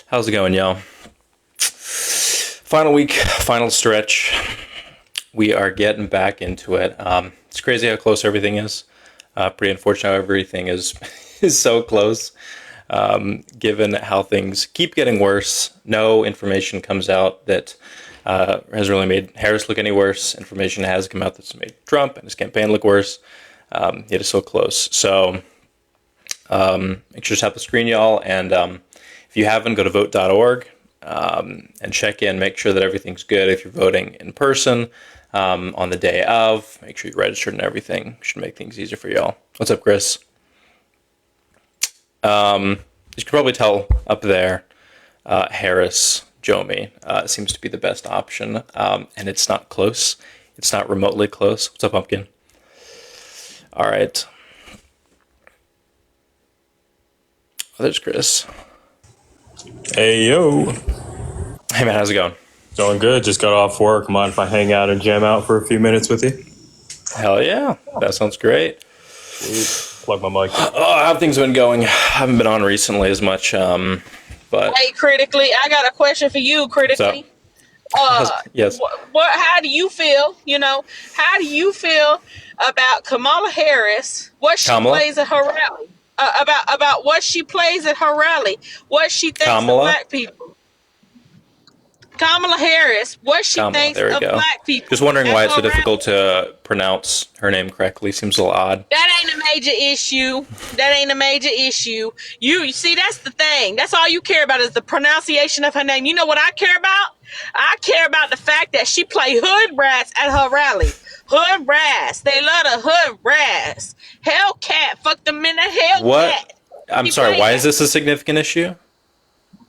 How's it going, y'all? Final week, final stretch. We are getting back into it. It's crazy how close everything is. Pretty unfortunate how everything is is so close. Given how things keep getting worse, no information comes out that has really made Harris look any worse. Information has come out that's made Trump and his campaign look worse. Yet it's so close. So make sure to tap the screen, y'all. And if you haven't, go to vote.org and check in. Make sure that everything's good. If you're voting in person on the day of, make sure you're registered and everything. Should make things easier for y'all. What's up, Chris? You can probably tell up there, Harris, Jomi seems to be the best option. And it's not close. It's not remotely close. What's up, Pumpkin? All right. Oh, there's Chris. Hey, yo. Hey, man, how's it going? Going good. Just got off work. Mind if I hang out and jam out for a few minutes with you? Hell yeah. That sounds great. Plug my mic. Oh, how have things been going? I haven't been on recently as much, but... Hey, Critically, I got a question for you, Critically. Yes. How do you feel, how do you feel about Kamala Harris, what she plays at her rally? About what she plays at her rally, what she thinks of black people. Kamala Harris, what she thinks of black people. Just wondering why it's so difficult to pronounce her name correctly. Seems a little odd. That ain't a major issue. You see, that's the thing. That's all you care about is the pronunciation of her name. You know what I care about? I care about the fact that she play hood rats at her rally. Hood rats. They love the hood rats. Hellcat. Fuck them in the Hellcat. What? I'm sorry. Why is this a significant issue?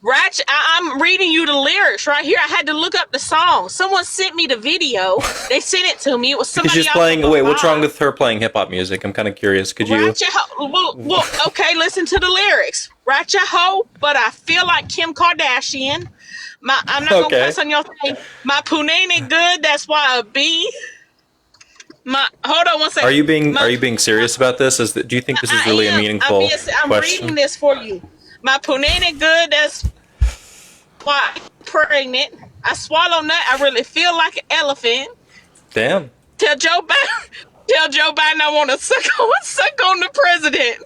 Ratchet, I'm reading you the lyrics right here. I had to look up the song. Someone sent me the video. They sent it to me. It was somebody. Because she's playing. Wait, what's wrong with her playing hip hop music? I'm kind of curious. Could you? Well, okay. Listen to the lyrics. Ratchet hoe, but I feel like Kim Kardashian. I'm not gonna cuss on your thing. My punani good. That's why a B. Hold on one second. Are you being serious about this? Do you think this is really a meaningful question? I'm reading this for you. My punani good. That's why I'm pregnant. I swallow nut. I really feel like an elephant. Damn. Tell Joe Biden I want to suck on the president.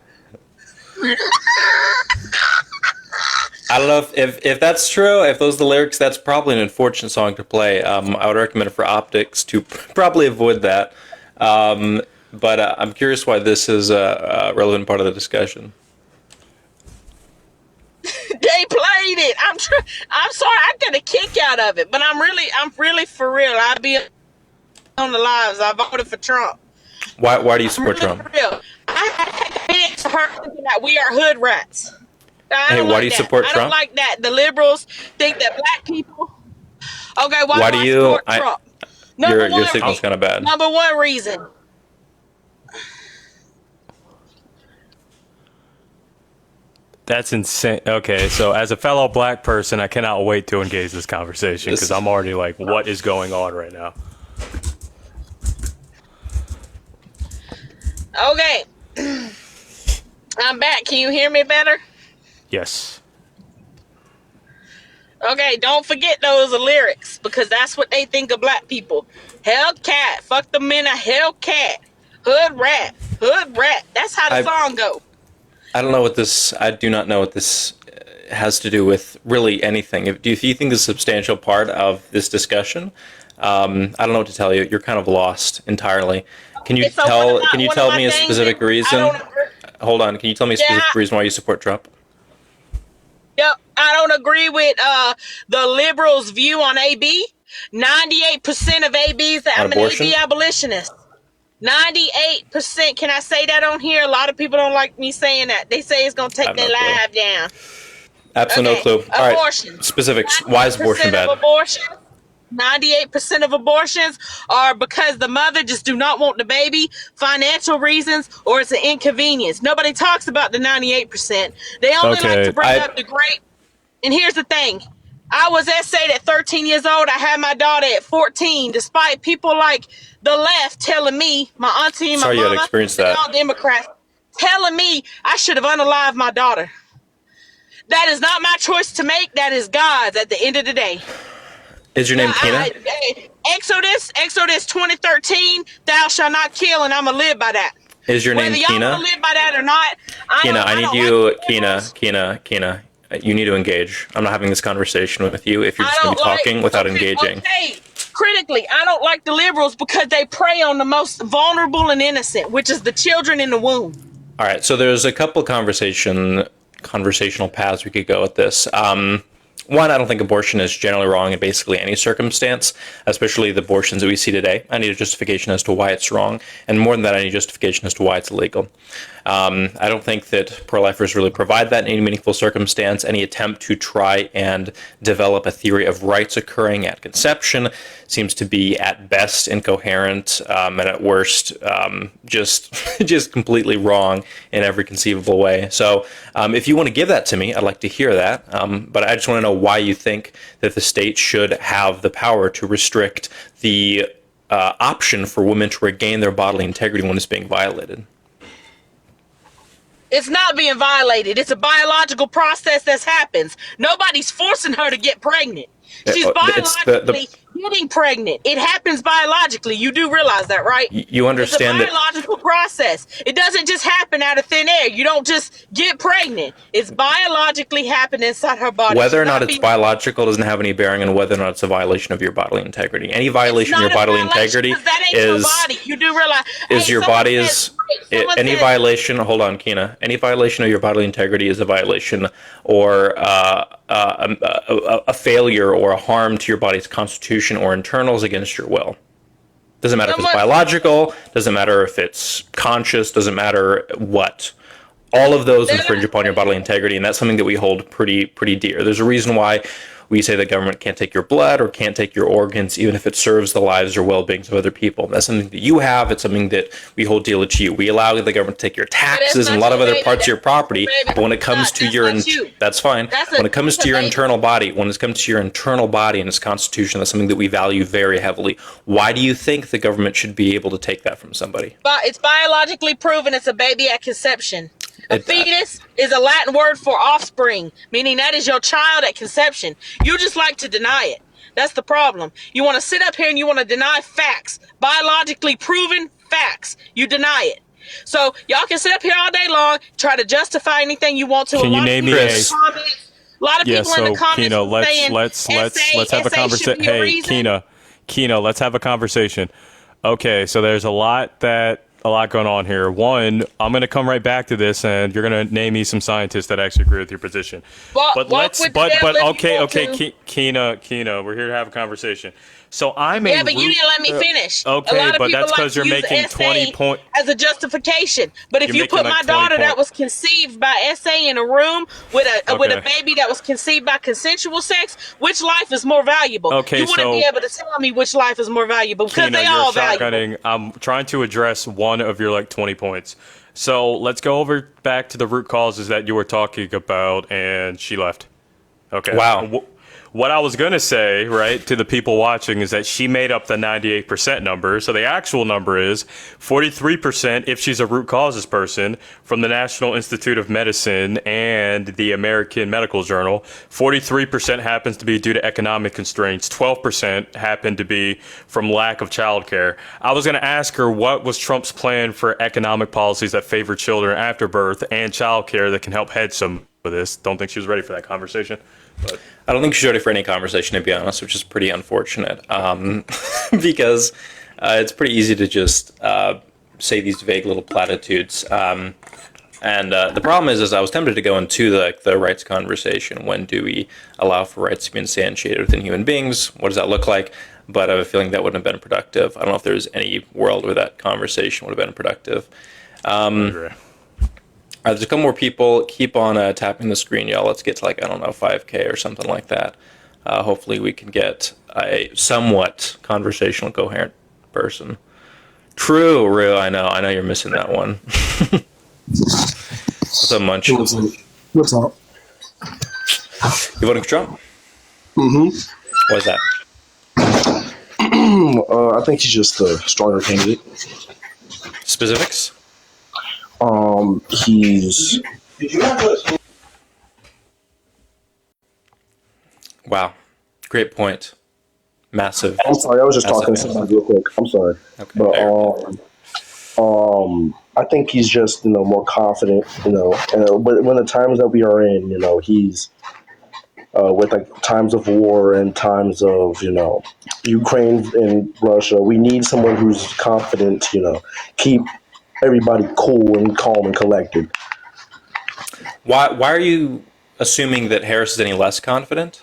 I don't know if that's true. If those are the lyrics, that's probably an unfortunate song to play. I would recommend it for optics to probably avoid that. But I'm curious why this is a relevant part of the discussion. They played it. I'm sorry. I got a kick out of it, but I'm really for real. I'll be on the lives. I voted for Trump. Why do you support Trump? For real. I had her thinking that we are hood rats. Hey, why do you support Trump? I don't like that. The liberals think that black people. Okay, why do I support Trump? Your signal's kind of bad. Number one reason. That's insane. Okay, so as a fellow black person, I cannot wait to engage this conversation because I'm already like, what is going on right now? Okay. I'm back. Can you hear me better? Yes. Okay, don't forget those lyrics because that's what they think of black people. Hellcat. Fuck them in a Hellcat. Hood rat. Hood rat. That's how the song go. I don't know what this. I do not know what this has to do with really anything. If you think this is a substantial part of this discussion, I don't know what to tell you. You're kind of lost entirely. Can you tell me a specific reason? Hold on. Can you tell me a specific reason why you support Trump? Yep, I don't agree with the liberals' view on AB. 98% of ABs that I'm an AB abolitionist. 98%. Can I say that on here? A lot of people don't like me saying that. They say it's going to take their life down. Absolutely no clue. All right. Specifics. Why is abortion bad? 98% of abortions are because the mother just do not want the baby, financial reasons, or it's an inconvenience. Nobody talks about the 98%. They only like to bring up the great. And here's the thing. I was essayed at 13 years old. I had my daughter at 14, despite people like the left telling me, my auntie and my mama, all Democrats, telling me I should have unalived my daughter. That is not my choice to make. That is God's at the end of the day. Is your name Kina? Exodus 20:13, thou shalt not kill, and I'm going to live by that. Is your name Whether y'all Kina? want to live by that or not, Kina, I need you, Kina. You need to engage. I'm not having this conversation with you if you're just going to be talking without engaging. Okay. Critically, I don't like the liberals because they prey on the most vulnerable and innocent, which is the children in the womb. All right, so there's a couple conversational paths we could go with this. One, I don't think abortion is generally wrong in basically any circumstance, especially the abortions that we see today. I need a justification as to why it's wrong, and more than that, I need a justification as to why it's illegal. I don't think that pro-lifers really provide that in any meaningful circumstance. Any attempt to try and develop a theory of rights occurring at conception seems to be at best incoherent, and at worst just completely wrong in every conceivable way. So if you want to give that to me, I'd like to hear that. But I just want to know why you think that the state should have the power to restrict the option for women to regain their bodily integrity when it's being violated. It's not being violated. It's a biological process that happens. Nobody's forcing her to get pregnant. She's biologically getting pregnant. It happens biologically. You do realize that, right? You understand it's a biological process. It doesn't just happen out of thin air. You don't just get pregnant. It's biologically happening inside her body. Whether or not it's biological doesn't have any bearing on whether or not it's a violation of your bodily integrity. Any violation of your bodily integrity is you do realize your body is any violation. Hold on, Kina. Any violation of your bodily integrity is a violation or a failure or a harm to your body's constitution or internals against your will. Doesn't matter if it's biological, doesn't matter if it's conscious, doesn't matter what. All of those infringe upon your bodily integrity, and that's something that we hold pretty dear. There's a reason why we say the government can't take your blood or can't take your organs, even if it serves the lives or well-beings of other people. That's something that you have. It's something that we hold dearly to you. We allow the government to take your taxes and a lot of other parts of your property, but when it comes to your, that's fine. When it comes to your internal body, when it comes to your internal body and its constitution, that's something that we value very heavily. Why do you think the government should be able to take that from somebody? But it's biologically proven it's a baby at conception. A fetus is a Latin word for offspring, meaning that is your child at conception. You just like to deny it. That's the problem. You want to sit up here and you want to deny facts, biologically proven facts. You deny it. So y'all can sit up here all day long, try to justify anything you want to. Can you name me a lot of people in the comments Kina, saying, let's have a conversation. Hey, Kina, let's have a conversation. Okay, so there's a lot going on here. One, I'm going to come right back to this, and you're going to name me some scientists that actually agree with your position. Okay, Kina, we're here to have a conversation. So I'm but you didn't let me finish. Okay, but that's because you're making 20 points as a justification. But if you put my daughter that was conceived by SA in a room with a baby that was conceived by consensual sex, which life is more valuable? Okay, you wouldn't be able to tell me which life is more valuable because Kina, they all valuable. I'm trying to address one of your 20 points. So let's go back to the root causes that you were talking about, and she left. Okay. Wow. What I was going to say, right, to the people watching is that she made up the 98% number. So the actual number is 43% if she's a root causes person from the National Institute of Medicine and the American Medical Journal. 43% happens to be due to economic constraints. 12% happened to be from lack of childcare. I was going to ask her what was Trump's plan for economic policies that favor children after birth and childcare that can help hedge some of this. Don't think she was ready for that conversation. But I don't think she's ready for any conversation, to be honest, which is pretty unfortunate, because it's pretty easy to just say these vague little platitudes. And the problem is I was tempted to go into the rights conversation. When do we allow for rights to be instantiated within human beings? What does that look like? But I have a feeling that wouldn't have been productive. I don't know if there's any world where that conversation would have been productive. There's a couple more people. Keep on tapping the screen, y'all. Let's get to 5K or something like that. Hopefully we can get a somewhat conversational, coherent person. True, Rue. I know you're missing that one. What's up, Munch? What's up? You voting for Trump? Mm-hmm. Why is that? I think he's just a stronger candidate. Specifics? He's Wow. Great point. Massive. I'm sorry, I was just massive talking to massive. somebody real quick. I'm sorry. Okay. But There. I think he's just, more confident, but when the times that we are in, he's with like times of war and times of, Ukraine and Russia, we need someone who's confident, keep everybody cool and calm and collected. Why are you assuming that Harris is any less confident?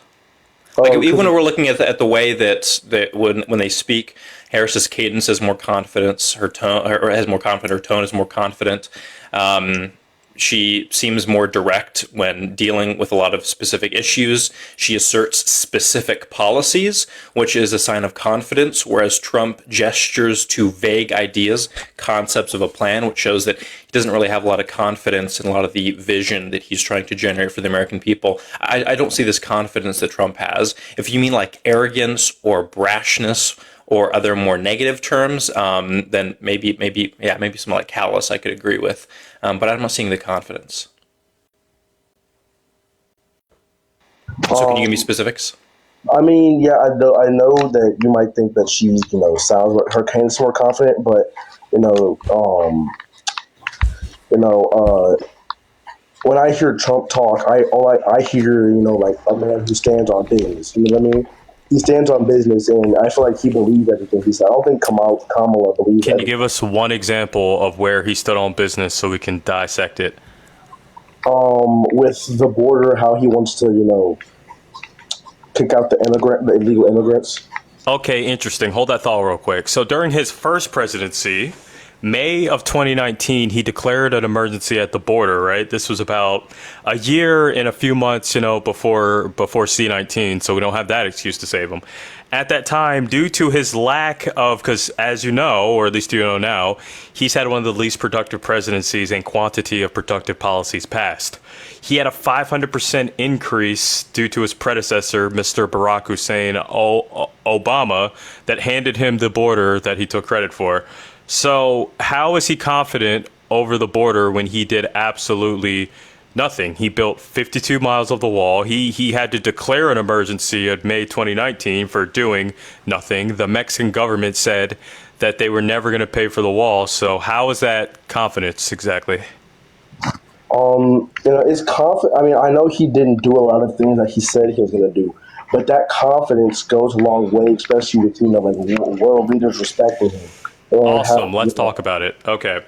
Like, Because even when we're looking at the way that when they speak, Harris's cadence has more confidence. Her tone, or has more confident. Her tone is more confident. She seems more direct when dealing with a lot of specific issues. She asserts specific policies, which is a sign of confidence, whereas Trump gestures to vague ideas, concepts of a plan, which shows that he doesn't really have a lot of confidence in a lot of the vision that he's trying to generate for the American people. I don't see this confidence that Trump has. If you mean like arrogance or brashness or other more negative terms, then maybe something like callous I could agree with. But I'm not seeing the confidence. So can you give me specifics? I mean, yeah, I know that you might think that she, sounds like her cadence more confident, but you know, um, you know, when I hear Trump talk, I hear, like a man who stands on business. You know what I mean? He stands on business, and I feel like he believes everything he said. I don't think Kamala believes. Can you give us one example of where he stood on business so we can dissect it? With the border, how he wants to, kick out the illegal immigrants. Okay, interesting. Hold that thought real quick. So during his first presidency, May of 2019, he declared an emergency at the border, right? This was about a year and a few months, before C-19, so we don't have that excuse to save him. At that time, due to his lack of, because as you know, or at least you know now, he's had one of the least productive presidencies and quantity of productive policies passed. He had a 500% increase due to his predecessor, Mr. Barack Hussein Obama, that handed him the border that he took credit for. So how is he confident over the border when he did absolutely nothing? He built 52 miles of the wall. He had to declare an emergency in May 2019 for doing nothing. The Mexican government said that they were never going to pay for the wall. So how is that confidence exactly? It's confident. I mean, I know he didn't do a lot of things that he said he was going to do, but that confidence goes a long way, especially with world leaders respecting him. Awesome. Let's talk about it. Okay.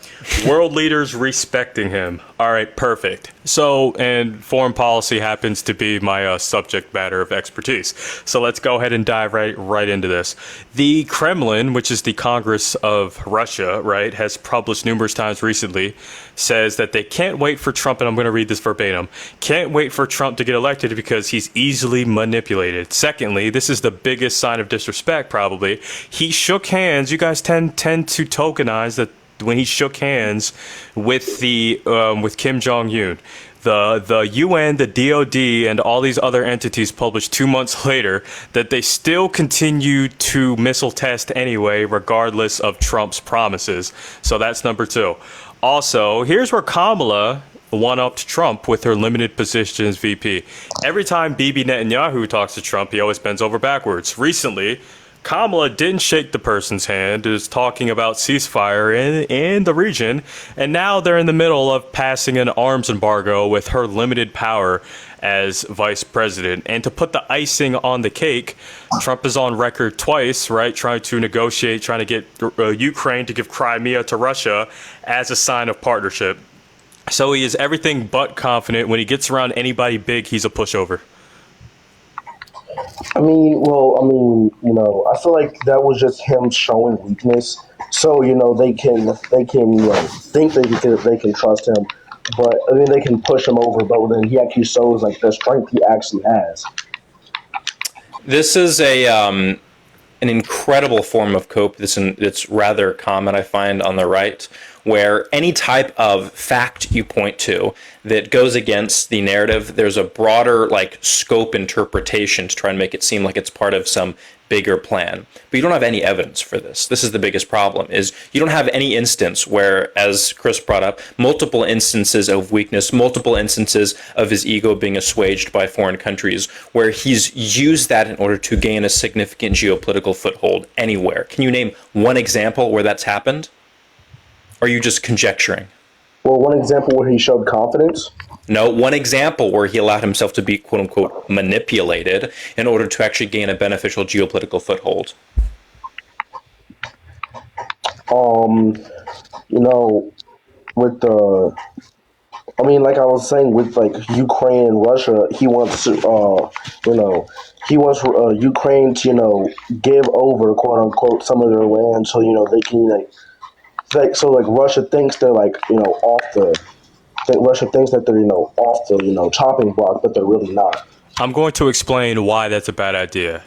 World leaders respecting him. All right. Perfect. So, and foreign policy happens to be my subject matter of expertise. So let's go ahead and dive right into this. The Kremlin, which is the Congress of Russia, right, has published numerous times recently, says that they can't wait for Trump, and I'm going to read this verbatim, can't wait for Trump to get elected because he's easily manipulated. Secondly, this is the biggest sign of disrespect probably. He shook hands. You guys tend to tokenize that when he shook hands with with Kim Jong-un. The UN, the DOD, and all these other entities published 2 months later that they still continue to missile test anyway, regardless of Trump's promises. So that's number two. Also, here's where Kamala one-upped Trump with her limited position as VP. Every time Bibi Netanyahu talks to Trump, he always bends over backwards. Recently, Kamala didn't shake the person's hand, is talking about ceasefire in the region, and now they're in the middle of passing an arms embargo with her limited power as vice president. And to put the icing on the cake, Trump is on record twice, right, trying to negotiate, trying to get Ukraine to give Crimea to Russia as a sign of partnership. So he is everything but confident. When he gets around anybody big, he's a pushover. I feel like that was just him showing weakness. So, they can think they can trust him, but I mean they can push him over. But then he actually shows like the strength he actually has. This is an incredible form of cope. It's rather common, I find, on the right, where any type of fact you point to that goes against the narrative, there's a broader like scope interpretation to try and make it seem like it's part of some bigger plan. But you don't have any evidence for this. This is the biggest problem, is you don't have any instance where, as Chris brought up, multiple instances of weakness, multiple instances of his ego being assuaged by foreign countries, where he's used that in order to gain a significant geopolitical foothold anywhere. Can you name one example where that's happened? Or are you just conjecturing? Well, one example where he showed confidence. No, one example where he allowed himself to be, quote unquote, manipulated in order to actually gain a beneficial geopolitical foothold. You know, with the, I mean, like I was saying, with like Ukraine and Russia, he wants to, he wants Ukraine to, give over, quote unquote, some of their land, so they can like Russia thinks they're like off the. Russia thinks that they're off the chopping block, but they're really not. I'm going to explain why that's a bad idea.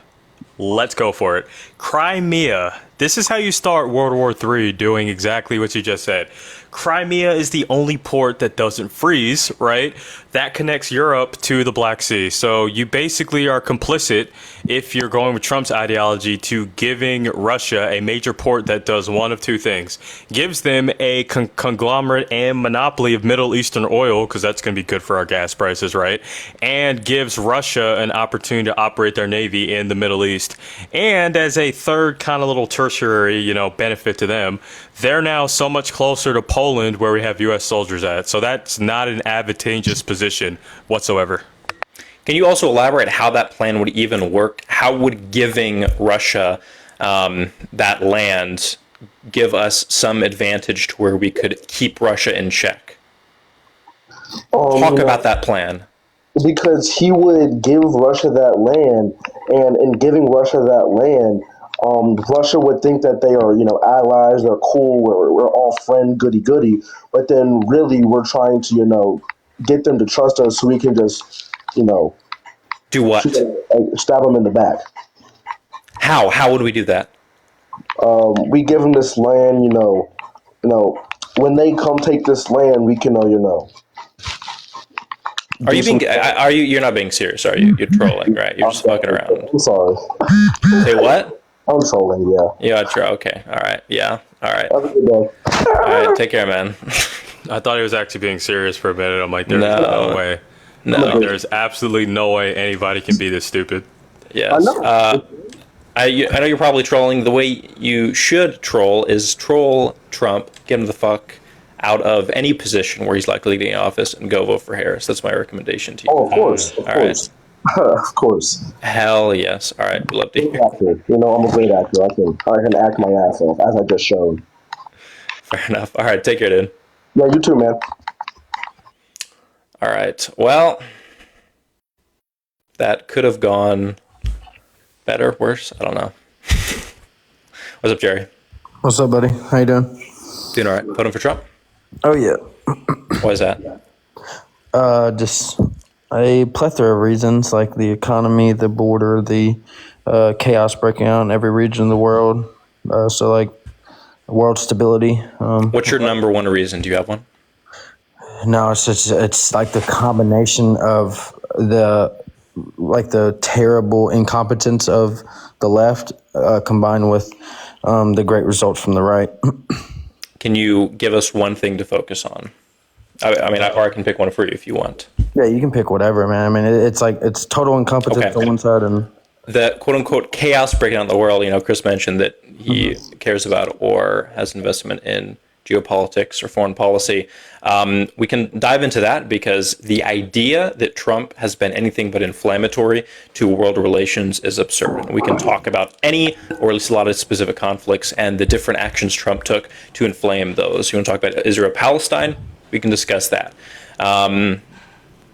Let's go for it. Crimea. This is how you start World War III, doing exactly what you just said. Crimea is the only port that doesn't freeze, right? That connects Europe to the Black Sea. So you basically are complicit, if you're going with Trump's ideology, to giving Russia a major port that does one of two things. Gives them a conglomerate and monopoly of Middle Eastern oil, because that's going to be good for our gas prices, right? And gives Russia an opportunity to operate their navy in the Middle East. And as a third kind of little tertiary, benefit to them, they're now so much closer to Poland, where we have U.S. soldiers at. So that's not an advantageous position whatsoever. Can you also elaborate how that plan would even work? How would giving Russia that land give us some advantage to where we could keep Russia in check? Talk about that plan. Because he would give Russia that land, and in giving Russia that land, Russia would think that they are, allies, they're cool, we're all friend, goody, but then really we're trying to, get them to trust us so we can just, do what? Stab them in the back. How? How would we do that? We give them this land, when they come take this land, we can, Are you being? Are you? You're not being serious, are you? You're trolling, right? You're just fucking around. I'm sorry. Say what? I'm trolling, yeah. Yeah, true. Okay. All right. Yeah. All right. Have a good day. All right. Take care, man. I thought he was actually being serious for a minute. I'm like, there's no way. No. There's absolutely no way anybody can be this stupid. Yes. I know. I know you're probably trolling. The way you should troll is troll Trump, get him the fuck out of any position where he's likely to get in office, and go vote for Harris. That's my recommendation to you. Oh, of course. Of course. Of course. Hell yes. All right. Love to hear. Actor. I'm a great actor. I can act my ass off, as I just showed. Fair enough. All right. Take care, dude. Yeah, you too, man. All right. Well, that could have gone better, worse. I don't know. What's up, Jerry? What's up, buddy? How you doing? Doing all right. Voting for Trump? Oh yeah. Why is that? Just a plethora of reasons, like the economy, the border, the chaos breaking out in every region of the world. So like world stability. What's your number one reason? Do you have one? No, it's like the combination of the terrible incompetence of the left combined with the great results from the right. Can you give us one thing to focus on? Or I can pick one for you if you want. Yeah, you can pick whatever, man. I mean, it's total incompetence on one side, and the quote unquote chaos breaking out in the world. Chris mentioned that he cares about or has investment in geopolitics or foreign policy. We can dive into that, because the idea that Trump has been anything but inflammatory to world relations is absurd. We can talk about any, or at least a lot of specific conflicts, and the different actions Trump took to inflame those. You want to talk about Israel-Palestine? We can discuss that.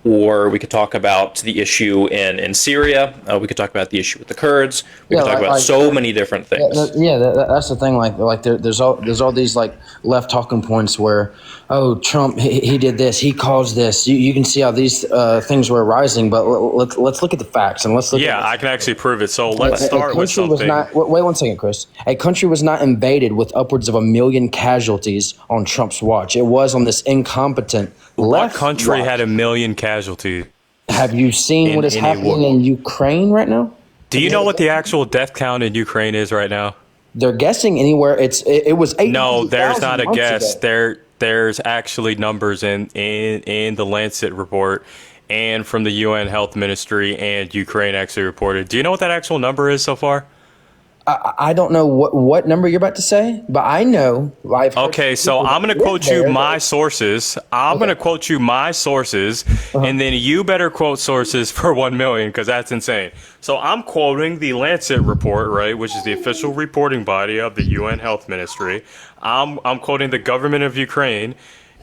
or we could talk about the issue in Syria. We could talk about the issue with the Kurds. We could talk about so many different things. That's the thing. Like there's all these like left talking points where, oh, Trump he did this, he caused this. You can see how these things were arising, but let's look at the facts and let's look. Yeah, I can actually prove it. So let's start with something. Wait 1 second, Chris. A country was not invaded with upwards of 1 million casualties on Trump's watch. It was on this incompetent left. What country watch. had 1 million casualties? Have you seen what is happening in Ukraine right now? Do you know what the actual death count in Ukraine is right now? They're guessing anywhere. It was 800,000 No, there's not a months guess. ago. There's actually numbers in the Lancet report and from the UN Health Ministry, and Ukraine actually reported. Do you know what that actual number is so far? I don't know what number you're about to say, but I know. Okay, so I'm going to quote you my sources. I'm going to quote you my sources, and then you better quote sources for 1 million, because that's insane. So I'm quoting the Lancet report, right, which is the official reporting body of the UN Health Ministry. I'm quoting the government of Ukraine,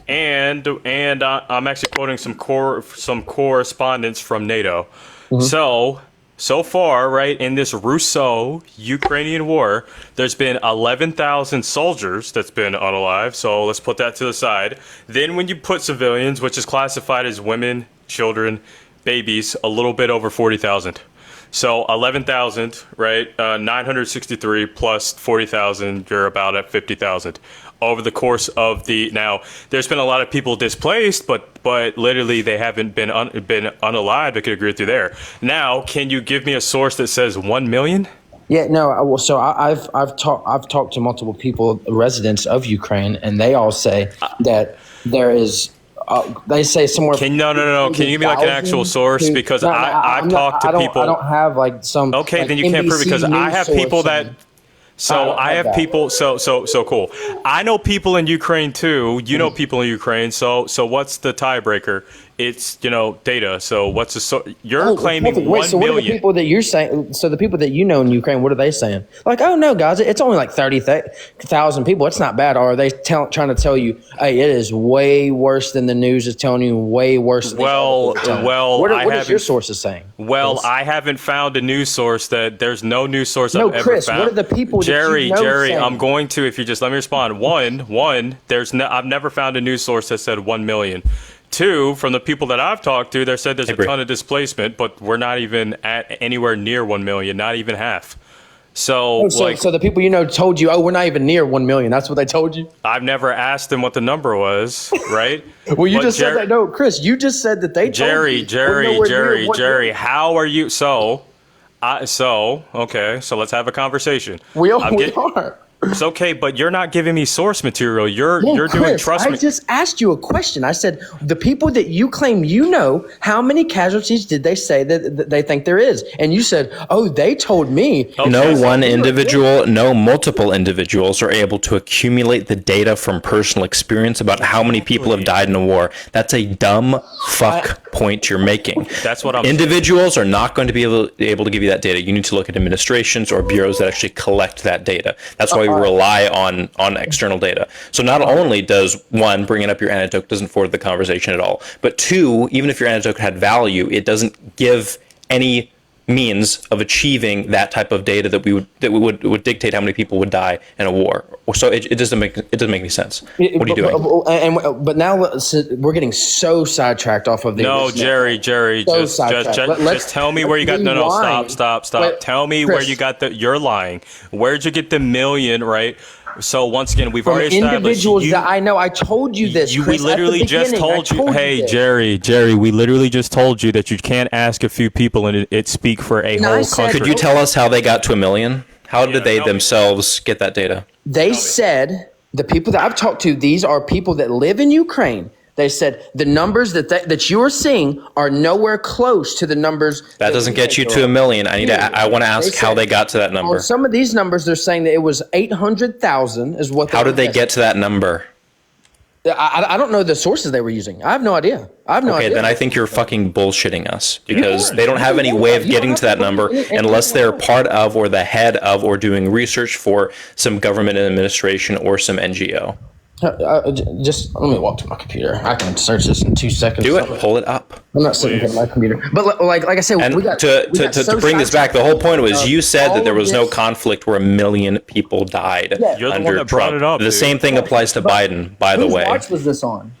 and I'm actually quoting some correspondence from NATO. So far, right, in this Russo-Ukrainian war, there's been 11,000 soldiers that's been unalive. So let's put that to the side. Then when you put civilians, which is classified as women, children, babies, a little bit over 40,000. So 11,000, right, 963 plus 40,000, you're about at 50,000. Over the course of now, there's been a lot of people displaced, but literally they haven't been unalived. I could agree with you there. Now, can you give me a source that says 1 million? Yeah, no. So I've talked to multiple people, residents of Ukraine, and they all say that there is. They say somewhere. No. Can you give me like an actual source? Because I've talked to people. I don't have like some. Okay, like then you can't prove it because I have people that. So I have people. So cool. I know people in Ukraine too. You know people in Ukraine. So what's the tiebreaker? It's data. So what's the you're claiming Wait, 1 so million. what are the people that you're saying? So the people that you know in Ukraine, what are they saying? Like, oh no, guys, it's only like 30,000 people. It's not bad. Or are they trying to tell you, hey, it is way worse than the news is telling you? Way worse. Than what is your sources saying? Well, I haven't found a news source that there's no news source I've ever Chris, found. What are the people? Jerry, saying? I'm going to, if you just let me respond. One, I've never found a news source that said 1 million. Two, from the people that I've talked to, they said there's a ton of displacement, but we're not even at anywhere near 1 million, not even half. So the people told you, oh, we're not even near 1 million. That's what they told you. I've never asked them what the number was, right? Well, you just said that. No, Chris, you just said that they told you. Jerry, how are you? Okay, so let's have a conversation. We are. It's okay, but you're not giving me source material. You're Chris, doing trust me. I just asked you a question. I said, the people that you claim how many casualties did they say that they think there is? And you said, oh, they told me. Okay. No one individual, no multiple individuals are able to accumulate the data from personal experience about how many people have died in a war. That's a dumb point you're making. That's what I'm Individuals saying. are not going to be able to give you that data. You need to look at administrations or bureaus that actually collect that data. That's why we rely on external data. So not only does one, bringing up your anecdote doesn't forward the conversation at all, but two, even if your anecdote had value, it doesn't give any means of achieving that type of data that would dictate how many people would die in a war. So it doesn't make any sense. What are you doing? But now we're getting so sidetracked off of the. No, Jerry, just tell me where you got. No, stop. Wait, tell me Chris, where you got you're lying. Where'd you get the million? Right. So once again, we've already established individuals that I know. I told you this. Chris, we literally just told you. Hey, Jerry, we literally just told you that you can't ask a few people and it speak for a whole country. Could you tell us how they got to 1 million? How did they themselves get that data? They said the people that I've talked to. These are people that live in Ukraine. They said the numbers that you're seeing are nowhere close to the numbers. That doesn't get you to 1 million. I want to ask how they got to that number. On some of these numbers, they're saying that it was 800,000 is what. How did they get to that number? I don't know the sources they were using. I have no idea. Okay, then I think you're fucking bullshitting us because they don't have any way of getting to that number unless they're part of or the head of or doing research for some government administration or some NGO. Just let me walk to my computer. I can search this in 2 seconds. Do it. Pull it up. I'm not sitting at my computer, but like I said, And we got to bring this back, the whole point was you said that there was no this. conflict where 1 million people died Yeah. You're the one under that brought Trump. it up, The dude. same thing applies to Biden, by the Whose way. watch was this on?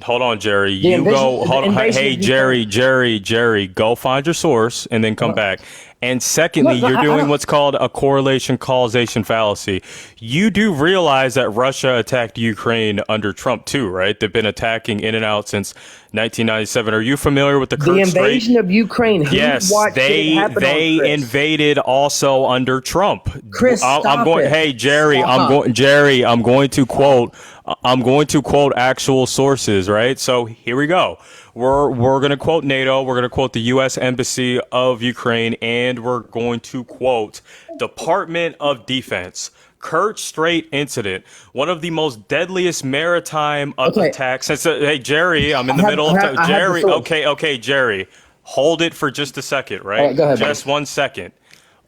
Hold on, Jerry. The You invasion- go. the Hold on. invasion Hey, of Ukraine. Jerry. Go find your source and then come back. And secondly, No, you're I doing don't- what's called a correlation causation fallacy. You do realize that Russia attacked Ukraine under Trump too, right? They've been attacking in and out since 1997. Are you familiar with the The Kerch Strait? invasion of Ukraine. Who Yes, watched it they happen on, Chris? invaded also under Trump. Chris, I'm stop going. it. Hey, Jerry, Stop. I'm going to quote. I'm going to quote actual sources. Right. So here we go. We're going to quote NATO. We're going to quote the U.S. Embassy of Ukraine, and we're going to quote Department of Defense. Kerch Strait incident, one of the most deadliest maritime Okay. attacks since. Hey, Jerry, I'm in the I have- middle I have- of I have the Jerry. source. Okay, Jerry, hold it for just a second, right? All right, go ahead, Just 1 second.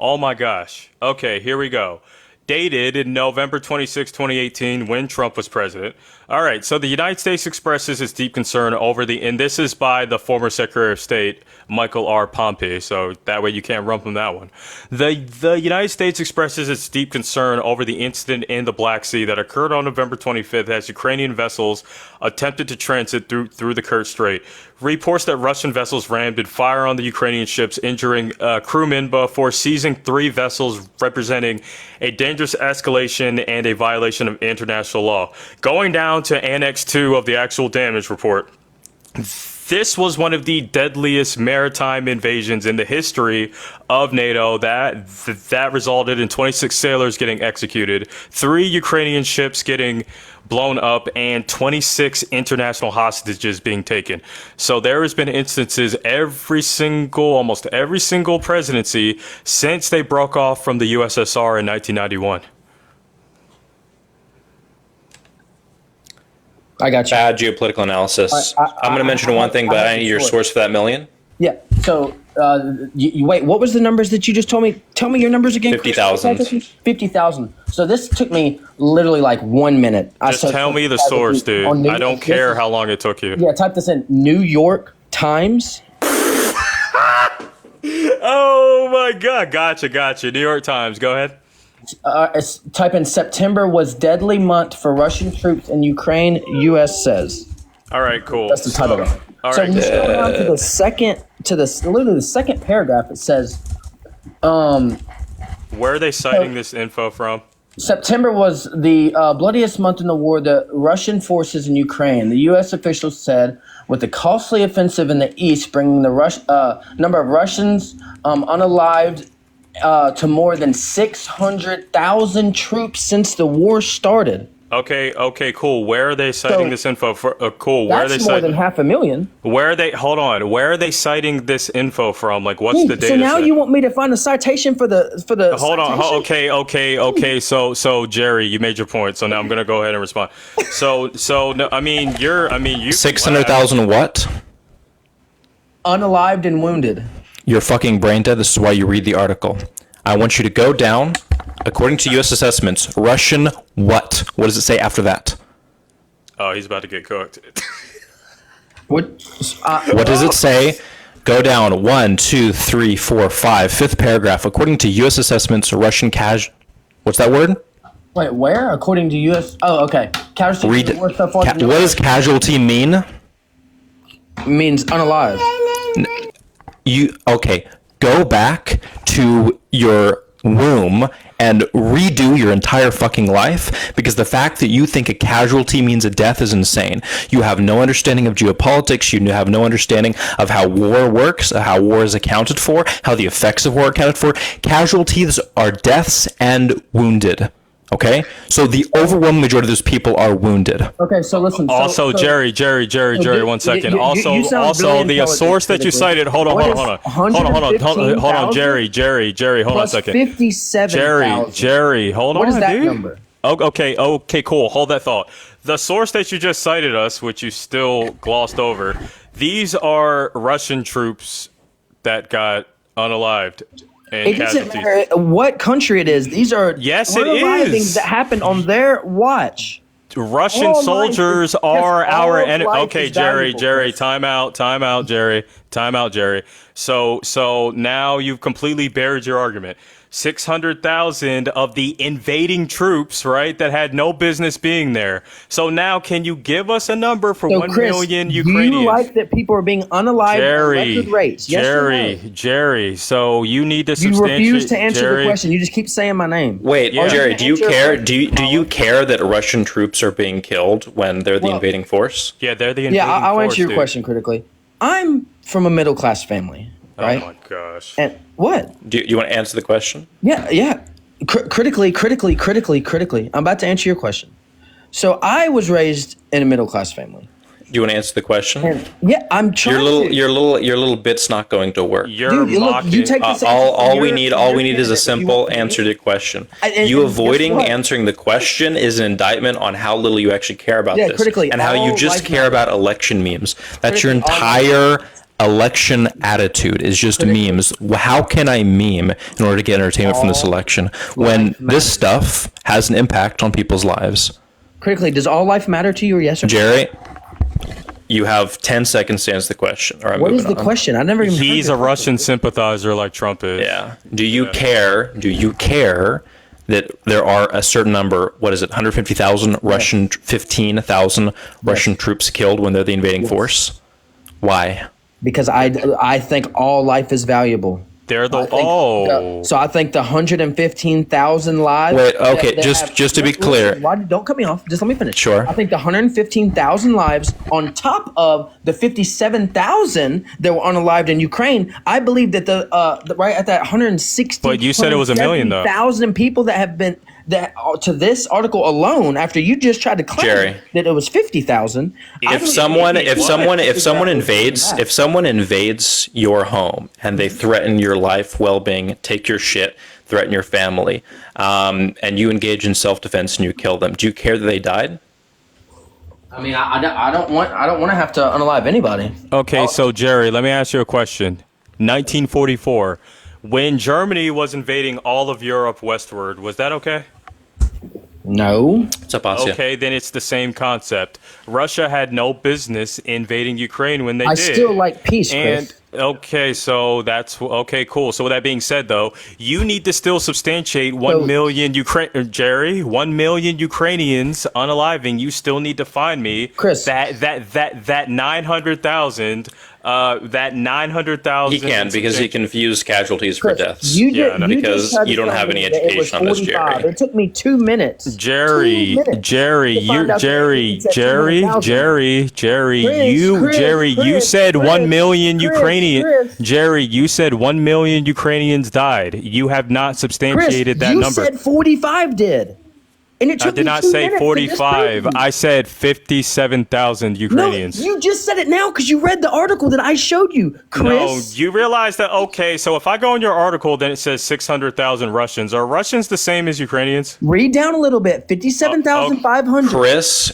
Oh my gosh. Okay, here we go. Dated in November 26, 2018, when Trump was president. All right, so the United States expresses its deep concern over and this is by the former Secretary of State, Michael R. Pompeo, so that way you can't rump him that one. The United States expresses its deep concern over the incident in the Black Sea that occurred on November 25th as Ukrainian vessels attempted to transit through the Kerch Strait. Reports that Russian vessels rammed and fire on the Ukrainian ships, injuring crewmen before seizing 3 vessels, representing a dangerous escalation and a violation of international law. Going down to Annex 2 of the actual damage report. This was one of the deadliest maritime invasions in the history of NATO that resulted in 26 sailors getting executed, 3 Ukrainian ships getting blown up, and 26 international hostages being taken. So there has been instances almost every single presidency since they broke off from the USSR in 1991. I got you. Bad geopolitical analysis. I'm going to mention one thing, but I need your source for that 1 million. Yeah. So, you wait. What was the numbers that you just told me? Tell me your numbers again. 50,000. 50,000. So this took me literally like 1 minute. Just tell me the source, dude. I don't care how long it took you. Yeah. Type this in. New York Times. Oh my God. Gotcha. New York Times. Go ahead. Type in September was deadly month for Russian troops in Ukraine. U.S. says. All right, cool. That's the title of it. All So right. when you scroll down to literally the second paragraph, it says, Where are they citing this info from? September was the bloodiest month in the war. The Russian forces in Ukraine. The U.S. officials said, with the costly offensive in the east, bringing the number of Russians unalived to more than 600,000 troops since the war started. Okay, cool. Where are they citing So, this info for? Cool. Where are they That's more than citing? 500,000. Where are they? Hold on. Where are they citing this info from? Like, what's the data? So now set? you want me to find a citation for the Hold on. citation? Okay. So Jerry, you made your point. So now I'm gonna go ahead and respond. So no, you 600,000 what? Unalived and wounded. You're fucking brain dead. This is why you read the article. I want you to go down. According to U.S. assessments, Russian what? What does it say after that? Oh, he's about to get cooked. What? What does it say? Go down 1, 2, 3, 4, 5. Fifth paragraph. According to U.S. assessments, Russian What's that word? Wait, where? According to U.S. Oh, okay. Casualty Read. of the war so far What does casualty mean? means unalive. Okay, go back to your womb and redo your entire fucking life, because the fact that you think a casualty means a death is insane. You have no understanding of geopolitics. You have no understanding of how war works, how war is accounted for, how the effects of war are accounted for. Casualties are deaths and wounded. Okay, so the overwhelming majority of those people are wounded. Okay, so listen. Also, Jerry, you- 1 second. you Also, sound very the intelligent, source that you Timothy. cited. Hold on, What is Jerry, hold on a plus second. 57,000. Jerry, hold What on, is that dude. number? Okay, cool. Hold that thought. The source that you just cited us, which you still glossed over, these are Russian troops that got unalived and It doesn't casualties. matter what country it is. These are Yes, it unalivings is. that happened on their watch. Russian All life soldiers is- are yes, our all enemy. life Okay, is Jerry, valuable, Chris. time out, Jerry. So now you've completely buried your argument. 600,000 of the invading troops, right, that had no business being there. So now, can you give us a number for So, 1 Chris, million do Ukrainians? you like that people are being unalived at record rates? Yes or no? Jerry. So you need to You substantiate. refuse to answer Jerry, the question. You just keep saying my name. Wait, Yeah. Jerry, do you Answer a care? question, Do you care that Russian troops are being killed when they're the Well- invading force? Yeah, they're the invading Yeah, I'll force, answer your dude. question critically. I'm from a middle class family, right? Oh my gosh. And what? Do you want to answer the question? Yeah. Critically. I'm about to answer your question. So I was raised in a middle class family. Do you want to answer the question? And yeah, I'm trying to. Your little bit's not going to work. You're Dude, look, mocking. you take this All we You're- need you're is a candidate if you simple want to answer to be. the question. And You guess avoiding what? answering the question is an indictment on how little you actually care about Yeah, this, critically, and how you all just life care about election memes. That's your Critically, all entire election attitude is just memes. How can I meme in order to get entertainment from this election when life this matters. stuff has an impact on people's lives? Critically, does all life matter to you, or yes or no? Jerry, you have 10 seconds to answer the question. Or I'm What is moving the on. question? I never even. heard He's the a question. Russian sympathizer like Trump is. Yeah. Do you care that there are a certain number, what is it, 150,000 Russian, 15,000 Russian troops killed when they're the invading force? Why? Because I think all life is valuable. They're the I think so I think the 115,000 lives. Wait, okay, that just to be clear. why, don't cut me off. Just let me finish. Sure. I think the 115,000 lives on top of the 57,000 that were unalived in Ukraine. I believe that the right at that 160. But you said it was a million, though. 170,000 people that have been that to this article alone. After you just tried to claim Jerry. that it was 50,000. If someone invades your home and they threaten your life, well-being, take your shit, threaten your family, and you engage in self-defense and you kill them, do you care that they died? I mean, I don't want to have to unalive anybody. Okay, so Jerry, let me ask you a question. 1944, when Germany was invading all of Europe westward, was that okay? No. What's up, Asya? Okay, then it's the same concept. Russia had no business invading Ukraine when they I did. still like peace, Chris. And okay, so that's okay, cool. So with that being said, though, you need to still substantiate 1 million Jerry, 1 million Ukrainians unaliving. You still need to find me, Chris. that 900,000. That 900,000. He can, because he confused casualties for Chris, deaths. because you don't have any education on this, Jerry. It took me 2 minutes. Jerry, 2 minutes Jerry, to find you, out Jerry, that it's at Jerry, 200,000. Jerry, Chris, you said 1 million Chris, Ukrainians. Chris. Jerry, you said 1 million Ukrainians died. You have not Chris, substantiated that you number. said 45 did. And it took I did me not 2 say minutes to 45. disprove you. I said 57,000 Ukrainians. No, you just said it now because you read the article that I showed you, Chris. No, you realize that, okay, so if I go in your article, then it says 600,000 Russians. Are Russians the same as Ukrainians? Read down a little bit. 57,500.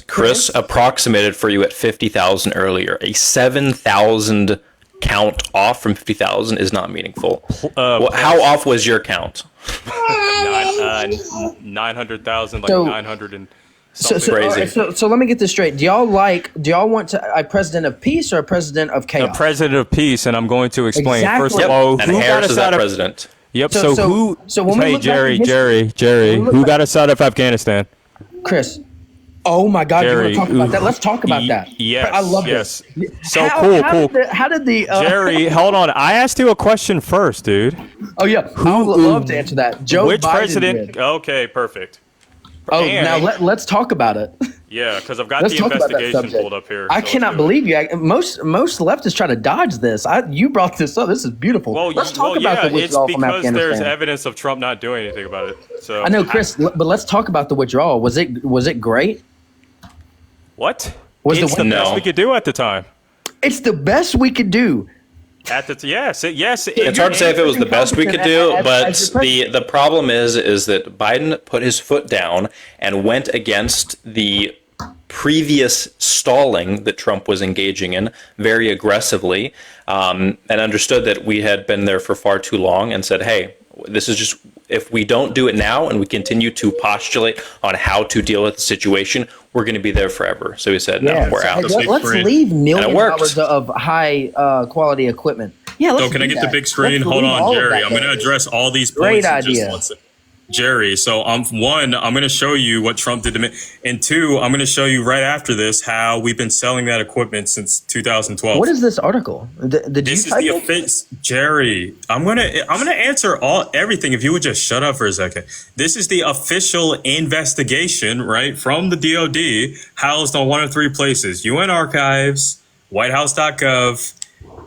Chris approximated for you at 50,000 earlier. A 7,000 count off from 50,000 is not meaningful. How off was your count? 900,000, like So- 900 and So, something. Crazy. all right, so let me get this straight. Do y'all want a president of peace or a president of chaos? A president of peace, and I'm going to explain. Exactly. First Yep. of all, And who got Harris us is out that of president. Yep. So- So who? so when we Hey, look back in Jerry, history- when we look who back- got us out of Afghanistan? Chris. Oh my God, you want Jerry, to talk about that? Let's talk about y- that. yes, I love yes. this. So cool. How did the Jerry, hold on. I asked you a question first, dude. Oh yeah, I would love to answer that. Joe Which Biden president? did. Okay, perfect. Oh, and- now let's talk about it. Yeah, because I've got Let's the talk about that investigation subject. pulled up here. I so let's cannot do it. believe you. Most leftists try to dodge this. You brought this up. This is beautiful. Well, let's talk about yeah, the it's withdrawal from because there's Afghanistan. evidence of Trump not doing anything about it. So I know, Chris, but let's talk about the withdrawal. Was it great? What? Was the it's the one- best No. we could do at the time. It's the best we could do. Yes. It's hard to say if it was the best we could do, but the problem is that Biden put his foot down and went against the previous stalling that Trump was engaging in very aggressively, and understood that we had been there for far too long, and said, "Hey, this is just if we don't do it now and we continue to postulate on how to deal with the situation, we're going to be there forever. So we said, no, we're out. Let's leave millions of worked. dollars of high quality equipment. Yeah, let's So can I do get that. the big screen? Let's Hold leave on, all of Jerry. that I'm going to there. address all these Great points in just idea. one second. Jerry, so one, I'm going to show you what Trump did to me, and two, I'm going to show you right after this how we've been selling that equipment since 2012. What is this article? Did This you is the type it? offense, Jerry. I'm gonna answer everything. If you would just shut up for a second. This is the official investigation, right, from the DoD, housed on one of three places: UN Archives, WhiteHouse.gov,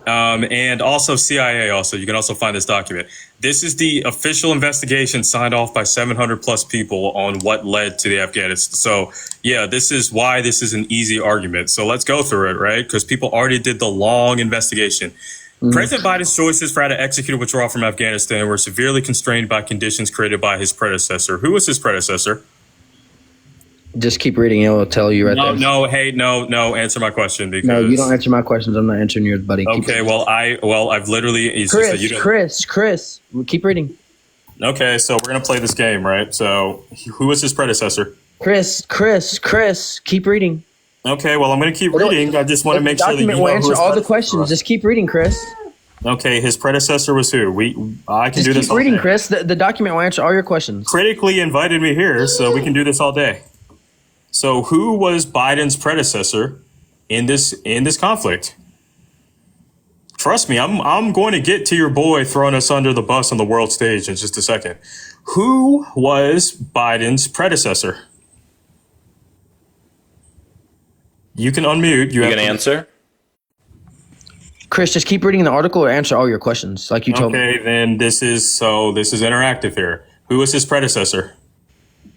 and also CIA. Also, you can also find this document. This is the official investigation signed off by 700 plus people on what led to the Afghanistan. So, yeah, this is why this is an easy argument. So let's go through it, right? Because people already did the long investigation. President Biden's choices for how to execute a withdrawal from Afghanistan were severely constrained by conditions created by his predecessor. Who was his predecessor? Just keep reading. It will tell you right there. No, answer my question because No, you don't answer my questions. I'm not answering yours, buddy. Keep Okay, reading. I've literally it's just that you don't- Chris. Keep reading. Okay, so we're gonna play this game, right? So who was his predecessor? Chris. Keep reading. Okay, well I'm gonna keep reading. I just want to The make sure that you document know will who answer his all the predecessor questions. was. Just keep reading, Chris. Okay, his predecessor was who? I can Just do this keep all reading, day. Chris. The document will answer all your questions. Critically invited me here, so we can do this all day. So who was Biden's predecessor in this conflict? Trust me, I'm going to get to your boy throwing us under the bus on the world stage in just a second. Who was Biden's predecessor? You can unmute. You going to answer? Chris, just keep reading the article or answer all your questions, like you told me. Okay, then this is interactive here. Who was his predecessor?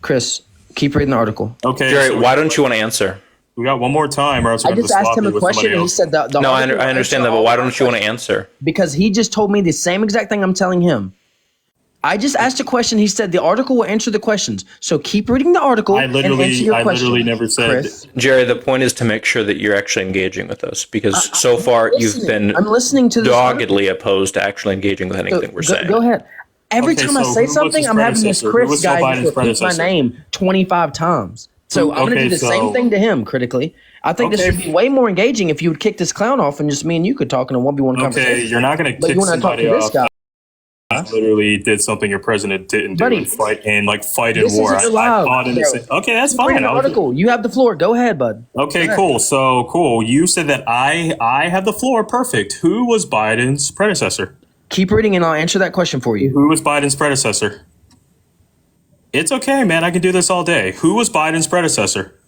Chris, keep reading the article. Okay, Jerry, so why don't you want to answer? we got one more time, or else we're I gonna just have to asked swap him you a with question somebody and he else. said the No, article will I understand answer that, but all why of don't you want to questions. answer? Because he just told me the same exact thing I'm telling him. I just asked a question. He said the article will answer the questions. So keep reading the article I and answer literally your question. never said. Chris, Jerry, the point is to make sure that you're actually engaging with us because so far you've been I'm listening to this doggedly opposed to actually engaging with anything we're saying. Go ahead. Every Okay, time I so say who was something, his I'm having this predecessor? Who Chris was Joe guy Biden's just repeat my predecessor? name 25 times. So I'm going to do the same thing to him critically. I think this Okay. would be way more engaging if you would kick this clown off and just me and you could talk in a 1v1 Okay, conversation. you're not going to But kick you want to talk to somebody this off. guy. that Literally did something your president didn't do Buddy, and fight in this war. isn't I allowed. fought in the same. Okay, that's Read fine. the article. You have the floor. Go ahead, bud. Okay, Go ahead. cool. So cool. You said that I have the floor. Perfect. Who was Biden's predecessor? Keep reading and I'll answer that question for you. Who was Biden's predecessor? It's okay, man. I can do this all day. Who was Biden's predecessor?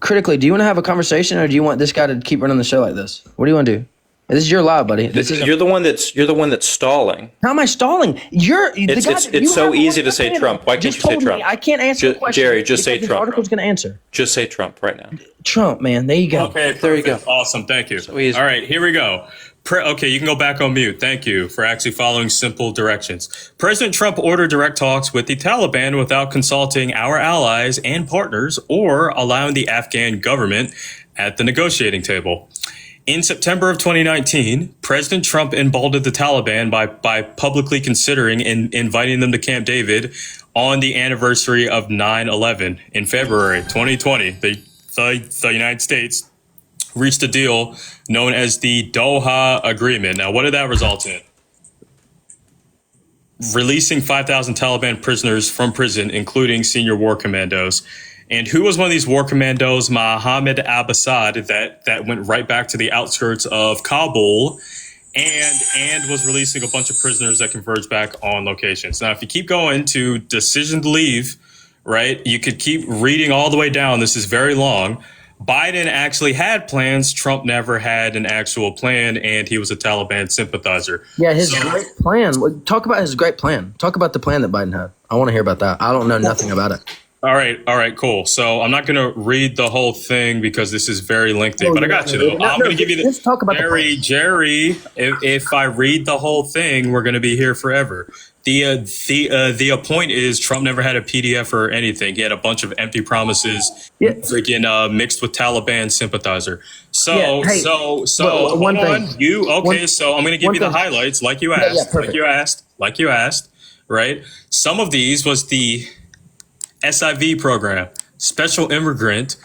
Critically, do you want to have a conversation or do you want this guy to keep running the show like this? What do you want to do? This is your live, buddy. You're the one that's stalling. How am I stalling? It's so easy to say Trump. Why can't you say Trump? I can't answer the question. Jerry, just say because Trump. The article's going to answer. Just say Trump right now. Trump, man. There you go. Okay, There you go. perfect. Awesome. Thank you. So easy. All right, here we go. Okay, you can go back on mute. Thank you for actually following simple directions. President Trump ordered direct talks with the Taliban without consulting our allies and partners or allowing the Afghan government at the negotiating table. In September of 2019, President Trump emboldened the Taliban by publicly considering and inviting them to Camp David on the anniversary of 9/11 in February 2020. The United States reached a deal known as the Doha Agreement. Now, what did that result in? Releasing 5,000 Taliban prisoners from prison, including senior war commandos. And who was one of these war commandos? Mohammed al-Assad, that went right back to the outskirts of Kabul and was releasing a bunch of prisoners that converged back on locations. Now, if you keep going to decision to leave, right, you could keep reading all the way down. This is very long. Biden actually had plans. Trump never had an actual plan, and he was a Taliban sympathizer. Yeah, his great plan. Talk about his great plan. Talk about the plan that Biden had. I want to hear about that. I don't know nothing about it. All right, cool. So I'm not going to read the whole thing because this is very lengthy, but I got you though. I'm going to give you the Let's talk about Jerry. If I read the whole thing, we're going to be here forever. The point is Trump never had a PDF or anything. He had a bunch of empty promises, freaking mixed with Taliban sympathizer. So Yeah, hey, so one hold on. thing. So I'm going to give you the highlights like you asked, perfect. like you asked. right? Some of these was the SIV program, Special Immigrant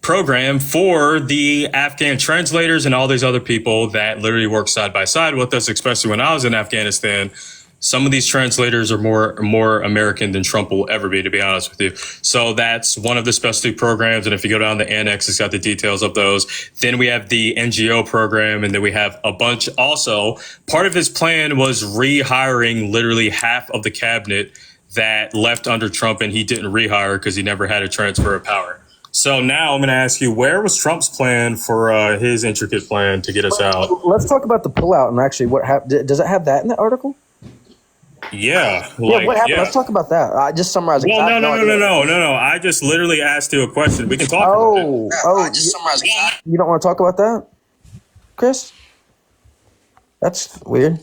Program for the Afghan translators and all these other people that literally work side by side with us, especially when I was in Afghanistan. Some of these translators are more American than Trump will ever be, to be honest with you. So that's one of the specialty programs. And if you go down the annex, it's got the details of those. Then we have the NGO program. And then we have a bunch. Also, part of his plan was rehiring literally half of the cabinet that left under Trump, and he didn't rehire because he never had a transfer of power. So now I'm going to ask you, where was Trump's plan for his intricate plan to get us out? Let's talk about the pullout and actually what happened. Does it have that in the article? Yeah. Yeah, what happened? Let's talk about that. I just summarized it. Well, no. I just literally asked you a question. We can talk about it. You don't want to talk about that, Chris? That's weird.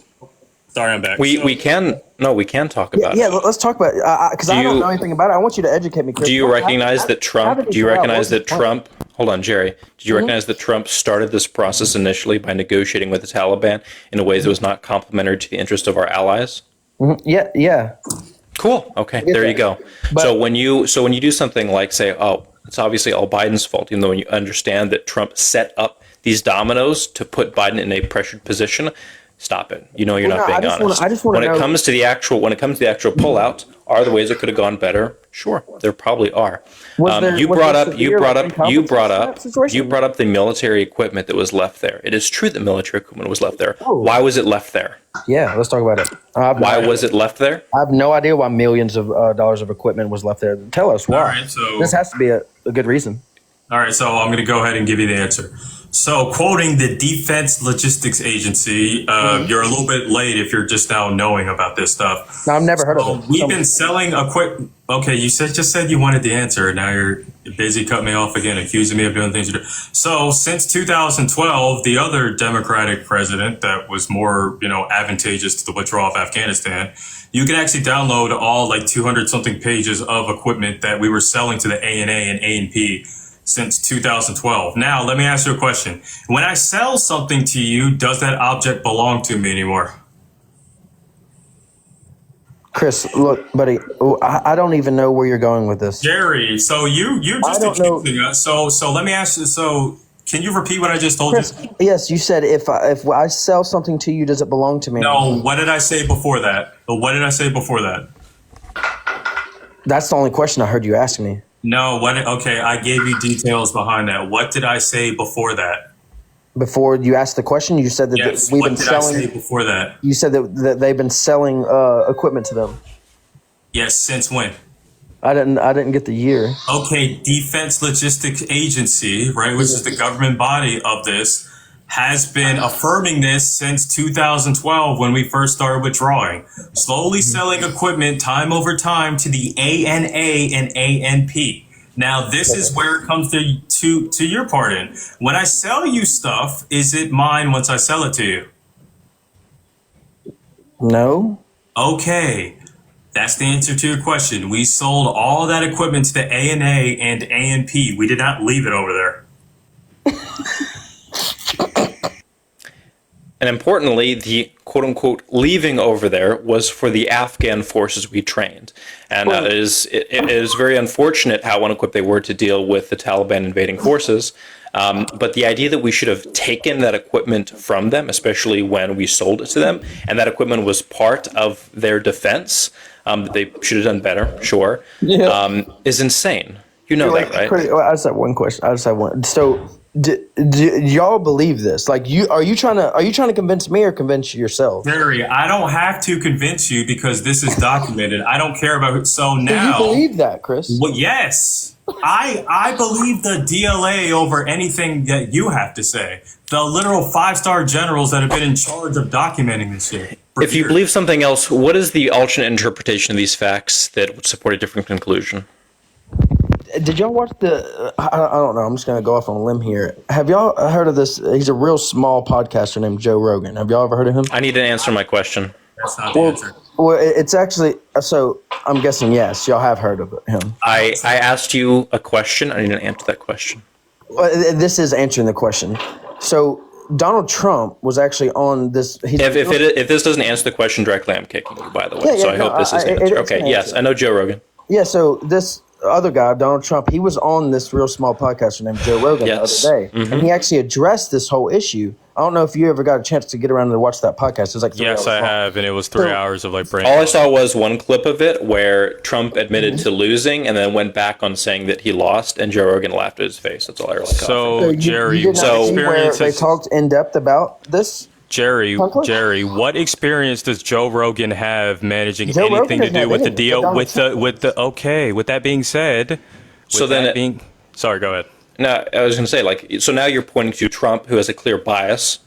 Sorry, I'm back. We can talk about it. Yeah, let's talk about it because I don't know anything about it. I want you to educate me, Chris. Do you recognize that Trump? Do you recognize that Trump? Hold on, Jerry. Do you recognize that Trump started this process initially by negotiating with the Taliban in a way that was not complementary to the interest of our allies? Yeah. Cool. Okay, there you go. So when you do something like say, oh, it's obviously all Biden's fault, even though when you understand that Trump set up these dominoes to put Biden in a pressured position, stop it. You're not being honest. When it comes to the actual pullout, are there ways it could have gone better? Sure, there probably are. You brought up the military equipment that was left there. It is true that military equipment was left there. Why was it left there? Yeah, let's talk about it. Why was it left there? I have no idea why millions of dollars of equipment was left there. Tell us why. All right, so this has to be a good reason. All right, so I'm going to go ahead and give you the answer. So, quoting the Defense Logistics Agency, you're a little bit late if you're just now knowing about this stuff. No, I've never heard of it. We've been selling equipment. Okay, you just said you wanted the answer. Now you're busy cutting me off again, accusing me of doing things you do. So, since 2012, the other Democratic president that was more, advantageous to the withdrawal of Afghanistan, you can actually download all 200 something pages of equipment that we were selling to the ANA and A&P since 2012. Now, let me ask you a question. When I sell something to you, does that object belong to me anymore? Chris, look, buddy, I don't even know where you're going with this. Jerry, so you're just accusing us. So let me ask you, so can you repeat what I just told Chris, you? Yes, you said if I sell something to you, does it belong to me? No, what did I say before that? That's the only question I heard you ask me. No, okay, I gave you details behind that. What did I say before that? Before you asked the question, you said that we've been selling. I say before that? You said that they've been selling equipment to them. Yes, since when? I didn't get the year. Okay, Defense Logistics Agency, right, which is the government body of this, has been affirming this since 2012 when we first started withdrawing, slowly selling equipment time over time to the ANA and ANP. Now, this is where it comes to your part in. When I sell you stuff, is it mine once I sell it to you? No. Okay. That's the answer to your question. We sold all that equipment to the ANA and ANP. We did not leave it over there. And importantly, the quote-unquote leaving over there was for the Afghan forces we trained. And it is very unfortunate how unequipped they were to deal with the Taliban invading forces. But the idea that we should have taken that equipment from them, especially when we sold it to them, and that equipment was part of their defense, that they should have done better, sure, is insane. You know that, right? I just have one question. So, do y'all believe this? Are you trying to convince me or convince yourself? Jerry, I don't have to convince you because this is documented. I don't care about it. So now, do you believe that, Chris? Well, yes, I believe the DLA over anything that you have to say. The literal 5-star generals that have been in charge of documenting this shit. If you believe something else, what is the alternate interpretation of these facts that would support a different conclusion? Did y'all watch I don't know. I'm just going to go off on a limb here. Have y'all heard of this? He's a real small podcaster named Joe Rogan. Have y'all ever heard of him? I need to answer my question. That's not the answer. Well, it's actually, so I'm guessing yes, y'all have heard of him. I asked you a question. I need to answer that question. Well, this is answering the question. So Donald Trump was actually on this. If this doesn't answer the question directly, I'm kicking you, by the way. Yeah, So I no, hope this is an answer. Okay, yes, I know Joe Rogan. Yeah, so this other guy, Donald Trump, he was on this real small podcaster named Joe Rogan the other day, and he actually addressed this whole issue. I don't know if you ever got a chance to get around and watch that podcast. It was like 3 Yes, hours I long. have, and it was 3 hours of like brain. All I saw was one clip of it where Trump admitted to losing and then went back on saying that he lost, and Joe Rogan laughed at his face. That's all I really caught. So, Jerry, you did not so- see where experiences- they talked in depth about this. Jerry, Conflict? what experience does Joe Rogan have managing Joe Rogan anything to doesn't do have with the anything deal with with Donald the okay, with that being said, sorry, go ahead. No, I was going to say, like, so now you're pointing to Trump, who has a clear bias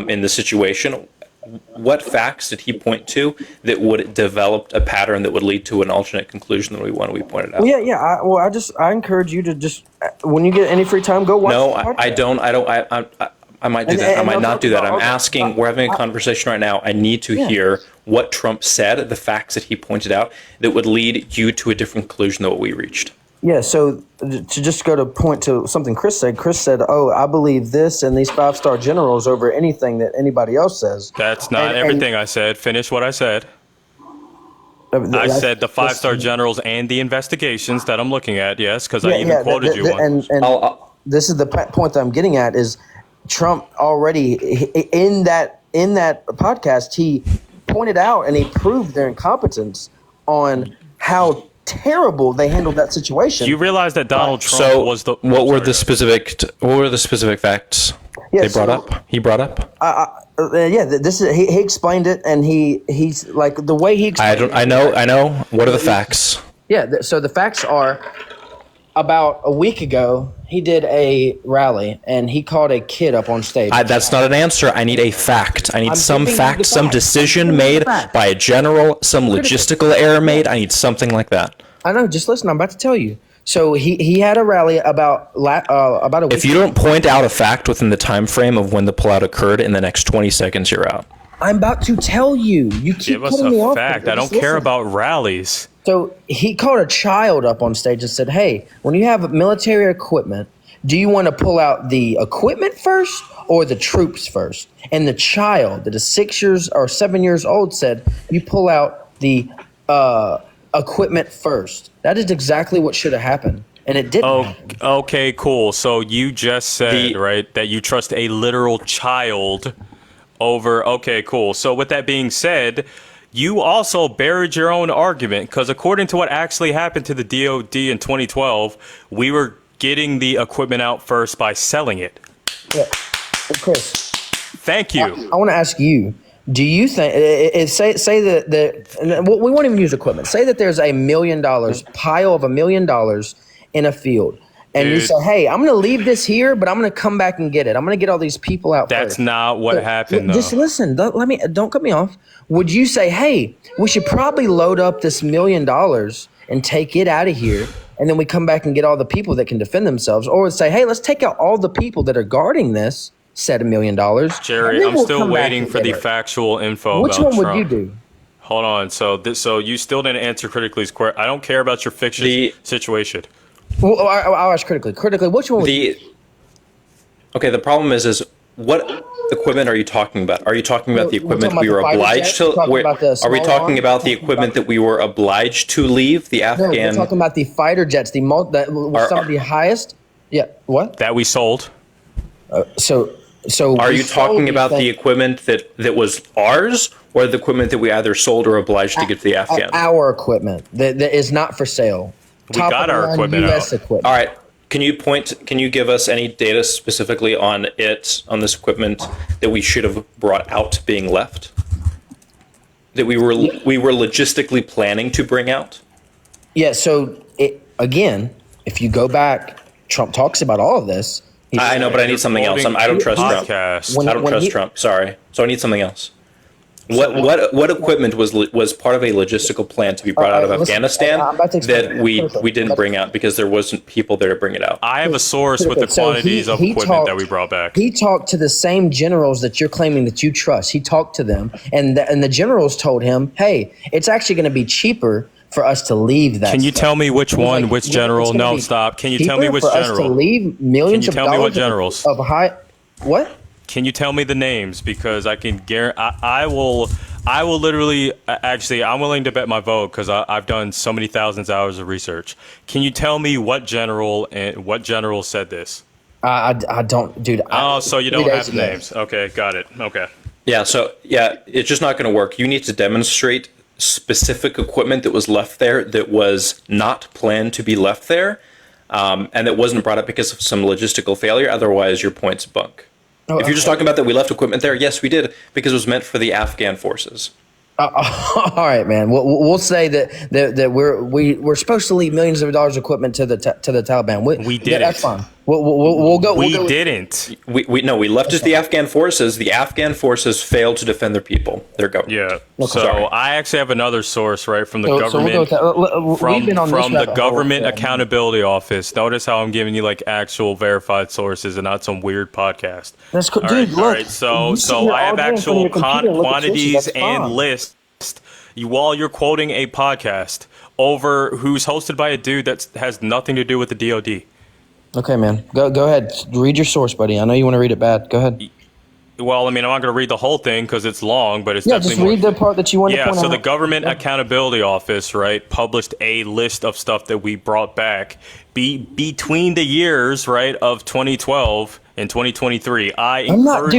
in the situation. What facts did he point to that would develop a pattern that would lead to an alternate conclusion than we pointed out? Well, yeah. I encourage you to just when you get any free time, go watch. No, the I podcast. don't. I might do that. I might not do that. I'm asking. We're having a conversation right now. I need to hear what Trump said, the facts that he pointed out that would lead you to a different conclusion than what we reached. Yeah, so to just go to point to something Chris said, oh, I believe this and these 5-star generals over anything that anybody else says. That's not everything I said. Finish what I said. I said the 5-star generals and the investigations that I'm looking at, yes, because I even quoted you one. And this is the point that I'm getting at is Trump already in that podcast, he pointed out and he proved their incompetence on how terrible they handled that situation. You realize that Donald Trump was the. What were the specific facts they brought up? He brought up. This is he explained it, and he's like the way he. I know. What are the facts? Yeah, so the facts are about a week ago, he did a rally and he called a kid up on stage. That's not an answer. I need a fact. I need some giving you fact, the some fact. decision I'm giving you made the fact. by a general, some logistical error made. I need something like that. I know, just listen, I'm about to tell you. So he had a rally about a week If you don't point out a fact within the time frame of when the pullout occurred, in the next 20 seconds, you're out. I'm about to tell you. You keep Give us cutting me a off. fact. I don't Just care listen. about rallies. So he called a child up on stage and said, hey, when you have military equipment, do you want to pull out the equipment first or the troops first? And the child that is 6 years or 7 years old said, you pull out the equipment first. That is exactly what should have happened. And it didn't Oh, happen. okay, cool. So you just said, right, that you trust a literal child over. Okay, cool. So with that being said, you also buried your own argument because according to what actually happened to the DOD in 2012, we were getting the equipment out first by selling it. Yeah. Chris, Thank you. I want to ask you. Do you think say that we won't even use equipment? Say that there's $1 million pile of $1 million in a field, and you Dude. say, "Hey, I'm going to leave this here, but I'm going to come back and get it. I'm going to get all these people out." That's first." not what happened, though. Just listen. Don't cut me off. Would you say, "Hey, we should probably load up this $1 million and take it out of here"? And then we come back and get all the people that can defend themselves, or say, "Hey, let's take out all the people that are guarding this said $1 million." Jerry, and then I'm we'll still come back waiting and for get the it. factual info Which about one would Trump. you do? Hold on. So you still didn't answer critically's question. I don't care about your fiction situation. Well, I'll ask critically. Critically, which one would you The problem is what equipment are you talking about? Are you talking about the We're equipment talking we were about the fighter obliged jets? to? We're talking about the Are we small talking arms? about the We're talking equipment about that we were obliged to leave? The No, we're Afghan. talking about the fighter jets, that was some of the highest. Yeah, what? That we sold. So Are we you sold talking these about the things- equipment that was ours, or the equipment that we either sold or obliged to give to the Afghan? our equipment that is not for sale? We got our equipment US out. equipment. All right. Can you give us any data specifically on this equipment that we should have brought out being left? That we were logistically planning to bring out? Yeah. So again, if you go back, Trump talks about all of this. I know, but I need something else. I don't trust Trump. Podcast. I don't trust Trump. Sorry. So I need something else. What equipment was part of a logistical plan to be brought out of listen, Afghanistan I'm about to explain. that we didn't bring out because there wasn't people there to bring it out? I have a source with the So quantities of equipment that we brought back. He talked to the same generals that you're claiming that you trust. He talked to them, and the generals told him, "Hey, it's actually going to be cheaper for us to leave that." Can you stuff." tell me which He was one, like, which "It's general? gonna No, be stop. Can you tell me cheaper which for us to general? leave millions Can you of tell me what dollars generals? of high? What? Can you tell me the names? Because I can guarantee I will. I will literally, actually, I'm willing to bet my vote because I've done so many thousands of hours of research. Can you tell me what general said this? I don't, dude. Oh, so you don't 3 have days ago. names. Okay, got it. Okay. Yeah, so yeah, it's just not going to work. You need to demonstrate specific equipment that was left there that was not planned to be left there, and that wasn't brought up because of some logistical failure. Otherwise, your point's bunk. Oh, If you're just talking about that we left equipment there, yes, we did, because it was meant for the Afghan forces. All right, man. We'll say that we're supposed to leave millions of dollars of equipment to the Taliban. We didn't. That's fine. We'll go. We We'll go didn't. We left it to the Afghan forces. The Afghan forces failed to defend their people, their government. Yeah. So Sorry. I actually have another source, right, from the So government. we'll go with that. We've been on this From the rabbit hole. Government Accountability Office. Notice how I'm giving you like actual verified sources and not some weird podcast. That's cool, All dude. right, Look, all right. So you sit here I all have day in front of actual your computer and look at quantities sources, that's and fine. lists. While you're quoting a podcast over who's hosted by a dude that has nothing to do with the DoD. Okay, man. Go ahead. Read your source, buddy. I know you want to read it bad. Go ahead. Well, I mean, I'm not going to read the whole thing because it's long, but it's Yeah, definitely just read more. the part that you want to Yeah, point so out. the Government Accountability Office, right, published a list of stuff that we brought back between the years, right, of 2012 and 2023. I'm not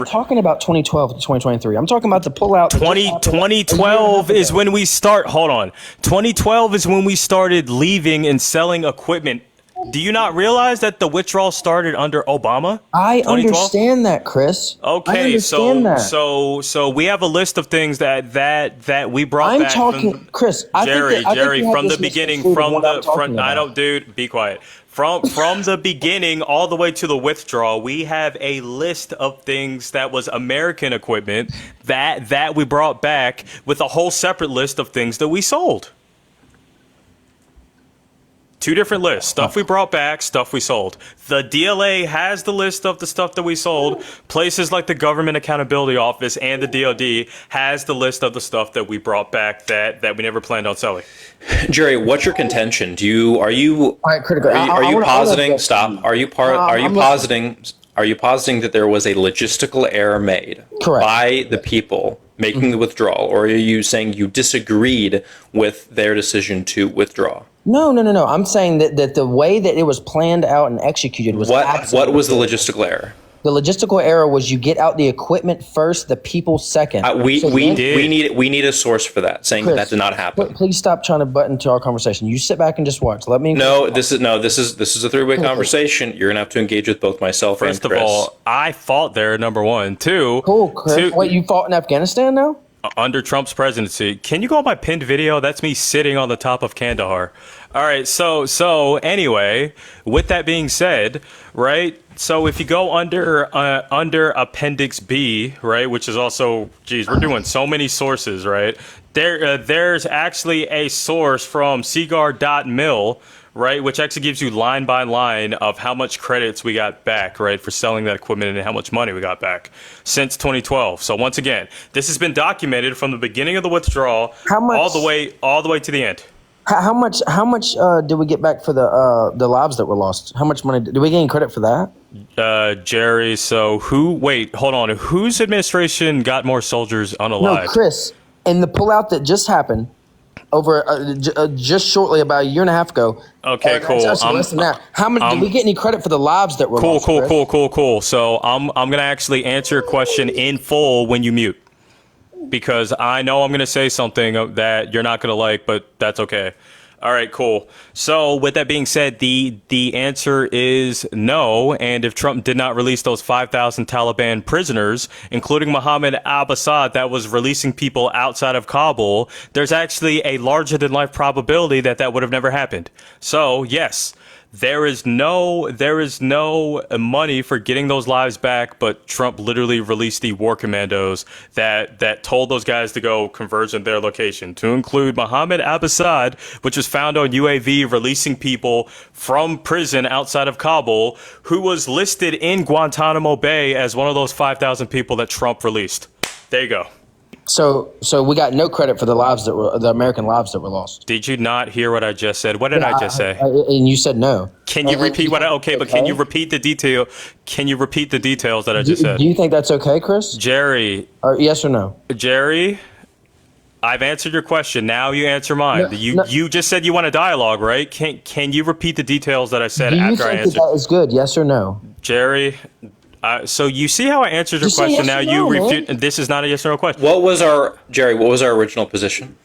talking about 2012 to 2023. I'm talking about the pullout. 2012 is when we start. Hold on. 2012 is when we started leaving and selling equipment. Do you not realize that the withdrawal started under Obama? I 2012? understand that, Chris. I Okay, understand that. so we have a list of things that we brought I'm back. talking, Chris. I Jerry, think Jerry, you have from this the beginning, misconstrued from what I'm the talking front. I about. don't, dude. Be quiet. From the beginning all the way to the withdrawal, we have a list of things that was American equipment that we brought back with a whole separate list of things that we sold. Two different lists. Stuff we brought back, stuff we sold. The DLA has the list of the stuff that we sold. Places like the Government Accountability Office and the DoD has the list of the stuff that we brought back that we never planned on selling. Jerry, what's your contention? Are you All right, critical. are you positing? Stop. Are you positing? Are you positing that there was a logistical error made Correct. by the people making the withdrawal, or are you saying you disagreed with their decision to withdraw? No. I'm saying that the way that it was planned out and executed was What was the logistical error? The logistical error was you get out the equipment first, the people second. We So then- need a source for that, saying Chris, that did not happen. Please stop trying to butt into our conversation. You sit back and just watch. Let me. This is a three-way conversation. You're gonna have to engage with both myself First and of Chris. all, I fought there, number one. Two, Cool, Chris. two- Wait, you fought in Afghanistan now? under Trump's presidency. Can you go on my pinned video? That's me sitting on the top of Kandahar. All right, so anyway, with that being said, right? So if you go under Appendix B, right, which is also, geez, we're doing so many sources, right? There's actually a source from Seaguard.mil, right, which actually gives you line by line of how much credits we got back, right, for selling that equipment and how much money we got back since 2012. So once again, this has been documented from the beginning of the withdrawal How much- all the way to the end. How much did we get back for the lives that were lost? How much money did we get any credit for that? Jerry, so hold on, whose administration got more soldiers unalived? No, Chris. In the pullout that just happened over just shortly about a year and a half ago. Okay, cool. Actually, less than that. How many did we get any credit for the lives that were lost? Cool. So I'm gonna actually answer your question in full when you mute, because I know I'm gonna say something that you're not gonna like, but that's okay. All right, cool. So with that being said, the answer is no. And if Trump did not release those 5,000 Taliban prisoners, including Mohammed al-Assad, that was releasing people outside of Kabul, there's actually a larger than life probability that that would have never happened. So yes, there is no money for getting those lives back, but Trump literally released the war commandos that told those guys to go converge in their location, to include Mohammed al-Assad, which was found on UAV releasing people from prison outside of Kabul, who was listed in Guantanamo Bay as one of those 5,000 people that Trump released. There you go. So we got no credit for the American lives that were lost. Did you not hear what I just said? What did I just say? And you said no. Can you repeat what but can you repeat the detail? Can you repeat the details that I just said? Do you think that's okay, Chris? Jerry, Or yes or no? Jerry, I've answered your question. Now you answer mine. You just said you want a dialogue, right? Can you repeat the details that I said Do you after I think answered? that is good? Yes or no? Jerry, so you see how I answered your Just say question. yes Now or you no, refute. man. This is not a yes or no question. What was our original position?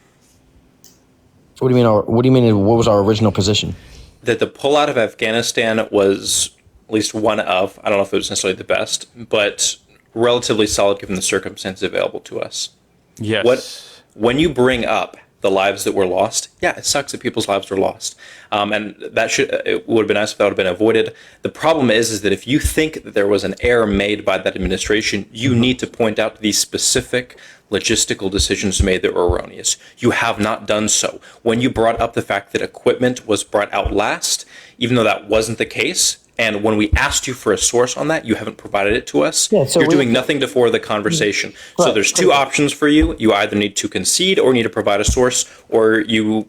What do you mean? What do you mean? What was our original position? That the pullout of Afghanistan was at least one of, I don't know if it was necessarily the best, but relatively solid given the circumstances available to us. Yes. When you bring up the lives that were lost, yeah, it sucks that people's lives were lost. And it would have been nice if that would have been avoided. The problem is that if you think that there was an error made by that administration, you need to point out the specific logistical decisions made that were erroneous. You have not done so. When you brought up the fact that equipment was brought out last, even though that wasn't the case, and when we asked you for a source on that, you haven't provided it to us. Yeah, so you're doing nothing to forward the conversation. So there's two options for you. You either need to concede or need to provide a source, or you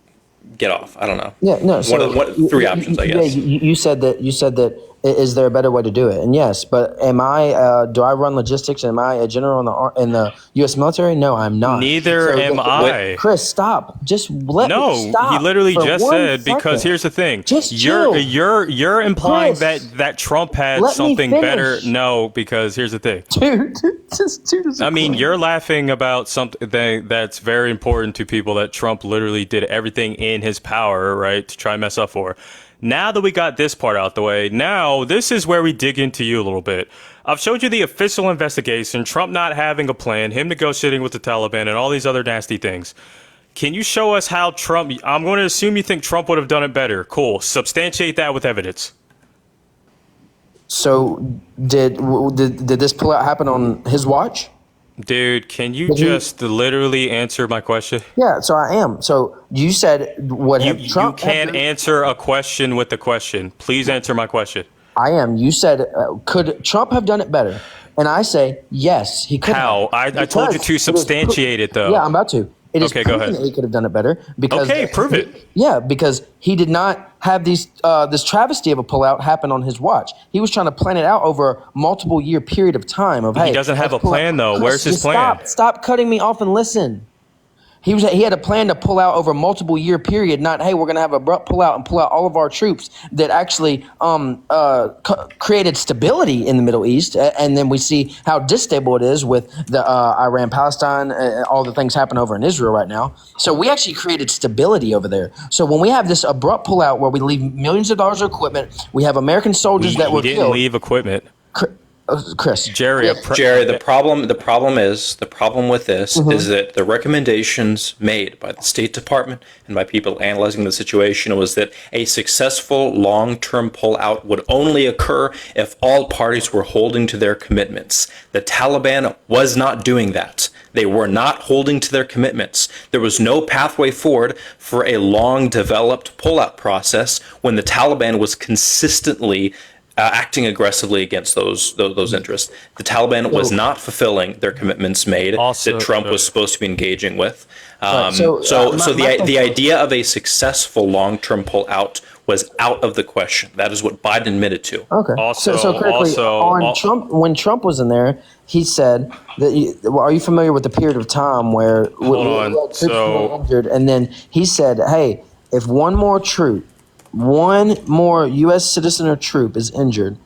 get off. I don't know. Yeah, no. So three options, I guess. Yeah, you said that. You said that. Is there a better way to do it? And yes, but am I? Do I run logistics? Am I a general in the U.S. military? No, I'm not. Neither am I. Chris, stop. Just let me stop. He literally for just 1 said second. because here's the thing. Just you're chill. you're implying Chris, that Trump had let me something finish. better. No, because here's the thing. dude. Dude. I mean, you're laughing about something that's very important to people that Trump literally did everything in his power, right, to try and mess up for. Now that we got this part out the way, now this is where we dig into you a little bit. I've showed you the official investigation, Trump not having a plan, him negotiating with the Taliban, and all these other nasty things. Can you show us how Trump, I'm going to assume you think Trump would have done it better. Cool. Substantiate that with evidence. So did this pullout happen on his watch? Dude, can you just literally answer my question? Yeah, so I am. So you said You can't answer a question with the question. Please answer my question. I am. You said, could Trump have done it better? And I say, yes, he could. How? I told you to substantiate it, though. Yeah, I'm about to. It is Okay, go proven ahead. that he could have done it better because Okay, prove it. Yeah, because he did not have this travesty of a pullout happen on his watch. He was trying to plan it out over a multiple year period of time. He doesn't have a plan, though. Where's his plan? Stop cutting me off and listen. He had a plan to pull out over a multiple year period, not, hey, we're going to have an abrupt pull out and pull out all of our troops that actually created stability in the Middle East. And then we see how distable it is with the Iran-Palestine, all the things happen over in Israel right now. So we actually created stability over there. So when we have this abrupt pull out where we leave millions of dollars of equipment, we have American soldiers that were We didn't killed. leave equipment. Chris. Jerry, The problem with this is that the recommendations made by the State Department and by people analyzing the situation was that a successful long-term pullout would only occur if all parties were holding to their commitments. The Taliban was not doing that. They were not holding to their commitments. There was no pathway forward for a long-developed pullout process when the Taliban was consistently acting aggressively against those interests. The Taliban was not fulfilling their commitments made that Trump was supposed to be engaging with. The idea of a successful long-term pullout was out of the question. That is what Biden admitted to. Okay. Trump, when Trump was in there, he said that. Are you familiar with the period of time where troops were injured, and then he said, "Hey, if one more U.S. citizen or troop is injured,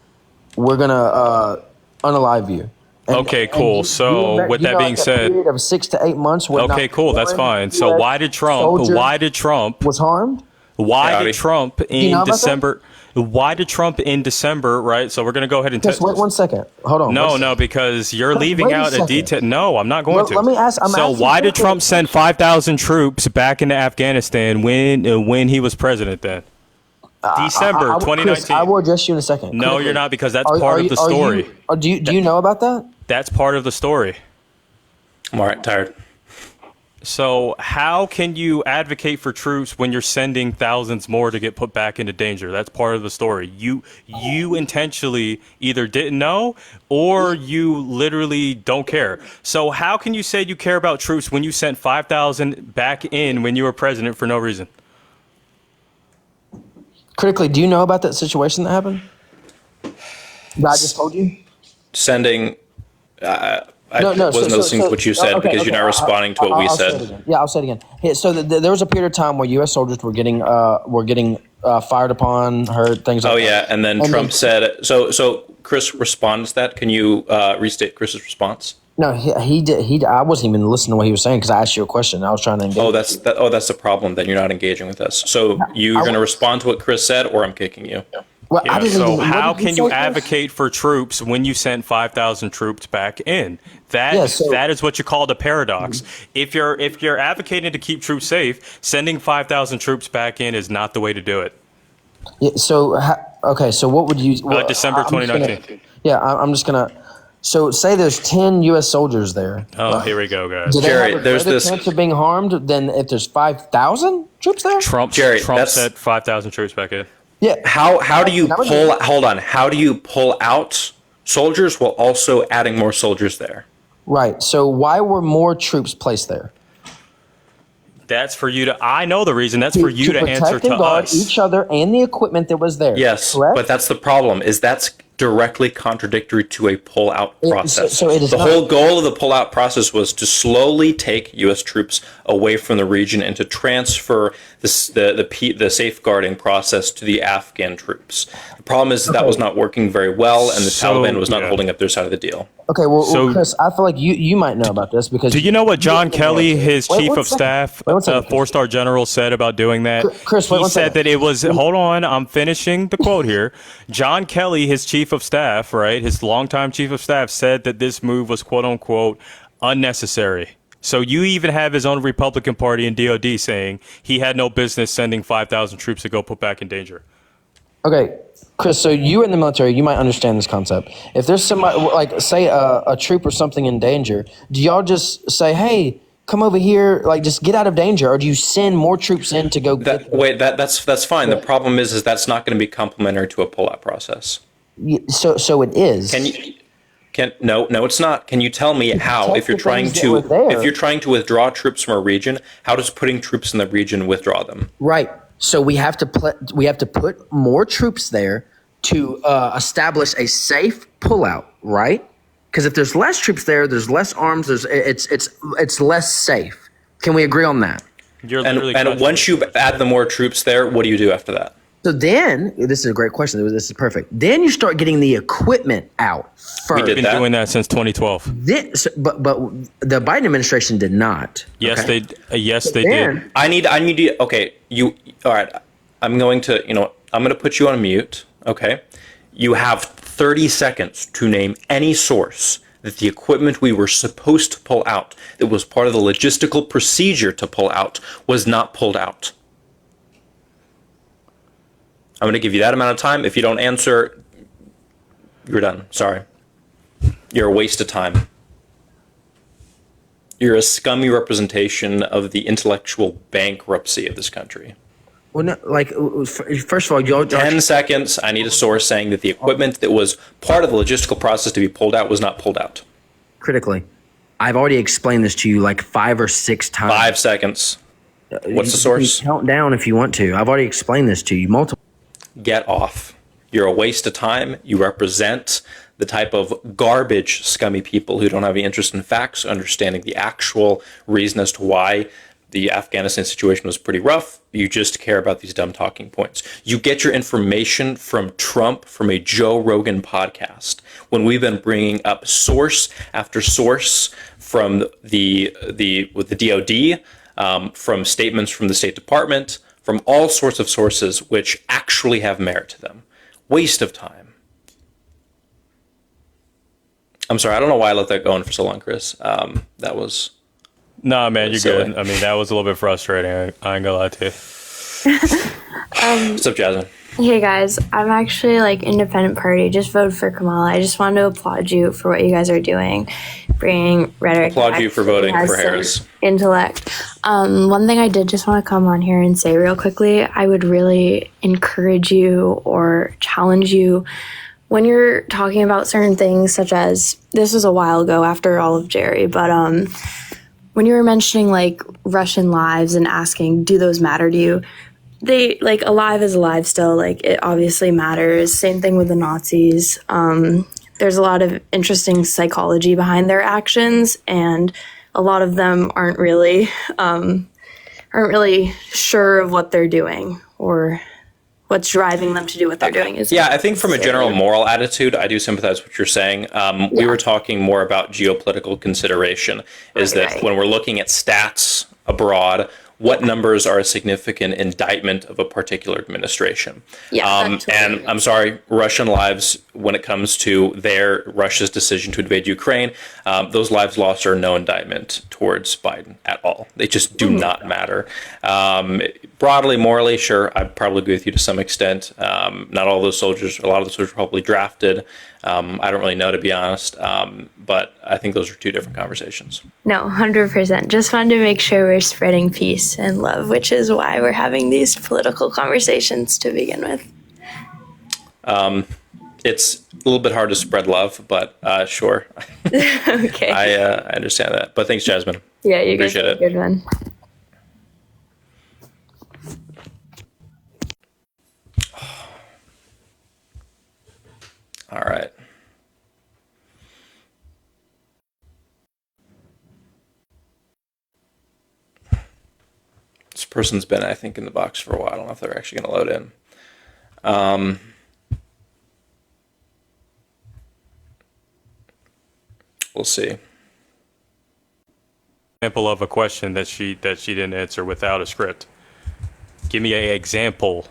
we're gonna unalive you." Okay, cool. So with that being said, period of 6 to 8 months. Okay, cool. That's fine. So why did Trump was harmed? Why did Trump in December? Why did Trump in December? Right. So we're gonna go ahead and just wait 1 second. Hold on. No, because you're leaving out a detail. No, I'm not going to. Let me ask. So why did Trump send 5,000 troops back into Afghanistan when he was president? Then December 2019. Chris, I will address you in a second. No, quickly. you're not, because that's part of the story. Do you know about that? That's part of the story. I'm all right, tired. So how can you advocate for troops when you're sending thousands more to get put back into danger? That's part of the story. You intentionally either didn't know or you literally don't care. So how can you say you care about troops when you sent 5,000 back in when you were president for no reason? Critically, do you know about that situation that happened? That I just told you? Sending. I No, wasn't listening to what you said because you're not responding to what we I'll say it said. again. Yeah, I'll say it again. Hey, so there was a period of time where U.S. soldiers were getting fired upon, hurt, things like Oh that. yeah, and then Trump said. So Chris responds to that. Can you restate Chris's response? No, he did. I wasn't even listening to what he was saying because I asked you a question. I was trying to engage. Oh, that's the problem. Then you're not engaging with us. So you're going to respond to what Chris said, or I'm kicking you. Well, I Yeah, didn't so even- what how did you can say, you Chris? advocate for troops when you sent 5,000 troops back in? That is what you call the paradox. If you're advocating to keep troops safe, sending 5,000 troops back in is not the way to do it. Yeah, so okay, so what would you? Well, December I'm just gonna- 2019. I'm just gonna. So say there's 10 U.S. soldiers there. Oh, here we go, guys. Do they Jerry, have a there's greater this- chance of being harmed than if there's 5,000 troops there? Trump Jerry, that's- sent 5,000 troops back in. Yeah. How do you That would pull? Hold on. How do you pull out soldiers while also adding more soldiers there? Right. So why were more troops placed there? That's for you to. I know the reason. That's for you to protect answer and to guard us. each other and the equipment that was there. Yes, correct? but that's the problem. Is that's directly contradictory to a pull-out process. so it is the not. whole goal of the pull-out process was to slowly take U.S. troops away from the region and to transfer the safeguarding process to the Afghan troops. The problem is that was not working very well, and the Taliban was not holding up their side of the deal. Okay, well, So- Chris, I feel like you might know about this because Do you know what John Kelly, his Wait chief one of second. staff, Wait one second. four-star general, said about doing that? Chris, wait he one said second. that it was. Hold on, I'm finishing the quote here. John Kelly, his chief of staff, right, his longtime chief of staff, said that this move was "quote unquote" unnecessary. So you even have his own Republican Party and DOD saying he had no business sending 5,000 troops to go put back in danger. Okay, Chris, so you in the military, you might understand this concept. If there's somebody, like, say a troop or something in danger, do y'all just say, hey, come over here, like, just get out of danger, or do you send more troops in to go get them? That's fine. The problem is that's not going to be complementary to a pull-out process. So it is. No, it's not. Can you tell me how, protect if you're the trying things that were to there. if you're trying to withdraw troops from a region, how does putting troops in the region withdraw them? Right. So we have to put more troops there to establish a safe pullout, right? Because if there's less troops there, there's less arms. It's less safe. Can we agree on that? You're literally And once you add the more troops there, what do you do after that? So then, this is a great question. This is perfect. Then you start getting the equipment out first. did been that. doing that since 2012. But the Biden administration did not. Yes, okay? they Then- did. I need to, okay, all right. I'm going to put you on mute. Okay. You have 30 seconds to name any source that the equipment we were supposed to pull out, that was part of the logistical procedure to pull out, was not pulled out. I'm going to give you that amount of time. If you don't answer, you're done. Sorry. You're a waste of time. You're a scummy representation of the intellectual bankruptcy of this country. Well, no, like, first of all, y'all 10 seconds. I need a source saying that the equipment that was part of the logistical process to be pulled out was not pulled out. critically. I've already explained this to you like 5 or 6 times. 5 seconds. What's the You can source? count down if you want to. I've already explained this to you multiple. Get off. You're a waste of time. You represent the type of garbage, scummy people who don't have any interest in facts, understanding the actual reason as to why the Afghanistan situation was pretty rough. You just care about these dumb talking points. You get your information from Trump, from a Joe Rogan podcast, when we've been bringing up source after source from the DOD, from statements from the State Department, from all sorts of sources which actually have merit to them. Waste of time. I'm sorry, I don't know why I let that go on for so long, Chris. That was... Nah, man, you're Silly. good. I mean, that was a little bit frustrating. I ain't gonna lie to you. What's up, Jasmine? Hey guys, I'm actually like independent party. Just voted for Kamala. I just wanted to applaud you for what you guys are doing, bringing rhetoric. Applaud you for voting for Harris. Intellect. One thing I did just want to come on here and say real quickly, I would really encourage you or challenge you when you're talking about certain things, such as this was a while ago after all of Jerry, but when you were mentioning like Russian lives and asking, do those matter to you? They like alive is alive still, like it obviously matters. Same thing with the Nazis. There's a lot of interesting psychology behind their actions, and a lot of them aren't really sure of what they're doing or what's driving them to do what they're doing. Is yeah, I think from a general moral attitude, I do sympathize with what you're saying. We were talking more about geopolitical consideration, is that when we're looking at stats abroad, what numbers are a significant indictment of a particular administration? And I'm sorry, Russian lives, when it comes to Russia's decision to invade Ukraine, those lives lost are no indictment towards Biden at all. They just do not matter. Broadly, morally, sure, I probably agree with you to some extent. Not all those soldiers, a lot of the soldiers were probably drafted. I don't really know, to be honest, but I think those are two different conversations. No, 100%. Just wanted to make sure we're spreading peace and love, which is why we're having these political conversations to begin with. It's a little bit hard to spread love, but sure. Okay. I understand that. But thanks, Jasmine. Yeah, you appreciate guys it. Good one. All right. This person's been, I think, in the box for a while. I don't know if they're actually going to load in. We'll see. Example of a question that she didn't answer without a script. Give me an example.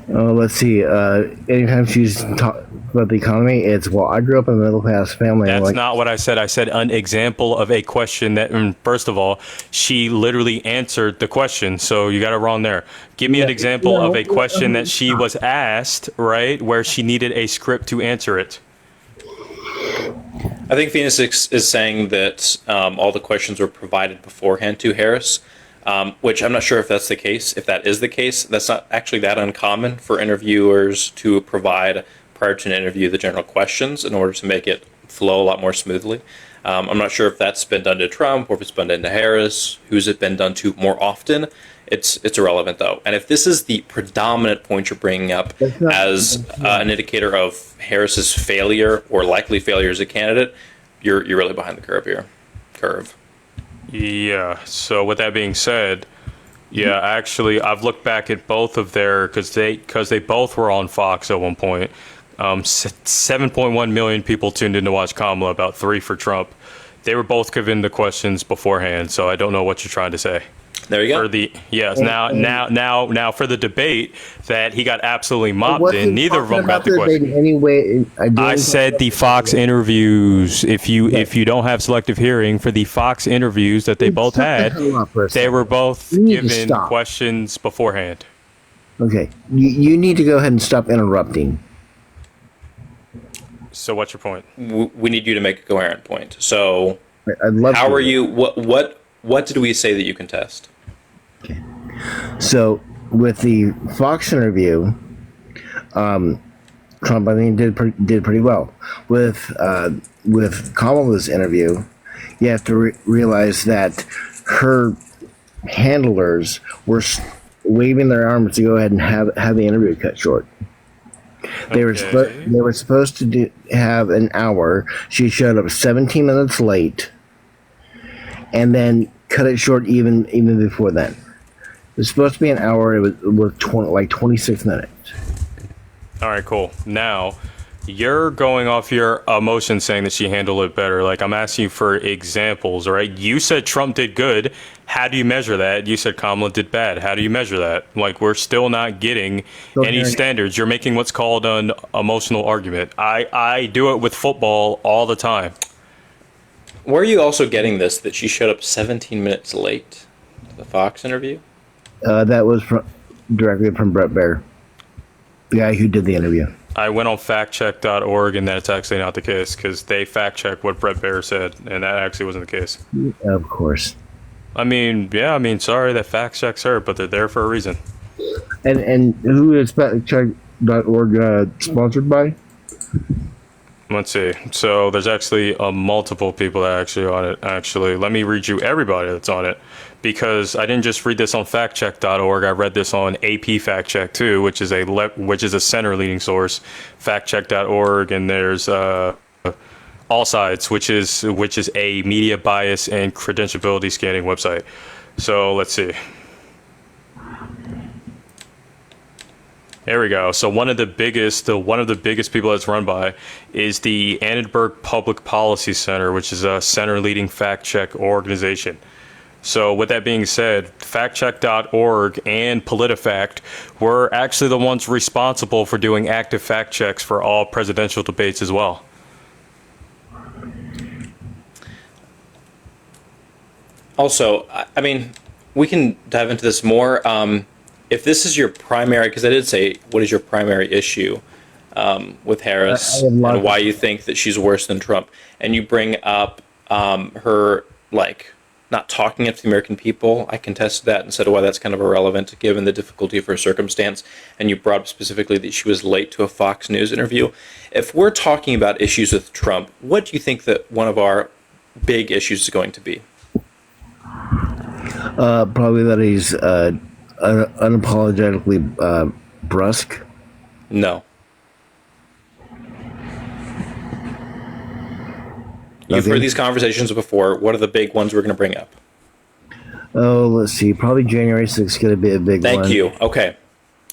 Let's see. Anytime she's talking about the economy, it's, well, I grew up in a middle class family. That's not what I said. I said an example of a question that, first of all, she literally answered the question. So you got it wrong there. Give me an example of a question that she was asked, right, where she needed a script to answer it. I think Phoenix is saying that all the questions were provided beforehand to Harris, which I'm not sure if that's the case. If that is the case, that's not actually that uncommon for interviewers to provide prior to an interview the general questions in order to make it flow a lot more smoothly. I'm not sure if that's been done to Trump or if it's been done to Harris. Who's it been done to more often? It's irrelevant, though. And if this is the predominant point you're bringing up as an indicator of Harris's failure or likely failure as a candidate, you're really behind the curve here. Yeah. So with that being said, yeah, actually, I've looked back at both of their because they both were on Fox at one point. 7.1 million people tuned in to watch Kamala, about 3 for Trump. They were both given the questions beforehand, so I don't know what you're trying to say. There you go. Now for the debate that he got absolutely mopped in, neither of them got the question. Anyway, I said the Fox interviews. If you don't have selective hearing, for the Fox interviews that they both had, they were both given questions beforehand. Okay, you need to go ahead and stop interrupting. So what's your point? We need you to make a coherent point. So I'd love how to. are you? What did we say that you contest? Okay. So with the Fox interview, Trump, I think, did pretty well. With Kamala's interview, you have to realize that her handlers were waving their arms to go ahead and have the interview cut short. They were supposed to have an hour. She showed up 17 minutes late, and then cut it short even before then. It was supposed to be an hour. It was 26 minutes. All right, cool. Now, you're going off your emotion saying that she handled it better. Like, I'm asking you for examples, all right? You said Trump did good. How do you measure that? You said Kamala did bad. How do you measure that? Like, we're still not getting any standards. You're making what's called an emotional argument. I do it with football all the time. Where are you also getting this, that she showed up 17 minutes late to the Fox interview? That was directly from Brett Baer. The guy who did the interview. I went on factcheck.org, and that's actually not the case because they fact checked what Bret Baier said, and that actually wasn't the case. Of course. I mean, sorry that fact checks hurt, but they're there for a reason. And who is factcheck.org sponsored by? Let's see. So there's actually multiple people that are actually on it. Actually, let me read you everybody that's on it, because I didn't just read this on factcheck.org. I read this on AP Fact Check too, which is a center leading source, factcheck.org, and there's All Sides, which is a media bias and credentiality scanning website. So let's see. There we go. So one of the biggest people that's run by is the Annenberg Public Policy Center, which is a center leading fact check organization. So with that being said, factcheck.org and PolitiFact were actually the ones responsible for doing active fact checks for all presidential debates as well. Also, I mean, we can dive into this more. If this is your primary, because I did say, what is your primary issue with Harris and why you think that she's worse than Trump, and you bring up her, like, not talking up to the American people, I contested that and said why that's kind of irrelevant given the difficulty of her circumstance, and you brought up specifically that she was late to a Fox News interview. If we're talking about issues with Trump, what do you think that one of our big issues is going to be? Probably that he's unapologetically brusque. No. You've heard these conversations before. What are the big ones we're going to bring up? Oh, let's see. Probably January 6th is going to be a big one. Thank you. Okay.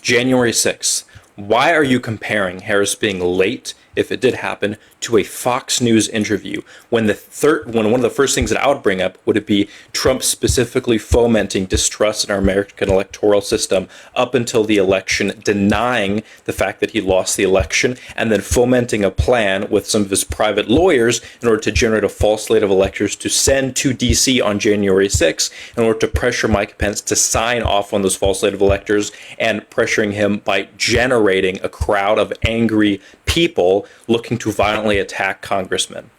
January 6th. Why are you comparing Harris being late, if it did happen, to a Fox News interview when one of the first things that I would bring up would be Trump specifically fomenting distrust in our American electoral system up until the election, denying the fact that he lost the election, and then fomenting a plan with some of his private lawyers in order to generate a false slate of electors to send to D.C. on January 6th in order to pressure Mike Pence to sign off on those false slate of electors, and pressuring him by generating a crowd of angry people looking to violently attack congressmen.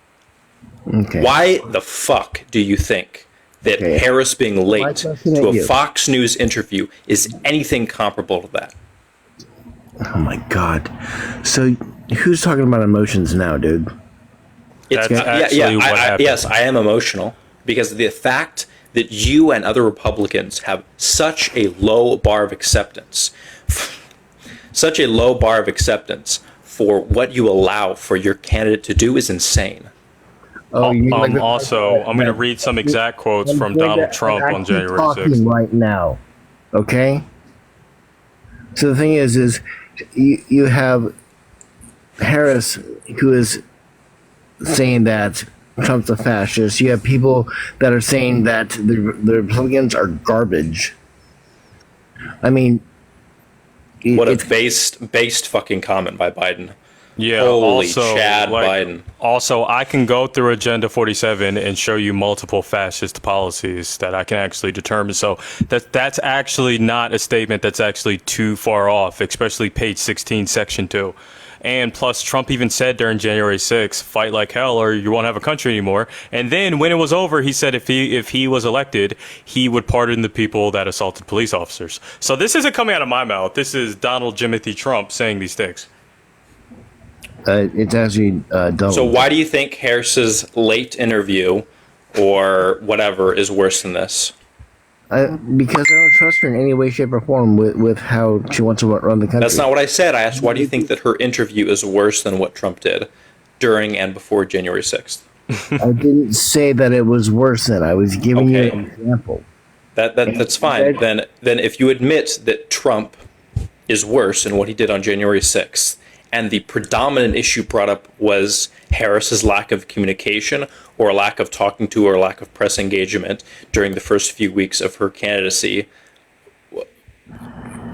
Okay. Why the fuck do you think that Harris being late to a Fox News interview is anything comparable to that? Oh my God. So who's talking about emotions now, dude? That's actually what happened. Yes, I am emotional because the fact that you and other Republicans have such a low bar of acceptance for what you allow for your candidate to do is insane. I'm going to read some exact quotes from Donald Trump on January 6th. Right now, okay? So the thing is you have Harris, who is saying that Trump's a fascist. You have people that are saying that the Republicans are garbage. I mean, what a based fucking comment by Biden. Yeah. Holy also, Chad Biden. Also, I can go through Agenda 47 and show you multiple fascist policies that I can actually determine. So that's actually not a statement that's actually too far off, especially page 16, section 2. And plus, Trump even said during January 6th, fight like hell or you won't have a country anymore. And then when it was over, he said if he was elected, he would pardon the people that assaulted police officers. So this isn't coming out of my mouth. This is Donald Jimothy Trump saying these things. It's actually Donald. So why do you think Harris's late interview or whatever is worse than this? Because I don't trust her in any way, shape, or form with how she wants to run the country. That's not what I said. I asked, why do you think that her interview is worse than what Trump did during and before January 6th? I didn't say that it was worse than. I was giving you an example. That's fine. Then if you admit that Trump is worse than what he did on January 6th, and the predominant issue brought up was Harris's lack of communication or lack of talking to or lack of press engagement during the first few weeks of her candidacy,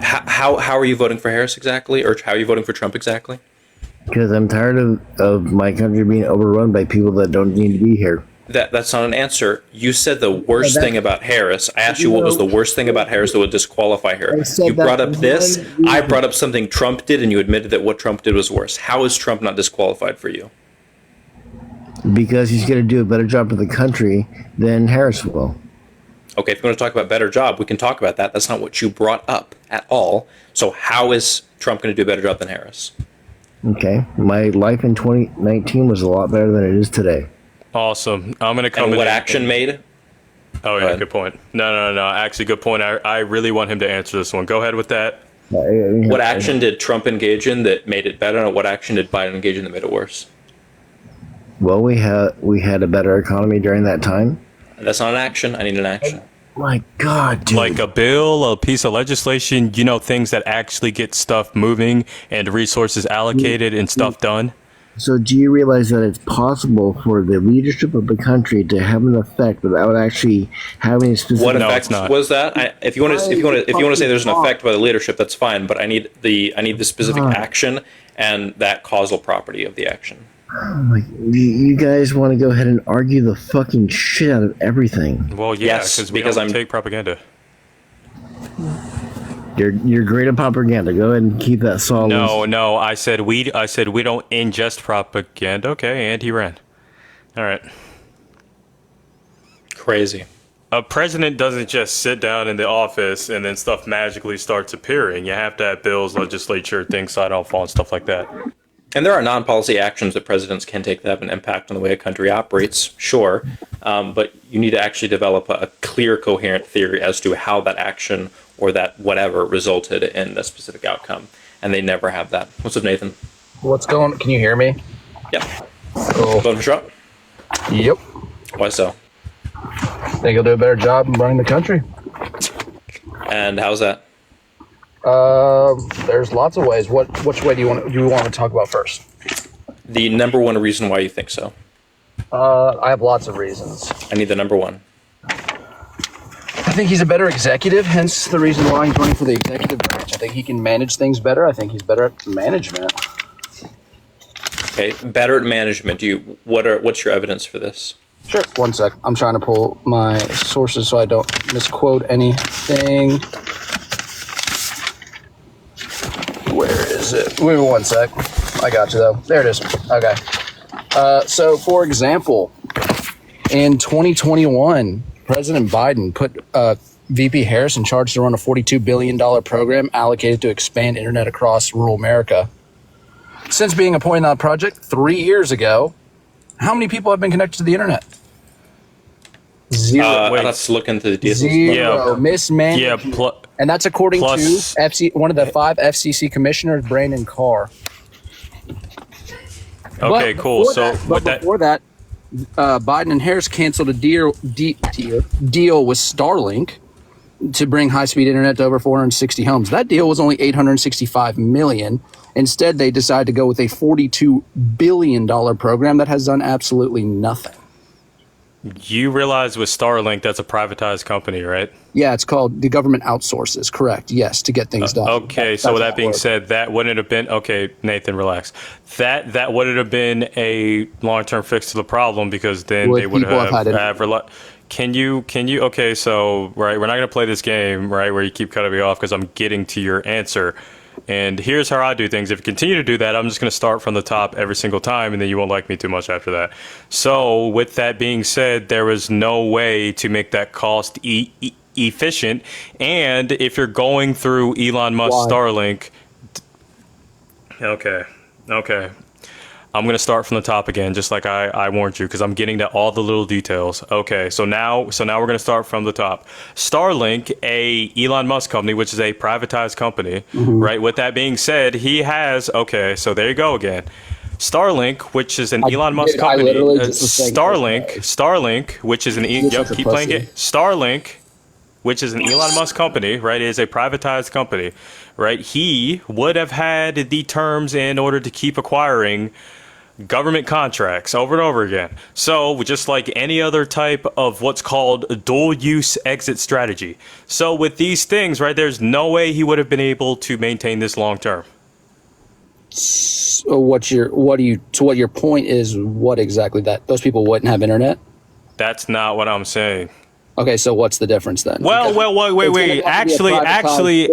how are you voting for Harris exactly? Or how are you voting for Trump exactly? Because I'm tired of my country being overrun by people that don't need to be here. That's not an answer. You said the worst thing about Harris. I asked you what was the worst thing about Harris that would disqualify her. You brought up this. I brought up something Trump did, and you admitted that what Trump did was worse. How is Trump not disqualified for you? Because he's going to do a better job for the country than Harris will. Okay, if you want to talk about better job, we can talk about that. That's not what you brought up at all. So how is Trump going to do a better job than Harris? Okay, my life in 2019 was a lot better than it is today. Awesome. I'm going to come And in what and- action made? Oh, yeah, good point. No. Actually, good point. I really want him to answer this one. Go ahead with that. What action did Trump engage in that made it better, and what action did Biden engage in that made it worse? Well, we had a better economy during that time. That's not an action. I need an action. My God, dude. Like a bill, a piece of legislation, things that actually get stuff moving and resources allocated and stuff done. So do you realize that it's possible for the leadership of the country to have an effect without actually having a specific? What No, effect it's not. was that? If you want to say there's an effect by the leadership, that's fine. But I need the specific action and that causal property of the action. Like, you guys want to go ahead and argue the fucking shit out of everything. Well, yeah, Yes, we because don't I'm- take propaganda. You're great at propaganda. Go ahead and keep that solid. No. I said we don't ingest propaganda. Okay, and he ran. All right. Crazy. A president doesn't just sit down in the office and then stuff magically starts appearing. You have to have bills, legislature, things sign off on, stuff like that. And there are non-policy actions that presidents can take that have an impact on the way a country operates, sure. But you need to actually develop a clear, coherent theory as to how that action or that whatever resulted in a specific outcome. And they never have that. What's up, Nathan? What's going? Can you hear me? Yep. Cool. Voting for Trump? Yep. Why so? Think he'll do a better job in running the country. And how's that? There's lots of ways. Which way do you want to talk about first? The number one reason why you think so. I have lots of reasons. I need the number one. I think he's a better executive, hence the reason why he's running for the executive branch. I think he can manage things better. I think he's better at management. Okay, better at management. What's your evidence for this? Sure. One sec. I'm trying to pull my sources so I don't misquote anything. Where is it? Wait 1 sec. I got you though. There it is. Okay. So for example, in 2021, President Biden put VP Harris in charge to run a $42 billion program allocated to expand internet across rural America. Since being appointed on the project 3 years ago, how many people have been connected to the internet? Zero. Let's look into the details. Zero. Mismanaged. Yeah, and that's according plus- to one of the 5 FCC commissioners, Brandon Carr. okay, cool. So with that, before that, Biden and Harris canceled a deal with Starlink to bring high-speed internet to over 460 homes. That deal was only $865 million. Instead, they decided to go with a $42 billion program that has done absolutely nothing. you realize with Starlink, that's a privatized company, right? Yeah, it's called the government outsources. Correct. Yes, to get things done. Okay, so with that being said, that wouldn't have been okay. Nathan, relax. That wouldn't have been a long-term fix to the problem because then Would they would people have had Can you? Okay, so right, we're not gonna play this game, right, where you keep cutting me off because I'm getting to your answer. And here's how I do things. If you continue to do that, I'm just going to start from the top every single time, and then you won't like me too much after that. So with that being said, there was no way to make that cost efficient. And if you're going through Elon Musk Starlink, okay. I'm going to start from the top again, just like I warned you, because I'm getting to all the little details. Okay, so now we're going to start from the top. Starlink, a Elon Musk company, which is a privatized company, right? With that being said, he has, okay, so there you go again. Starlink, which is an Elon Musk company. Starlink, which is an keep playing it. Starlink, which is an Elon Musk company, right? It is a privatized company, right? He would have had the terms in order to keep acquiring government contracts over and over again. So just like any other type of what's called a dual use exit strategy. So with these things, right, there's no way he would have been able to maintain this long term. So what your point is, what exactly that those people wouldn't have internet? That's not what I'm saying. Okay, so what's the difference then? Well, wait. Actually, no. Actually,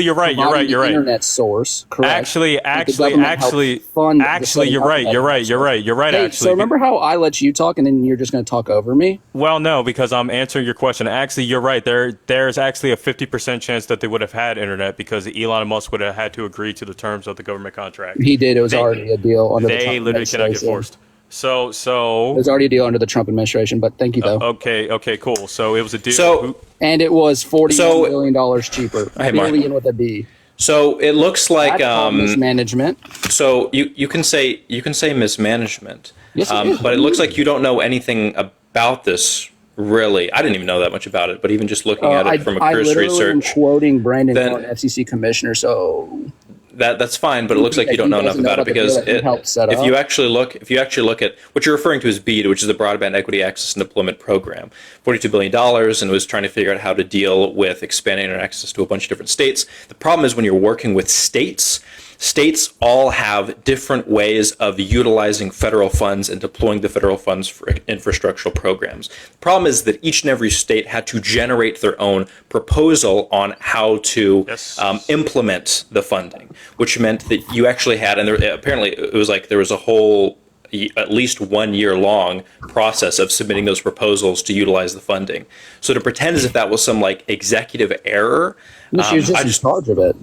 you're right. Internet source, correct? Actually, you're right. Hey, so remember how I let you talk and then you're just going to talk over me? Well, no, because I'm answering your question. Actually, you're right. There's actually a 50% chance that they would have had internet because Elon Musk would have had to agree to the terms of the government contract. He did. It was already a deal under the Trump They literally cannot get forced. So it was already a deal under the Trump administration, but thank you though. Okay, cool. So it was a deal. And it was $40 billion cheaper. Billion with a B. So it looks like mismanagement. So you can say mismanagement, yes, but it looks like you don't know anything about this. Really, I didn't even know that much about it. But even just looking at it from a cursory search, I'm quoting Brandon, FCC commissioner. So that's fine, but it looks like you don't know enough about it because if you actually look at what you're referring to as BEAD, which is the Broadband Equity Access and Deployment Program, $42 billion, and was trying to figure out how to deal with expanding internet access to a bunch of different states. The problem is when you're working with states all have different ways of utilizing federal funds and deploying the federal funds for infrastructural programs. The problem is that each and every state had to generate their own proposal on how to implement the funding, which meant that you actually had, and apparently it was like there was a whole at least 1 year long process of submitting those proposals to utilize the funding. So to pretend as if that was some like executive error, she was just in charge of it.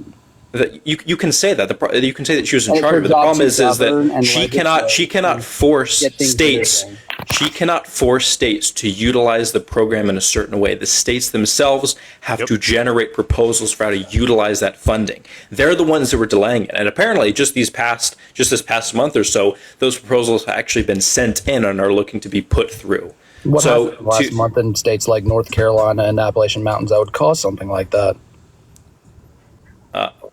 You can say that you can say that she was in charge of it. The problem is that she cannot force states. She cannot force states to utilize the program in a certain way. The states themselves have to generate proposals for how to utilize that funding. They're the ones that were delaying it. And apparently just this past month or so, those proposals have actually been sent in and are looking to be put through. What happened last month in states like North Carolina and Appalachian Mountains that would cause something like that?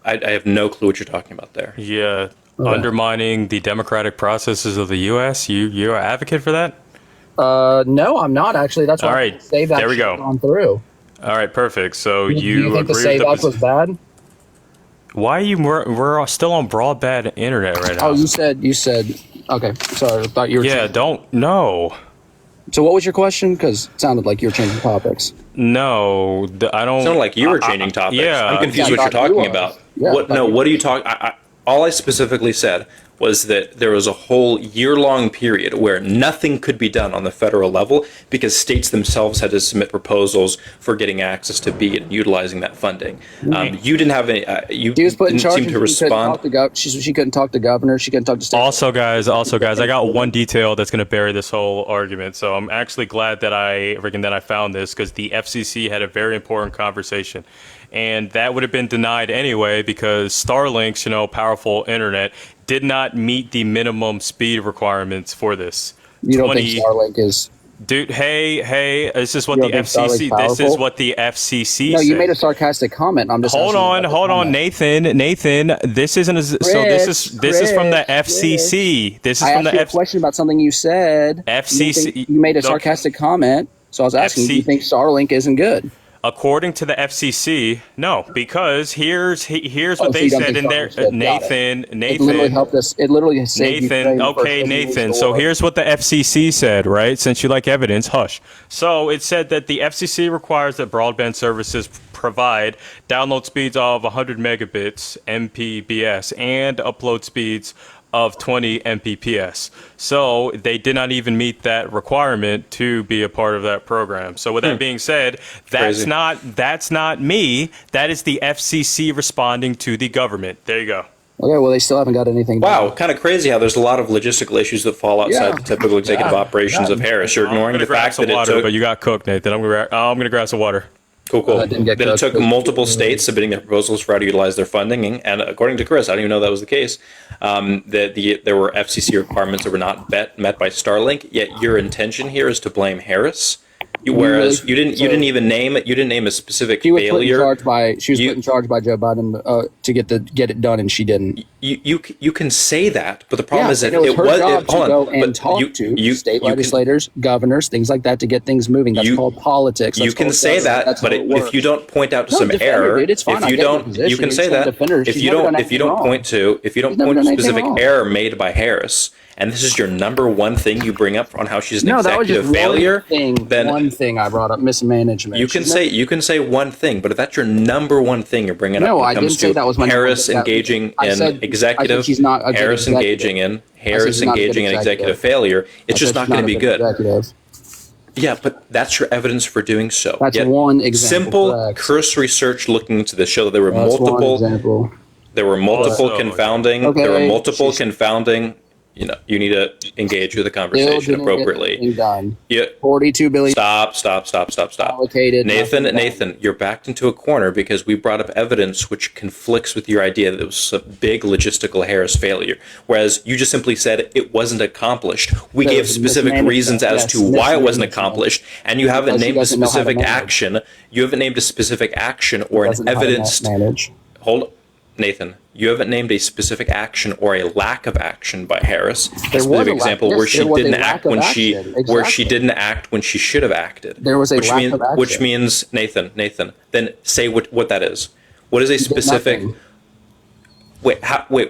I have no clue what you're talking about there. Yeah. Undermining the democratic processes of the U.S. You're an advocate for that? No, I'm not actually. That's why I say that. There we go. On through. All right, perfect. So you think the Save Act was bad? Why we're still on broadband internet right now? Oh, you said. Okay, sorry. I thought you were. Yeah, don't know. So what was your question? Because it sounded like you were changing topics. No, I don't. It sounded like you were changing topics. Yeah, I'm confused what you're talking about. Yeah, what are you talking? All I specifically said was that there was a whole year-long period where nothing could be done on the federal level because states themselves had to submit proposals for getting access to BEAD and utilizing that funding. You didn't have any. You didn't seem to respond. She couldn't talk to governors. She couldn't talk to states. Also, guys, I got one detail that's going to bury this whole argument. So I'm actually glad that I found this because the FCC had a very important conversation. And that would have been denied anyway because Starlink's, powerful internet did not meet the minimum speed requirements for this. You don't think Starlink is? Dude, hey, this is what the FCC. This is what the FCC. No, you made a sarcastic comment. I'm just. Hold on, Nathan. This isn't. This is from the FCC. This is from the FCC. I asked you a question about something you said. FCC. You made a sarcastic comment, so I was asking. Do you think Starlink isn't good? According to the FCC, no, because here's what they said in there. Nathan. It literally helped us. It literally saved Nathan. Okay, Nathan. So here's what the FCC said, right? Since you like evidence, hush. So it said that the FCC requires that broadband services provide download speeds of 100 megabits Mbps and upload speeds of 20 Mbps. So they did not even meet that requirement to be a part of that program. So with that being said, that's not me. That is the FCC responding to the government. There you go. Okay, well, they still haven't got anything done. Wow, kind of crazy how there's a lot of logistical issues that fall outside the typical executive operations of Harris. You're ignoring the fact that it took... But you got cooked, Nathan. I'm going to grab some water. Cool. That it took multiple states submitting their proposals for how to utilize their funding, and according to Chris, I didn't even know that was the case. That there were FCC requirements that were not met by Starlink. Yet your intention here is to blame Harris. Whereas you didn't even name a specific failure. She was put in charge by Joe Biden to get it done, and she didn't. You can say that, but the problem is that it was her job to go and talk to state legislators, governors, things like that to get things moving. That's called politics. You can say that, but if you don't point out to some error, if you can say that. If you don't point to a specific error made by Harris, and this is your number one thing you bring up on how she's an No, that was just executive failure, then one thing I brought up, mismanagement. you can say one thing, but if that's your number one thing you're bringing up when it comes to Harris engaging in executive, Harris engaging in executive failure, it's just not going to be good. Yeah, but that's your evidence for doing so. That's one example. Simple cursory search looking into this show that there were multiple. There were multiple confounding. Okay, there were multiple confounding. You need to engage with the conversation appropriately. Yeah. $42 billion. Stop. Allocated. Nathan, you're backed into a corner because we brought up evidence which conflicts with your idea that it was a big logistical Harris failure. Whereas you just simply said it wasn't accomplished. We gave specific reasons as to why it wasn't accomplished, and you haven't named a specific action. You haven't named a specific action or an evidence. Nathan, you haven't named a specific action or a lack of action by Harris. A specific example where she didn't act when she didn't act when she should have acted. There was a lack of action. Which means Nathan, then say what that is. What is a specific? Wait,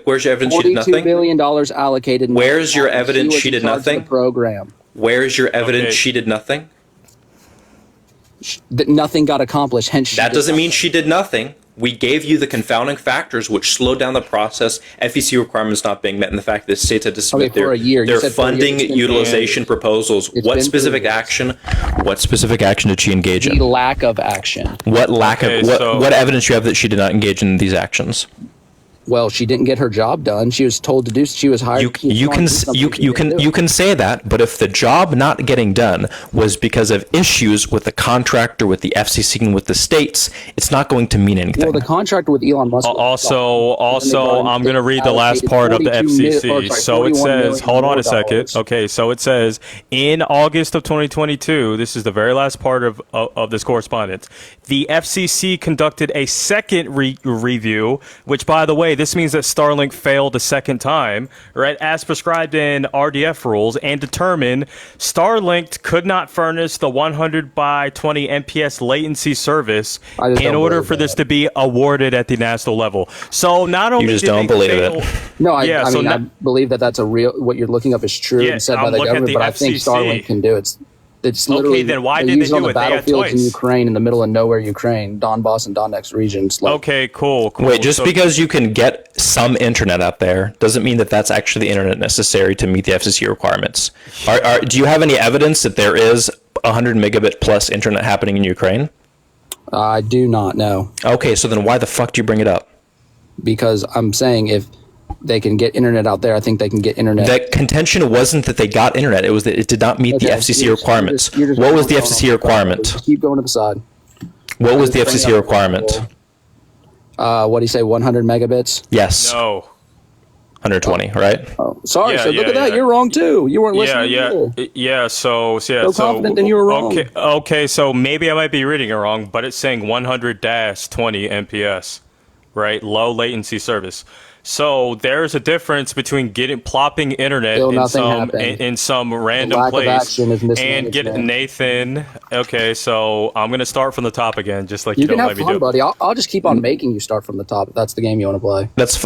where's your evidence she did nothing? $42 billion allocated. Where's your evidence she did nothing? Program. Where's your evidence she did nothing? That nothing got accomplished. Hence, that doesn't mean she did nothing. We gave you the confounding factors which slowed down the process, FEC requirements not being met, and the fact that states had to submit their funding utilization proposals. What specific action did she engage in? The lack of action. What evidence do you have that she did not engage in these actions? Well, she didn't get her job done. She was told to do. She was hired. You can say that, but if the job not getting done was because of issues with the contractor, with the FCC, and with the states, it's not going to mean anything. Well, the contractor with Elon Musk. Also, I'm going to read the last part of the FCC. So it says, hold on a second. Okay, so it says, in August of 2022, this is the very last part of this correspondence, the FCC conducted a second review, which, by the way, this means that Starlink failed a second time, right, as prescribed in RDF rules, and determined Starlink could not furnish the 100 by 20 MPS latency service in order for this to be awarded at the national level. So not only you just don't believe it. No, I believe that that's a real. What you're looking up is true and said by the government, but I think Starlink can do it. It's literally then why did they do on the it? battlefields in Ukraine, in the middle of nowhere Ukraine, Donbass and Donetsk regions. Okay, cool. Wait, just because you can get some internet out there doesn't mean that that's actually the internet necessary to meet the FCC requirements. Do you have any evidence that there is 100 megabit plus internet happening in Ukraine? I do not know. Okay, so then why the fuck do you bring it up? Because I'm saying if they can get internet out there, I think they can get internet. The contention wasn't that they got internet. It was that it did not meet the FCC requirements. What was the FCC requirement? Just keep going to the side. What was the FCC requirement? What do you say, 100 megabits? Yes. No. 120, right? Oh, sorry. So look at that. You're wrong too. You weren't listening. So confident, then you were wrong. Okay. So maybe I might be reading it wrong, but it's saying 100-20 MPS, right? Low latency service. So there's a difference between plopping internet in some random place and getting Nathan. Okay, so I'm gonna start from the top again, just like you don't let me do. You can have fun, buddy. I'll just keep on making you start from the top if that's the game you want to play. That's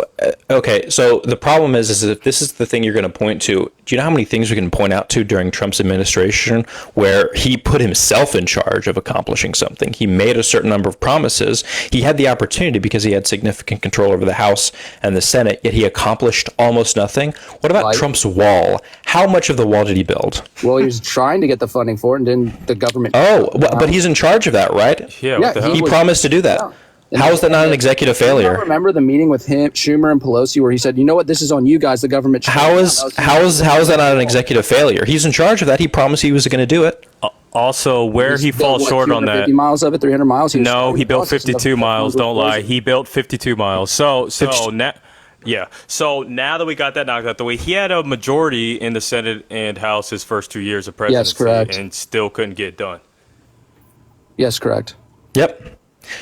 okay. So the problem is if this is the thing you're going to point to, do you know how many things we can point out to during Trump's administration where he put himself in charge of accomplishing something? He made a certain number of promises. He had the opportunity because he had significant control over the House and the Senate, yet he accomplished almost nothing. What about Trump's wall? How much of the wall did he build? Well, he was trying to get the funding for it, and then the government. But he's in charge of that, right? Yeah, he promised to do that. Yeah. How is that not an executive failure? Remember the meeting with him, Schumer and Pelosi, where he said, "You know what? This is on you guys. The government." How is that not an executive failure? He's in charge of that. He promised he was going to do it. Also, where he falls short on that. 50 miles of it, 300 miles. No, he built 52 miles. Don't lie. He built 52 miles. So now. Yeah. So now that we got that knocked out the way, he had a majority in the Senate and House his first 2 years of presidency. Yes, correct. And still couldn't get it done. Yes, correct. Yep.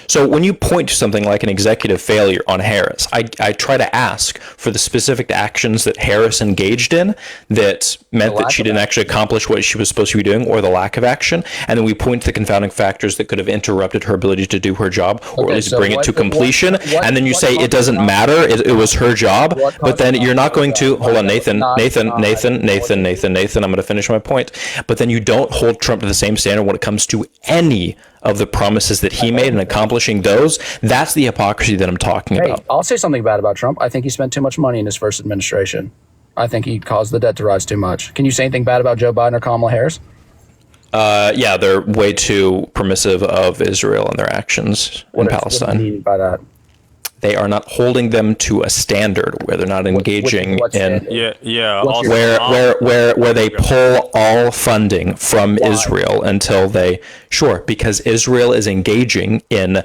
So when you point to something like an executive failure on Harris, I try to ask for the specific actions that Harris engaged in that meant that she didn't actually accomplish what she was supposed to be doing, or the lack of action. And then we point to the confounding factors that could have interrupted her ability to do her job, or at least bring it to completion. And then you say it doesn't matter, it was her job. But then you're not going to, hold on, Nathan, I'm going to finish my point. But then you don't hold Trump to the same standard when it comes to any of the promises that he made and accomplishing those. That's the hypocrisy that I'm talking about. I'll say something bad about Trump. I think he spent too much money in his first administration. I think he caused the debt to rise too much. Can you say anything bad about Joe Biden or Kamala Harris? Yeah, they're way too permissive of Israel and their actions in Palestine. What do you mean by that? They are not holding them to a standard where they're not engaging in where they pull all funding from Israel until they because Israel is engaging in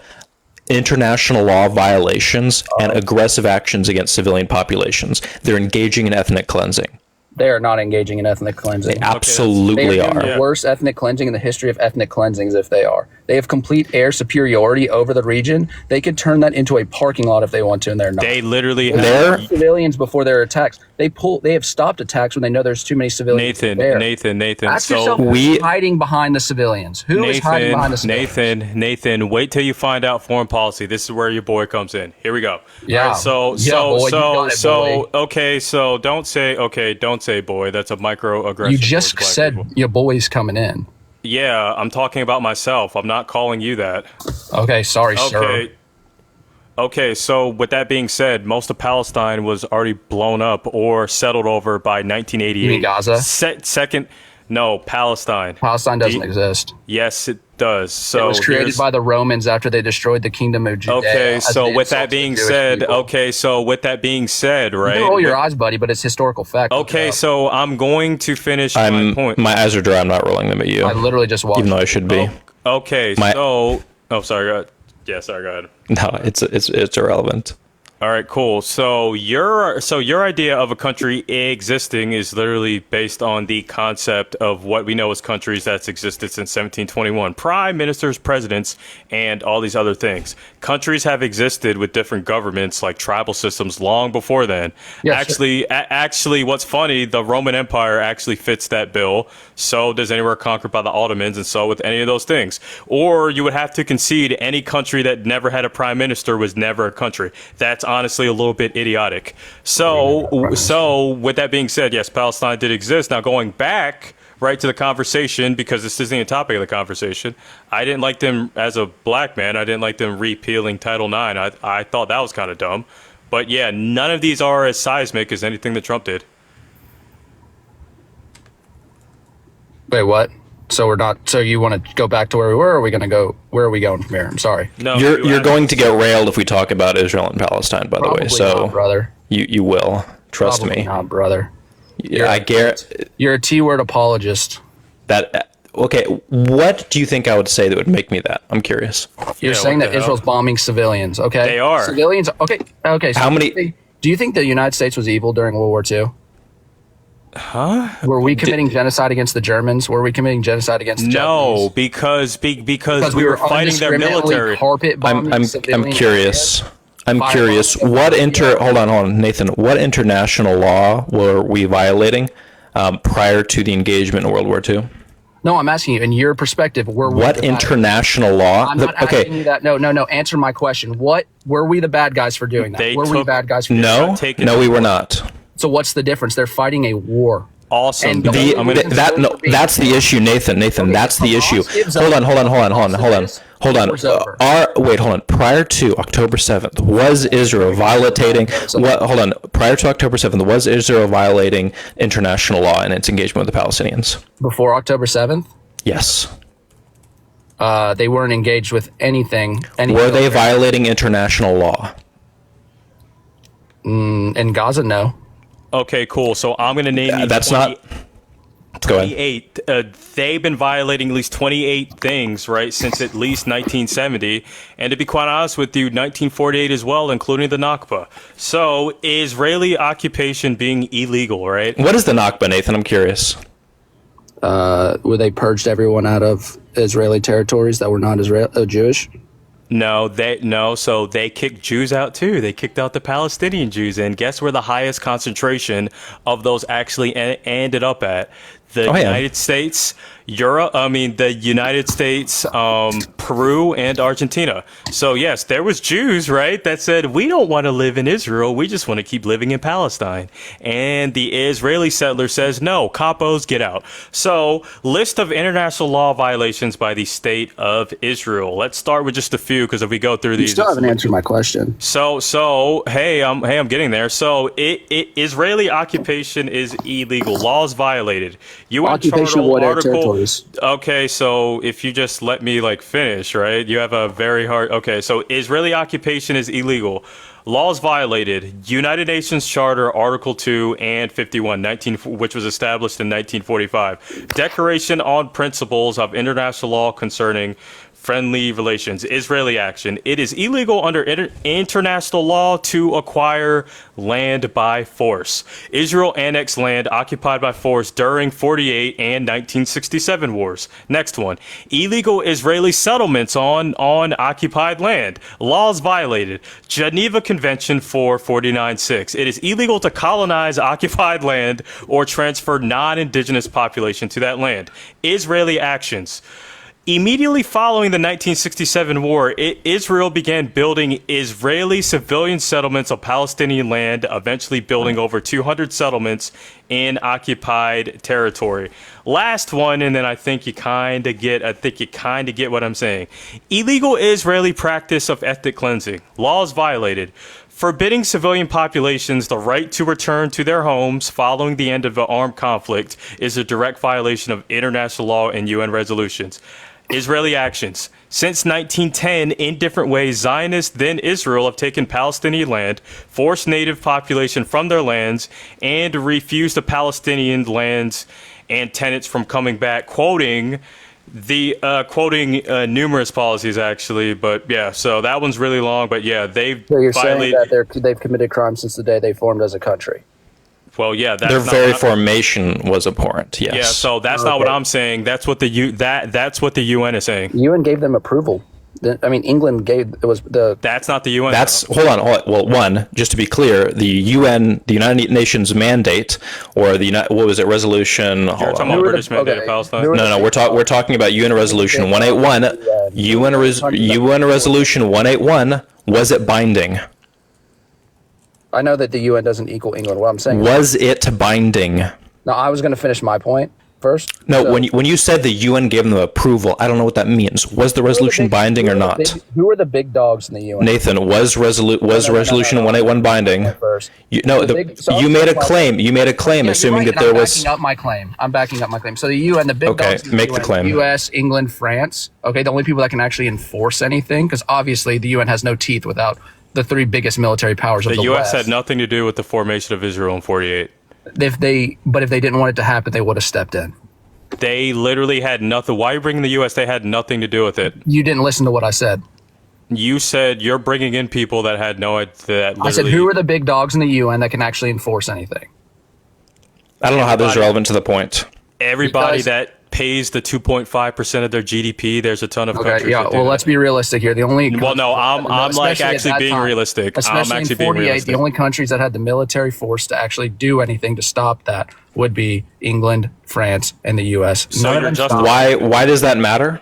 international law violations and aggressive actions against civilian populations. They're engaging in ethnic cleansing. They are not engaging in ethnic cleansing. They absolutely are. The worst ethnic cleansing in the history of ethnic cleansings, if they are. They have complete air superiority over the region. They could turn that into a parking lot if they want to, and they're not. They literally have civilians before their attacks. They have stopped attacks when they know there's too many civilians. Nathan. Ask yourself who's hiding behind the civilians. Who is hiding behind the civilians? Nathan, wait till you find out foreign policy. This is where your boy comes in. Here we go. Yeah. Right, don't say boy. That's a microaggression. You just said your boy's coming in. Yeah, I'm talking about myself. I'm not calling you that. Okay, sorry, sir. Okay, so with that being said, most of Palestine was already blown up or settled over by 1988. You mean Gaza? No, Palestine. Palestine doesn't exist. Yes, it does. So it was created by the Romans after they destroyed the kingdom of Judea. Okay, so with that being said, right? You can roll your eyes, buddy, but it's historical fact. Okay, so I'm going to finish my point. My eyes are dry. I'm not rolling them at you. I literally just watched. Even though I should be. Okay, sorry. Go ahead. Yeah, sorry. Go ahead. No, it's irrelevant. All right, cool. So your idea of a country existing is literally based on the concept of what we know as countries that's existed since 1721. Prime ministers, presidents, and all these other things. Countries have existed with different governments, like tribal systems, long before then. Yes, actually, what's funny, the Roman Empire actually fits that bill. So does anywhere conquered by the Ottomans, and so with any of those things. Or you would have to concede any country that never had a prime minister was never a country. That's honestly a little bit idiotic. So with that being said, yes, Palestine did exist. Now going back right to the conversation, because this isn't the topic of the conversation, I didn't like them as a black man. I didn't like them repealing Title IX. I thought that was kind of dumb. But yeah, none of these are as seismic as anything that Trump did. Wait, what? So we're not. So you want to go back to where we were? Or are we going to go? Where are we going from here? I'm sorry. No, you're going to get railed if we talk about Israel and Palestine. By the way, so not, brother, you will trust Probably me, not, brother. Yeah, I guarantee you're a T-word apologist. Okay, what do you think I would say that would make me that? I'm curious. You're saying that Israel's bombing civilians. Okay, they are civilians. Okay. So how many? Do you think the United States was evil during World War II? Huh? Were we committing genocide against the Germans? Were we committing genocide against the Japanese? because we were fighting their military. I'm curious. I'm curious. Hold on, Nathan. What international law were we violating prior to the engagement in World War II? No, I'm asking you, in your perspective, what international law? I'm not asking you that. No. Answer my question. What were we the bad guys for doing that? Were we the bad guys for doing that? No, we were not. So what's the difference? They're fighting a war. Awesome. That's the issue, Nathan. That's the issue. Hold on. Prior to October 7th, was Israel violating? Prior to October 7th, was Israel violating international law in its engagement with the Palestinians? Before October 7th? Yes. They weren't engaged with anything. Were they violating international law? In Gaza, no. Okay, cool. So I'm going to name you. That's 28, not. Go ahead. 28. They've been violating at least 28 things, right, since at least 1970. And to be quite honest with you, 1948 as well, including the Nakba. So Israeli occupation being illegal, right? What is the Nakba, Nathan? I'm curious. Where they purged everyone out of Israeli territories that were not Jewish. So they kicked Jews out too. They kicked out the Palestinian Jews, and guess where the highest concentration of those actually ended up at? The United States, the United States, Peru, and Argentina. So yes, there was Jews, right, that said, we don't want to live in Israel. We just want to keep living in Palestine. And the Israeli settler says, no, capos, get out. So list of international law violations by the state of Israel. Let's start with just a few, because if we go through these, You still haven't answered my question. I'm getting there. So Israeli occupation is illegal. Laws violated. UN Occupation Charter of what Article. territories? Okay, so if you just let me finish, right? You have a very hard. Okay, so Israeli occupation is illegal. Laws violated. United Nations Charter Article 2 and 51, which was established in 1945. Declaration on Principles of International Law Concerning Friendly Relations. Israeli action. It is illegal under international law to acquire land by force. Israel annexed land occupied by force during 48 and 1967 wars. Next one. Illegal Israeli settlements on occupied land. Laws violated. Geneva Convention 449-6. It is illegal to colonize occupied land or transfer non-indigenous population to that land. Israeli actions. Immediately following the 1967 war, Israel began building Israeli civilian settlements on Palestinian land, eventually building over 200 settlements in occupied territory. Last one, and then I think you kind of get what I'm saying. Illegal Israeli practice of ethnic cleansing. Laws violated. Forbidding civilian populations the right to return to their homes following the end of an armed conflict is a direct violation of international law and UN resolutions. Israeli actions. Since 1910, in different ways, Zionists, then Israel, have taken Palestinian land, forced native population from their lands, and refused the Palestinian lands and tenants from coming back, quoting numerous policies, actually. But yeah, so that one's really long, but yeah, they've So you're violated. saying that they've committed crimes since the day they formed as a country. Well, yeah, that's Their not very what I- formation was abhorrent. Yes. Yeah, so that's not what I'm saying. That's what that's what the UN is saying. UN gave them approval. England That's not the UN. Hold on. Well, one, just to be clear, the UN, the United Nations mandate, or resolution? You're talking about British mandate of Palestine. No, we're talking about UN Resolution 181. UN Resolution 181. Was it binding? I know that the UN doesn't equal England. What I'm saying Was it binding? No, I was going to finish my point first. No, So, when you said the UN gave them approval, I don't know what that means. Was the resolution binding or not? Who are the big dogs in the UN? Nathan, was Resolution 181 binding? First. You made a claim. You made a claim, assuming that there was. I'm backing up my claim. So the UN, the big Okay, dogs. In the make the UN, claim. U.S., England, France. Okay, the only people that can actually enforce anything, because obviously the UN has no teeth without the three biggest military powers of The the U.S. West. had nothing to do with the formation of Israel in 48. If they didn't want it to happen, they would have stepped in. They literally had nothing. Why are you bringing the U.S.? They had nothing to do with it. You didn't listen to what I said. You said you're bringing in people that had no idea. I said, who are the big dogs in the UN that can actually enforce anything? I don't know how this is relevant to the point. Everybody Because- that pays the 2.5% of their GDP. There's a ton of Okay, countries. yeah. that do Well, that. let's be realistic here. The only Well, no, I'm like especially at actually that being time, realistic. I'm Especially actually in being 48, realistic. the only countries that had the military force to actually do anything to stop that would be England, France, and the U.S. So None of you're them just- stopped Why does that matter?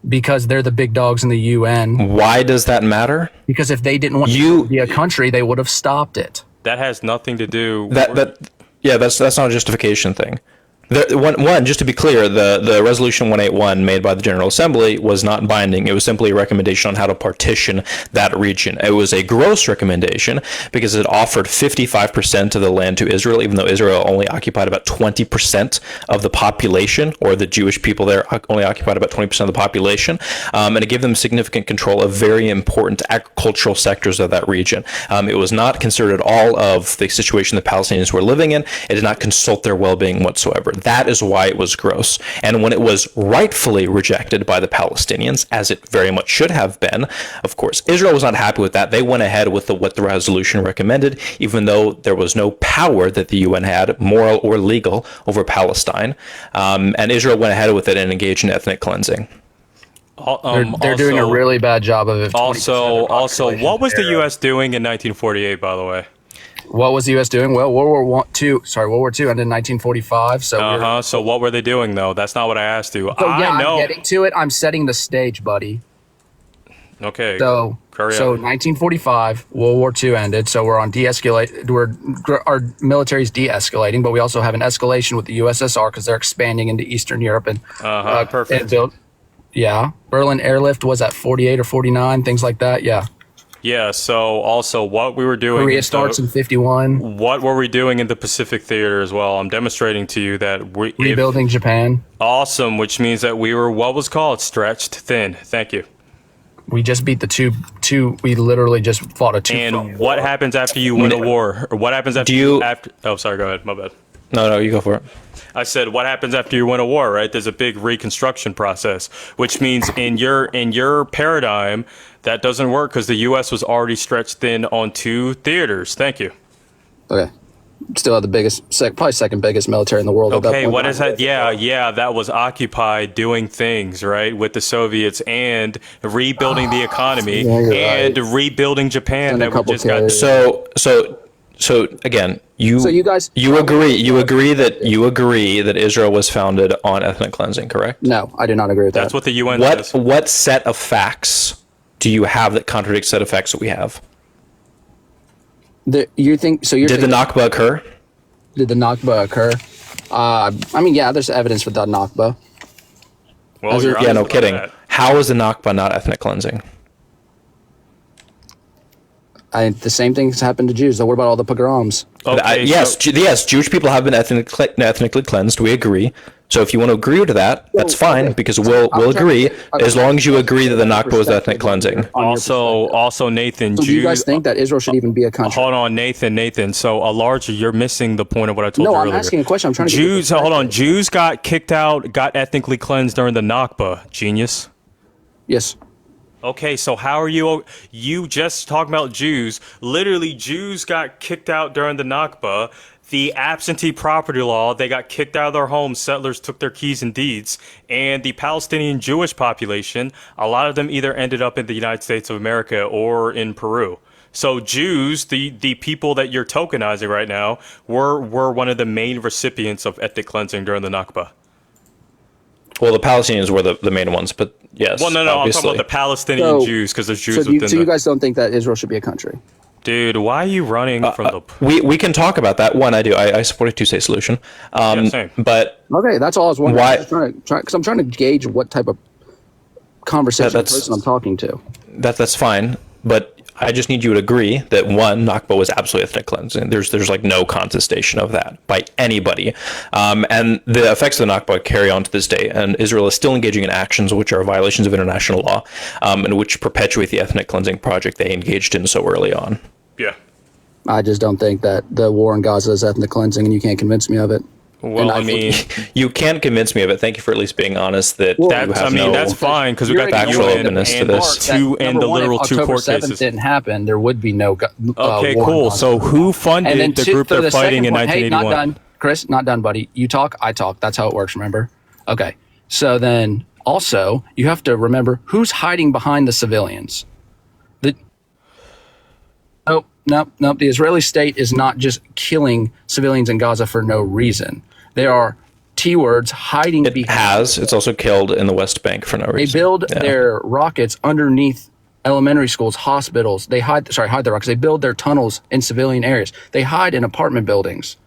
because they're the big dogs in the UN. Why does that matter? Because if they didn't want to be a country, they would have stopped it. That has nothing to do. That's not a justification thing. One, just to be clear, the Resolution 181 made by the General Assembly was not binding. It was simply a recommendation on how to partition that region. It was a gross recommendation because it offered 55% of the land to Israel, even though Israel only occupied about 20% of the population, or the Jewish people there only occupied about 20% of the population. And it gave them significant control of very important agricultural sectors of that region. It was not considered at all of the situation the Palestinians were living in. It did not consult their well-being whatsoever. That is why it was gross. And when it was rightfully rejected by the Palestinians, as it very much should have been, of course, Israel was not happy with that. They went ahead with what the resolution recommended, even though there was no power that the UN had, moral or legal, over Palestine. And Israel went ahead with it and engaged in ethnic cleansing. They're doing a really bad job of it. Also, what was the U.S. doing in 1948? By the way. What was the U.S. doing? Well, World War II ended in 1945. So So what were they doing though? That's not what I asked you. So yeah, I know. I'm getting to it. I'm setting the stage, buddy. Okay. So 1945, World War II ended. So we're on de-escalate. Our military's de-escalating, but we also have an escalation with the USSR because they're expanding into Eastern Europe and perfect. Berlin airlift was at 48 or 49, things like that. Yeah. Yeah. So also, what we were doing. Korea starts in 51. What were we doing in the Pacific Theater as well? I'm demonstrating to you that we rebuilding Japan. Awesome, which means that we were what was called stretched thin. Thank you. We just beat the two. We literally just fought a two. And what happens after you win a war? Or what happens after after? Oh, sorry. Go ahead. My bad. No, you go for it. I said, what happens after you win a war? Right? There's a big reconstruction process, which means in your paradigm that doesn't work because the U.S. was already stretched thin on 2 theaters. Thank you. Okay. Still have the biggest, probably second biggest military in the world. Okay, what is that? Yeah, that was occupied doing things, right, with the Soviets and rebuilding the economy and rebuilding Japan that we just got. So again, you agree that Israel was founded on ethnic cleansing, correct? No, I do not agree with that. That's what the UN says. What set of facts do you have that contradicts set of facts that we have? Did the Nakba occur? Did the Nakba occur? I mean, yeah, there's evidence for the Nakba. Well, yeah, no kidding. How is the Nakba not ethnic cleansing? The same thing's happened to Jews. So what about all the pogroms? Okay, yes, Jewish people have been ethnically cleansed. We agree. So if you want to agree to that, that's fine because we'll agree as long as you agree that the Nakba was ethnic cleansing. Also, Nathan. So do you guys think that Israel should even be a country? Hold on, Nathan. So you're missing the point of what I told you earlier. No, I'm asking a question. I'm trying to. Jews got kicked out, got ethnically cleansed during the Nakba. Genius. Yes. Okay, so how are you just talking about Jews? Literally, Jews got kicked out during the Nakba. The absentee property law, they got kicked out of their homes. Settlers took their keys and deeds. And the Palestinian Jewish population, a lot of them either ended up in the United States of America or in Peru. So Jews, the people that you're tokenizing right now, were one of the main recipients of ethnic cleansing during the Nakba. Well, the Palestinians were the main ones, but yes. Well, no, obviously. I'm talking about the Palestinian Jews because there's Jews within So you guys don't think that Israel should be a country? Dude, why are you running from the... We can talk about that. One, I do. I support a two-state solution. Same. But... Okay, that's all I was wondering. Why? Because I'm trying to gauge what type of conversation person I'm talking to. That's fine, but I just need you to agree that one, Nakba was absolutely ethnic cleansing. There's like no contestation of that by anybody. And the effects of the Nakba carry on to this day, and Israel is still engaging in actions which are violations of international law, and which perpetuate the ethnic cleansing project they engaged in so early on. Yeah. I just don't think that the war in Gaza is ethnic cleansing, and you can't convince me of it. Well, I mean, you can't convince me of it. Thank you for at least being honest. That's fine because we got the UN and the literal two court cases. Didn't happen. There would be no. Okay, cool. So who funded the group they're fighting in 1981? Hey, not done, Chris. Not done, buddy. You talk, I talk. That's how it works. Remember? Okay. So then, also, you have to remember who's hiding behind the civilians. Nope. The Israeli state is not just killing civilians in Gaza for no reason. There are T-words hiding behind. It's also killed in the West Bank for no reason. They build their rockets underneath elementary schools, hospitals. They hide the rockets. They build their tunnels in civilian areas. They hide in apartment buildings.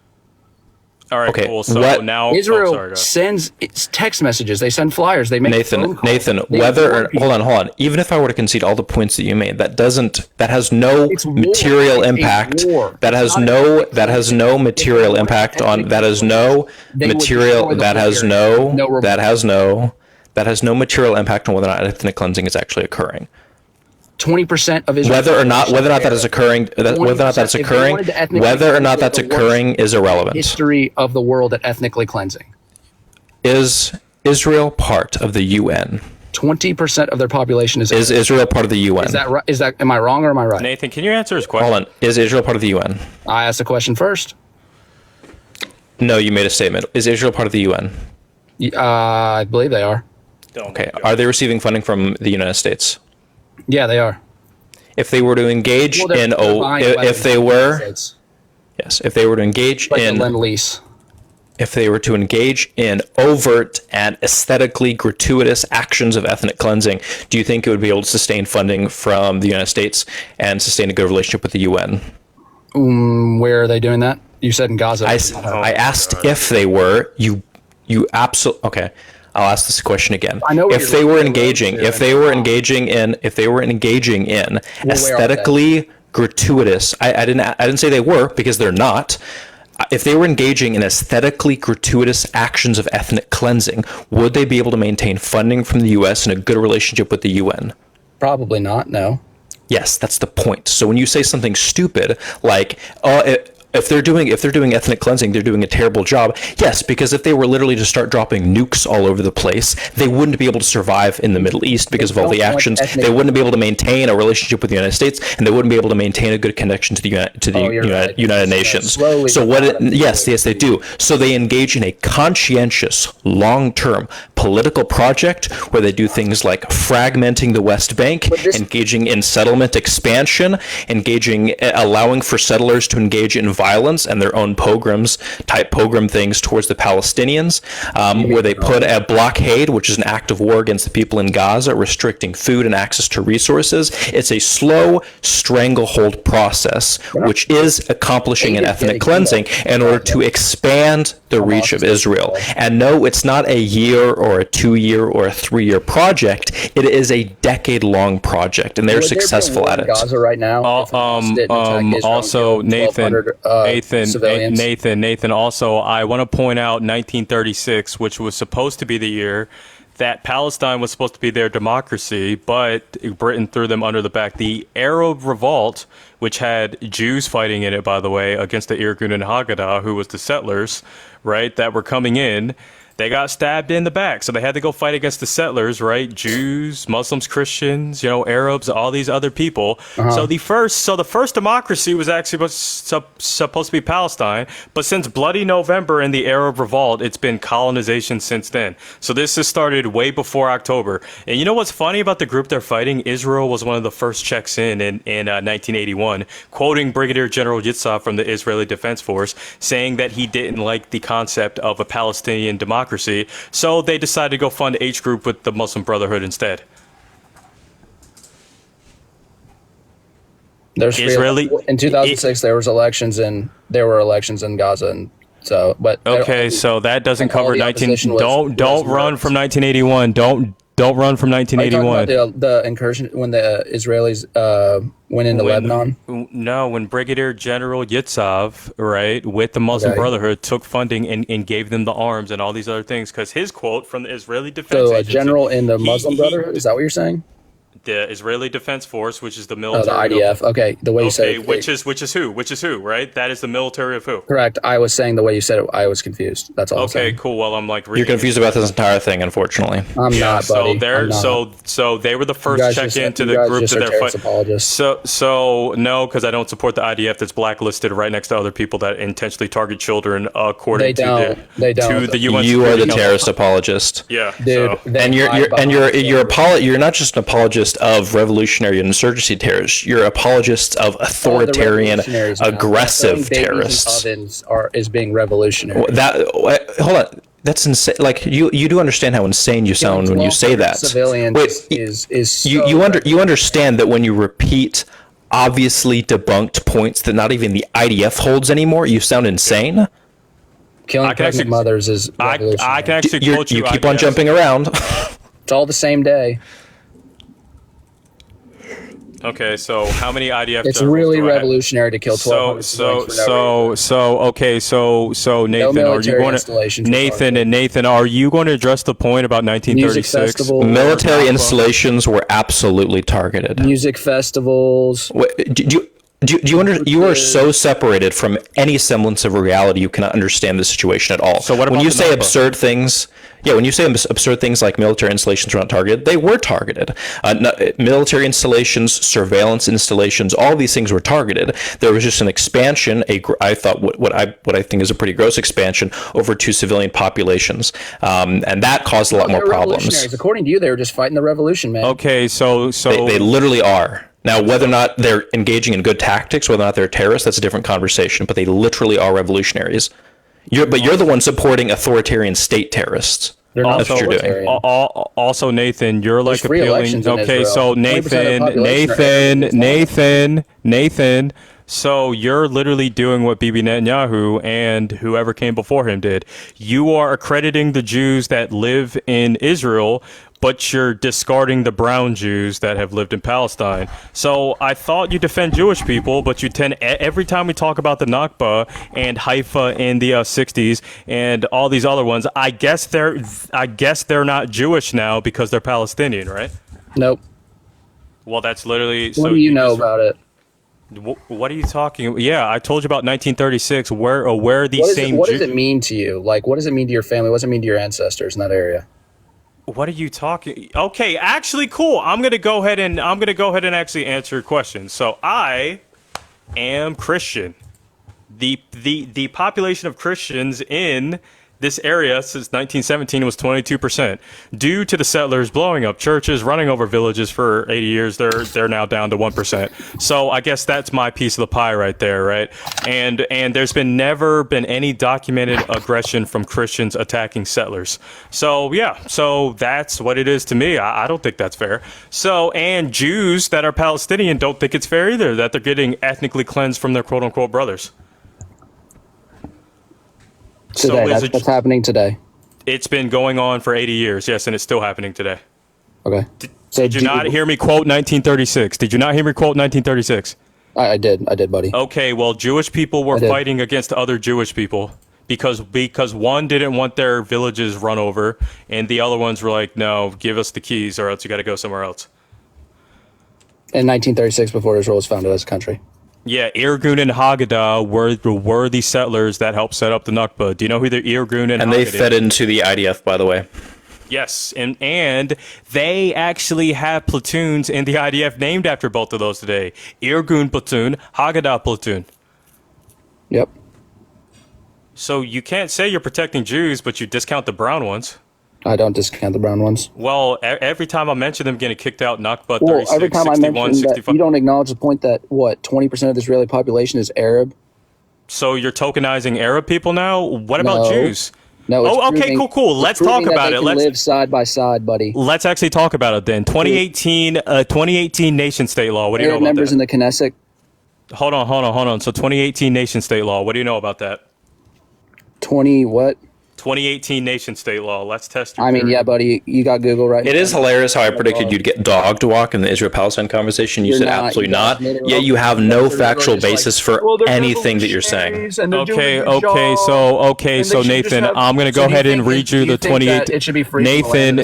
All right, cool. So now Israel sends text messages. They send flyers. They make Nathan. Hold on. Even if I were to concede all the points that you made, that has no material impact. That has no material impact on whether or not ethnic cleansing is actually occurring. 20% of Israel. Whether or not that is occurring is irrelevant. History of the world at ethnically cleansing. Is Israel part of the UN? 20% of their population is Israel part of the UN? Is that right? Am I wrong or am I right? Nathan, can you answer his question? Hold on. Is Israel part of the UN? I asked the question first. No, you made a statement. Is Israel part of the UN? I believe they are. Okay. Are they receiving funding from the United States? Yeah, they are. If they were to engage Well, they're buying if weapons they from the were, United States. yes, if they were to engage Like in the Lend-Lease. if they were to engage in overt and aesthetically gratuitous actions of ethnic cleansing, do you think it would be able to sustain funding from the United States and sustain a good relationship with the UN? Where are they doing that? You said in Gaza. I asked if they were. You absolutely okay. I'll ask this question again. I know where if you're they were going engaging, to, if they were engaging in where are aesthetically gratuitous, I didn't say they were, because they're not. If they were engaging in aesthetically gratuitous actions of ethnic cleansing, would they be able to maintain funding from the U.S. and a good relationship with the UN? Probably not. No. Yes, that's the point. So when you say something stupid like, if they're doing ethnic cleansing, they're doing a terrible job. Yes, because if they were literally to start dropping nukes all over the place, they wouldn't be able to survive in the Middle East because of all the actions. They wouldn't be able to maintain a relationship with the United States, and they wouldn't be able to maintain a good connection to the United Nations. So yes, they do. So they engage in a conscientious, long-term political project where they do things like fragmenting the West Bank, engaging in settlement expansion, allowing for settlers to engage in violence and their own pogrom things towards the Palestinians, where they put a blockade, which is an act of war against the people in Gaza, restricting food and access to resources. It's a slow stranglehold process, which is accomplishing an ethnic cleansing in order to expand the reach of Israel. And no, it's not a year or a 2-year or a 3-year project. It is a decade-long project, and they're successful at it. Gaza right now. Also, Nathan. Also, I want to point out 1936, which was supposed to be the year that Palestine was supposed to be their democracy, but Britain threw them under the back. The Arab Revolt, which had Jews fighting in it, by the way, against the Irgun and Haggadah, who was the settlers, right, that were coming in. They got stabbed in the back, so they had to go fight against the settlers, right? Jews, Muslims, Christians, Arabs, all these other people. So the first democracy was actually supposed to be Palestine, but since Bloody November and the Arab Revolt, it's been colonization since then. So this has started way before October. And you know what's funny about the group they're fighting? Israel was one of the first checks in 1981, quoting Brigadier General Yitzhak from the Israeli Defense Force, saying that he didn't like the concept of a Palestinian democracy. So they decided to go fund H Group with the Muslim Brotherhood instead. There's in 2006 there were elections in Gaza, and so okay, so that doesn't cover 19. Don't run from 1981. Don't run from 1981. The incursion when the Israelis went into Lebanon. No, when Brigadier General Yitzhak, right, with the Muslim Brotherhood, took funding and gave them the arms and all these other things, because his quote from the Israeli Defense So a Agency, general in the Muslim Brotherhood, is that what you're saying? The Israeli Defense Force, which is the military. Oh, the IDF. Okay, the way you said it. Which is who, right? That is the military of who? Correct. I was saying the way you said it, I was confused. That's all. Okay, cool. Well, I'm like, You're confused about this entire thing, unfortunately. I'm not, buddy. So they were the first check into the group that they're fighting. So no, because I don't support the IDF that's blacklisted right next to other people that intentionally target children, according to the UN. You are the terrorist apologist. Yeah, dude. And you're not just an apologist of revolutionary insurgency terrorists. You're apologists of authoritarian, aggressive terrorists. Is being revolutionary. Hold on. That's insane. Like you do understand how insane you sound when you say that. Civilians you understand that when you repeat obviously debunked points that not even the IDF holds anymore, you sound insane. Killing pregnant mothers is revolutionary. I can actually quote you. You keep on jumping around. It's all the same day. Okay, so how many IDF? It's really revolutionary to kill 1,200. So Nathan, are you going to Nathan? Are you going to address the point about 1936? Military installations were absolutely targeted. Music festivals. You are so separated from any semblance of reality, you cannot understand the situation at all. So what about when you say absurd things? Yeah, when you say absurd things like military installations were not targeted, they were targeted. Military installations, surveillance installations, all these things were targeted. There was just an expansion. I thought what I think is a pretty gross expansion over to civilian populations, and that caused a lot more problems. According to you, they were just fighting the revolution, man. Okay, so they literally are. Now, whether or not they're engaging in good tactics, whether or not they're terrorists, that's a different conversation. But they literally are revolutionaries. You're the one supporting authoritarian state terrorists. That's what you're doing. Also, Nathan, you're like appealing. Okay, so Nathan. So you're literally doing what Bibi Netanyahu and whoever came before him did. You are accrediting the Jews that live in Israel, but you're discarding the brown Jews that have lived in Palestine. So I thought you defend Jewish people, but you tend, every time we talk about the Nakba and Haifa in the 60s and all these other ones, I guess they're not Jewish now because they're Palestinian, right? Nope. Well, that's literally. What do you know about it? What are you talking? Yeah, I told you about 1936. Where these same. What does it mean to you? Like, what does it mean to your family? What does it mean to your ancestors in that area? What are you talking? Okay, actually, cool. I'm gonna go ahead and actually answer your question. So I am Christian. The population of Christians in this area since 1917 was 22%. Due to the settlers blowing up churches, running over villages for 80 years, they're now down to 1%. So I guess that's my piece of the pie right there, right? And there's never been any documented aggression from Christians attacking settlers. So yeah, so that's what it is to me. I don't think that's fair. So, and Jews that are Palestinian don't think it's fair either, that they're getting ethnically cleansed from their quote unquote brothers. Today, that's happening today. It's been going on for 80 years, yes, and it's still happening today. Okay. Did you not hear me quote 1936? Did you not hear me quote 1936? I did, buddy. Okay, well, Jewish people were fighting against other Jewish people because one didn't want their villages run over, and the other ones were like, no, give us the keys or else you got to go somewhere else. In 1936, before Israel was founded as a country. Yeah, Irgun and Haggadah were the settlers that helped set up the Nakba. Do you know who the Irgun and Haggadah? And they fed into the IDF, by the way. Yes, and they actually have platoons in the IDF named after both of those today. Irgun platoon, Haggadah platoon. Yep. So you can't say you're protecting Jews, but you discount the brown ones. I don't discount the brown ones. Well, every time I mention them getting kicked out, Nakba 36, well, every time 61, I mention 65. That, you don't acknowledge the point that, 20% of the Israeli population is Arab? So you're tokenizing Arab people now? What about Jews? No. Okay, cool. Let's talk about it. Let's live side by side, buddy. Let's actually talk about it then. 2018 nation state law. What do you know Arab about members that? in the Knesset. Hold on. So 2018 nation state law. What do you know about that? 2018 nation state law. Let's test your theory. Yeah, buddy, you got Google right now. It is hilarious how I predicted you'd get dog walk in the Israel-Palestine conversation. You said absolutely not. Yet you have no factual basis for anything that you're saying. Okay, so Nathan, I'm going to go ahead and read you the 2018. It should be free. Nathan.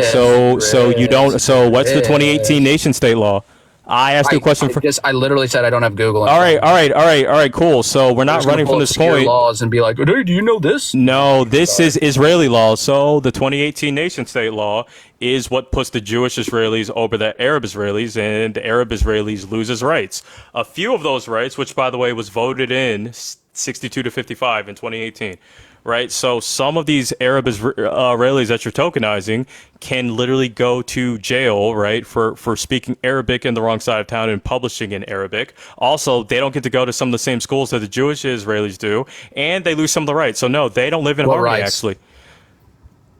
So you don't. So what's the 2018 nation state law? I asked you a question I literally said I don't have Google. All right, cool. So we're not running from this point. Laws and be like, hey, do you know this? No, this is Israeli law. So the 2018 nation state law is what puts the Jewish Israelis over the Arab Israelis, and the Arab Israelis loses rights. A few of those rights, which by the way was voted in 62 to 55 in 2018. Right, so some of these Arab Israelis that you're tokenizing can literally go to jail, right, for speaking Arabic in the wrong side of town and publishing in Arabic. Also, they don't get to go to some of the same schools that the Jewish Israelis do, and they lose some of the rights. So no, they don't live in harmony, actually.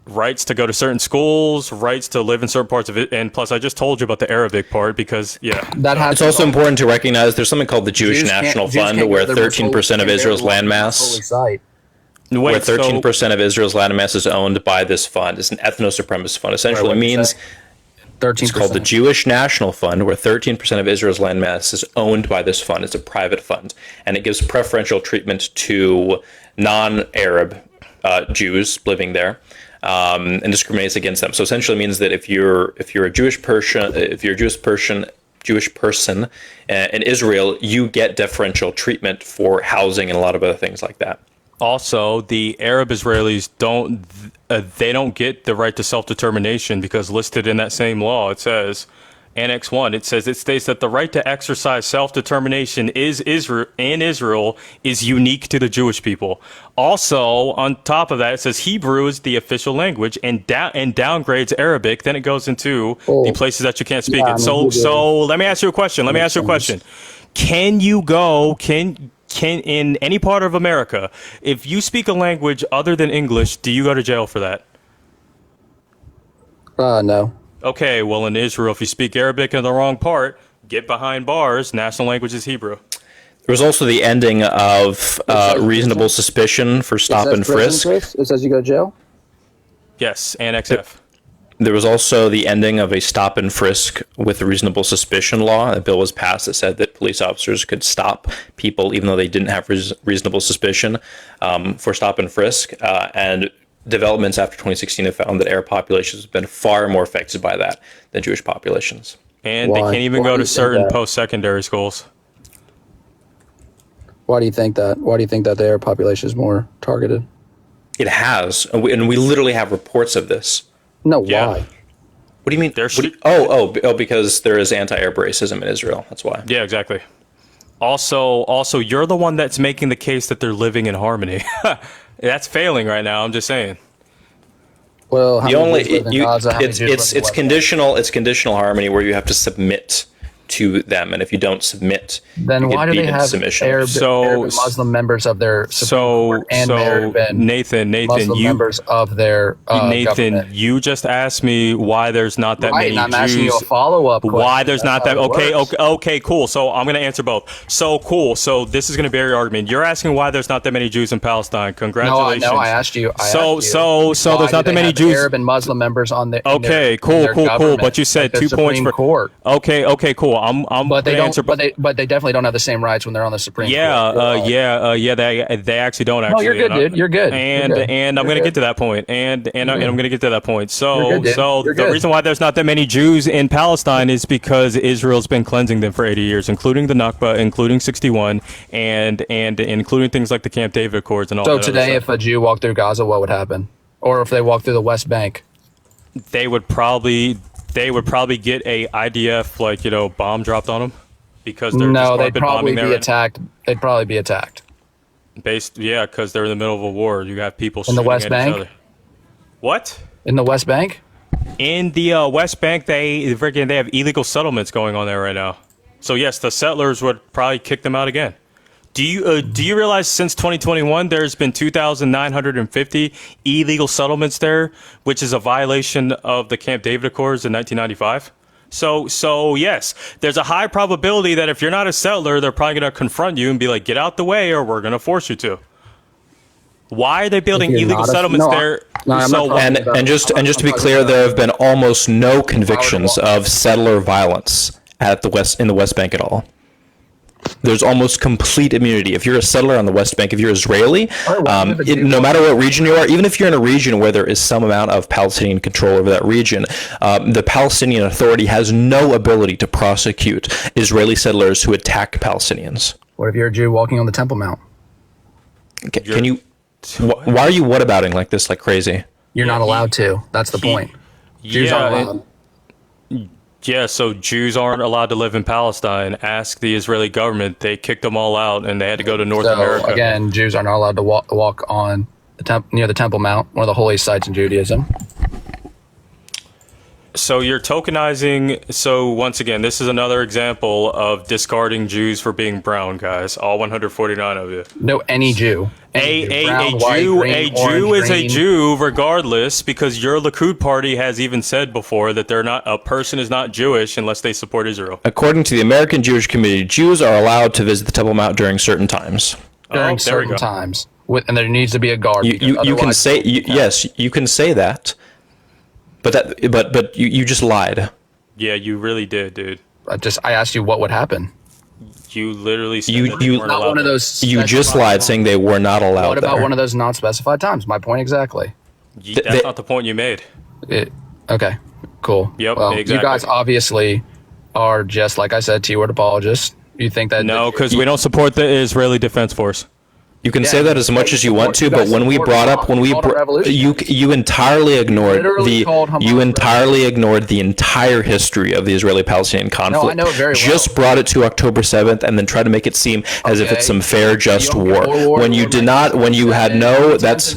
Rights to go to certain schools, rights to live in certain parts of it, and plus I just told you about the Arabic part because, It's also important to recognize there's something called the Jewish National Fund where 13% of Israel's landmass... Where 13% of Israel's landmass is owned by this fund. It's an ethno-supremacist fund. Essentially, it means 13%. It's called the Jewish National Fund, where 13% of Israel's landmass is owned by this fund. It's a private fund, and it gives preferential treatment to non-Arab Jews living there, and discriminates against them. So essentially, it means that if you're a Jewish person, Jewish person in Israel, you get deferential treatment for housing and a lot of other things like that. Also, the Arab Israelis they don't get the right to self-determination because listed in that same law, it says, Annex 1, it states that the right to exercise self-determination in Israel is unique to the Jewish people. Also, on top of that, it says Hebrew is the official language and downgrades Arabic. Then it goes into the places that you can't speak it. So let me ask you a question. Can you go, can in any part of America, if you speak a language other than English, do you go to jail for that? No. Okay, well, in Israel, if you speak Arabic in the wrong part, get behind bars. National language is Hebrew. There was also the ending of reasonable suspicion for stop and frisk. It says you go to jail? Yes, Annex F. There was also the ending of a stop and frisk with reasonable suspicion law. A bill was passed that said that police officers could stop people even though they didn't have reasonable suspicion for stop and frisk. And developments after 2016 have found that Arab populations have been far more affected by that than Jewish populations. And they can't even go to certain post-secondary schools. Why do you think that? Why do you think that the Arab population is more targeted? It has, and we literally have reports of this. No, Yeah. why? What do you mean? Because there is anti-Arab racism in Israel. That's why. Yeah, exactly. Also, you're the one that's making the case that they're living in harmony. That's failing right now. I'm just saying. Well, it's conditional. It's conditional harmony where you have to submit to them, and if you don't submit, then why do they have Arab and Muslim members of their Nathan, members of their government? You just asked me why there's not that many Jews. I'm asking you a follow-up question. Why there's not that? Okay, cool. So I'm going to answer both. So cool. So this is going to be your argument. You're asking why there's not that many Jews in Palestine. Congratulations. No, I asked you. So there's not that many Jews. Arab and Muslim members on the. Okay, cool. But you said 2 points for court. Okay, cool. But they don't. But they definitely don't have the same rights when they're on the Supreme Court. They actually don't. Actually, you're good, dude. You're good. And I'm going to get to that point. And I'm going to get to that point. So the reason why there's not that many Jews in Palestine is because Israel's been cleansing them for 80 years, including the Nakba, including 61, and including things like the Camp David Accords and all. So today, if a Jew walked through Gaza, what would happen? Or if they walked through the West Bank? They would probably get a IDF bomb dropped on them because they're they'd probably be attacked. They'd probably be attacked. Because they're in the middle of a war. You got people in the West Bank. Each other. What? In the West Bank? In the West Bank, they have illegal settlements going on there right now. So yes, the settlers would probably kick them out again. Do you realize since 2021 there's been 2,950 illegal settlements there, which is a violation of the Camp David Accords in 1995? So yes, there's a high probability that if you're not a settler, they're probably going to confront you and be like, "Get out the way, or we're going to force you to." Why are they building illegal settlements there? And just to be clear, there have been almost no convictions of settler violence in the West Bank at all. There's almost complete immunity. If you're a settler on the West Bank, if you're Israeli, no matter what region you are, even if you're in a region where there is some amount of Palestinian control over that region, the Palestinian Authority has no ability to prosecute Israeli settlers who attack Palestinians. What if you're a Jew walking on the Temple Mount? Can you? Why are you whatabouting like this, like crazy? You're not allowed to. That's the point. Jews aren't allowed. Yeah, so Jews aren't allowed to live in Palestine. Ask the Israeli government. They kicked them all out, and they had to go to North America. Again, Jews are not allowed to walk on near the Temple Mount, one of the holy sites in Judaism. So you're tokenizing. So once again, this is another example of discarding Jews for being brown, guys. All 149 of you. No, any Jew. A Jew is a Jew regardless, because your Likud party has even said before that a person is not Jewish unless they support Israel. According to the American Jewish community, Jews are allowed to visit the Temple Mount during certain times. During certain times, and there needs to be a guard. You can say yes. You can say that, but you just lied. Yeah, you really did, dude. I asked you what would happen. You literally said you weren't allowed. One of those. You just lied, saying they were not allowed. What about one of those non-specified times? My point exactly. That's not the point you made. Okay, cool. Yep, well, exactly. You guys obviously are just, like I said, T-word apologists. You think that? No, because we don't support the Israeli Defense Force. You can Yeah, say that as much as you want to, but when we brought up, you entirely ignored you entirely ignored the entire history of the Israeli-Palestinian conflict. No, I know it very well. Just brought it to October 7th and then tried to make it seem as if it's some fair, just war. When you did not, when you had no, that's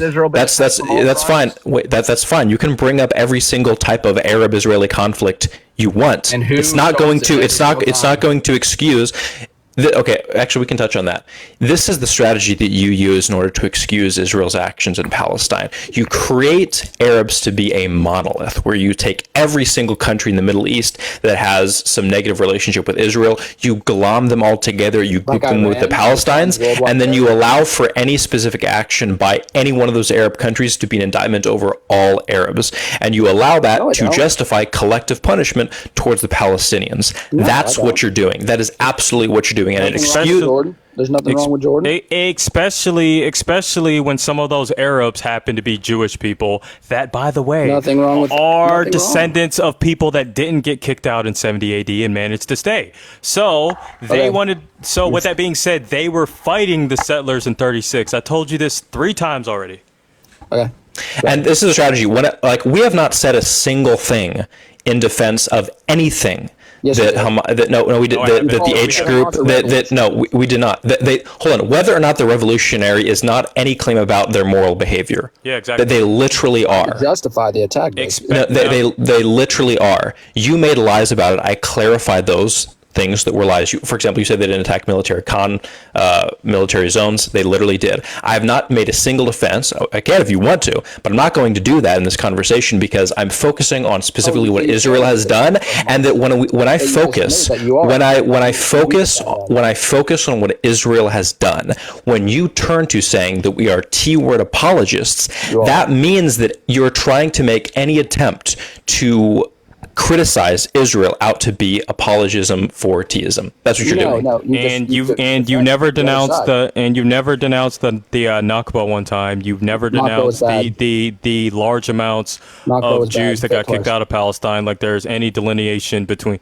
fine. Wait, that's fine. You can bring up every single type of Arab-Israeli conflict you want. And who it's not going to. starts it It's not. every It's not going to excuse. Okay, actually, we can touch on that. This is the strategy that you use in order to excuse Israel's actions in Palestine. You create Arabs to be a monolith, where you take every single country in the Middle East that has some negative relationship with Israel, you glom them all together, you group them with the Palestinians, and then you allow for any specific action by any one of those Arab countries to be an indictment over all Arabs. And you allow that to justify collective punishment towards the Palestinians. That's what you're doing. That is absolutely what you're doing. And Jordan. There's nothing wrong with Jordan. Especially when some of those Arabs happen to be Jewish people that, by the way, Nothing wrong with are nothing descendants of people that didn't get kicked out in 70 AD and managed to stay. So they wanted. So with that being said, they were fighting the settlers in 36. I told you this 3 times already. Okay. And this is a strategy. We have not said a single thing in defense of anything. Yes, We did. That the H group. We did not. Hold on. Whether or not they're revolutionary is not any claim about their moral behavior. Yeah, exactly. That they literally are. Justify the attack. They literally are. You made lies about it. I clarified those things that were lies. For example, you said they didn't attack military zones. They literally did. I have not made a single defense. I can if you want to, but I'm not going to do that in this conversation because I'm focusing on specifically what Israel has done, and that when I focus on what Israel has done, when you turn to saying that we are T-word apologists, that means that you're trying to make any attempt to criticize Israel out to be apologism for T-ism. That's what you're doing. You never denounced the Nakba one time. You've never denounced the large amounts of Jews that got kicked out of Palestine. Like there's any delineation between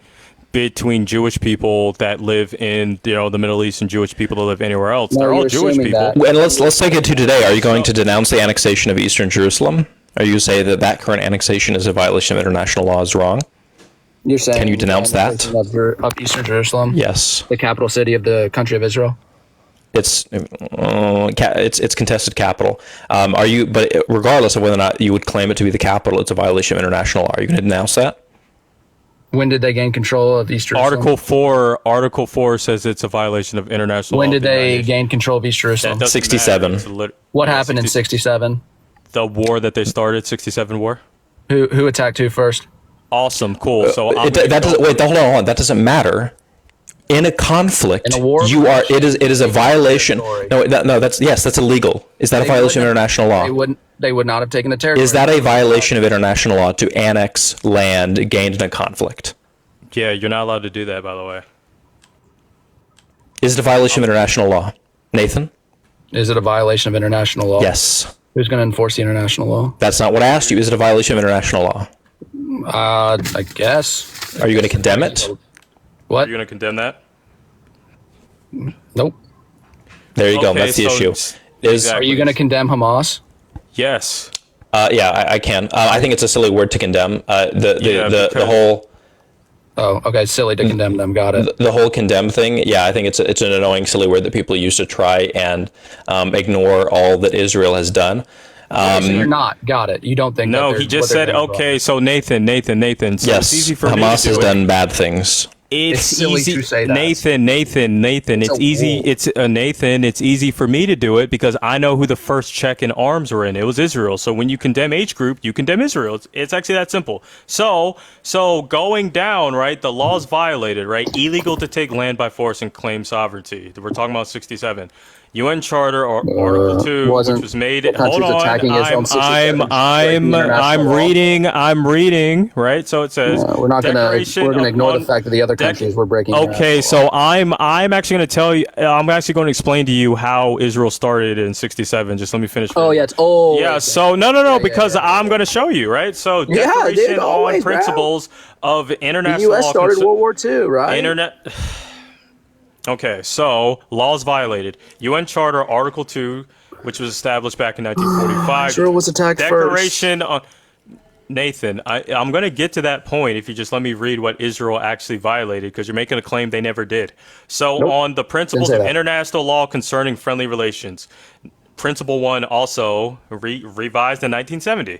Jewish people that live in the Middle East and Jewish people that live anywhere else. They're all Jewish people. And let's take it to today. Are you going to denounce the annexation of Eastern Jerusalem? Are you saying that current annexation is a violation of international law is wrong? You're saying? Can you denounce that? Of Eastern Jerusalem? Yes. The capital city of the country of Israel? It's contested capital. But regardless of whether or not you would claim it to be the capital, it's a violation of international law. Are you going to denounce that? When did they gain control of East Jerusalem? Article 4 says it's a violation of international law. When did they gain control of East Jerusalem? 67. What happened in 67? The war that they started, 67 war. Who attacked who first? Awesome, cool. So hold on. That doesn't matter. In a conflict, in a war, it is a violation. That's illegal. Is that a violation of international law? They would not have taken the territory. Is that a violation of international law to annex land gained in a conflict? Yeah, you're not allowed to do that, by the way. Is it a violation of international law? Nathan? Is it a violation of international law? Yes. Who's going to enforce the international law? That's not what I asked you. Is it a violation of international law? I guess. Are you going to condemn it? What? Are you going to condemn that? Nope. There you go. That's the issue. Are you going to condemn Hamas? Yes. I can. I think it's a silly word to condemn. The whole. Oh, okay. Silly to condemn them. Got it. The whole condemn thing. Yeah, I think it's an annoying, silly word that people use to try and ignore all that Israel has done. So you're not. Got it. You don't think? No, he just said okay. So Nathan. So yes, it's easy for Hamas me to has done bad things. It's silly easy to say that. Nathan. It's easy. Nathan. It's easy for me to do it because I know who the first check in arms were in. It was Israel. So when you condemn H group, you condemn Israel. It's actually that simple. So going down, right? The law's violated, right? Illegal to take land by force and claim sovereignty. We're talking about 67. UN Charter or Article 2, which was made. Hold on, I'm reading. Right, so it says we're gonna ignore the fact that the other countries were breaking. Okay, so I'm actually going to tell you. I'm actually going to explain to you how Israel started in 67. Just let me finish. Oh yeah, it's old. Yeah. So no, because I'm going to show you. Right. So Declaration on Principles of International the U.S. Law. started World War II, right? Okay, so laws violated. UN Charter Article 2, which was established back in 1945. Israel was attacked Declaration on Nathan, I'm going to get to that point if you just let me read what Israel actually violated, because you're making a claim they never did. So on the principles of international law concerning friendly relations, Principle 1 also revised in 1970.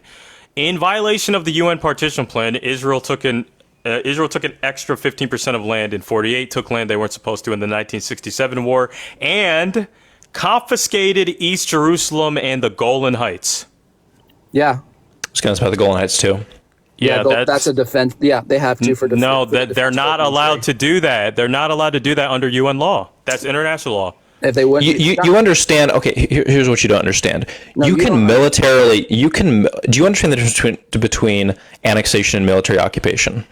In violation of the UN Partition Plan, Israel took an extra 15% of land in 48, took land they weren't supposed to in the 1967 war, and confiscated East Jerusalem and the Golan Heights. Yeah. I was going to say about the Golan Heights too. Yeah, that's a defense. Yeah, they have to for defense. No, they're not allowed to do that. They're not allowed to do that under UN law. That's international law. If they wouldn't, you understand? Okay, here's what you don't understand. Do you understand the difference between annexation and military occupation?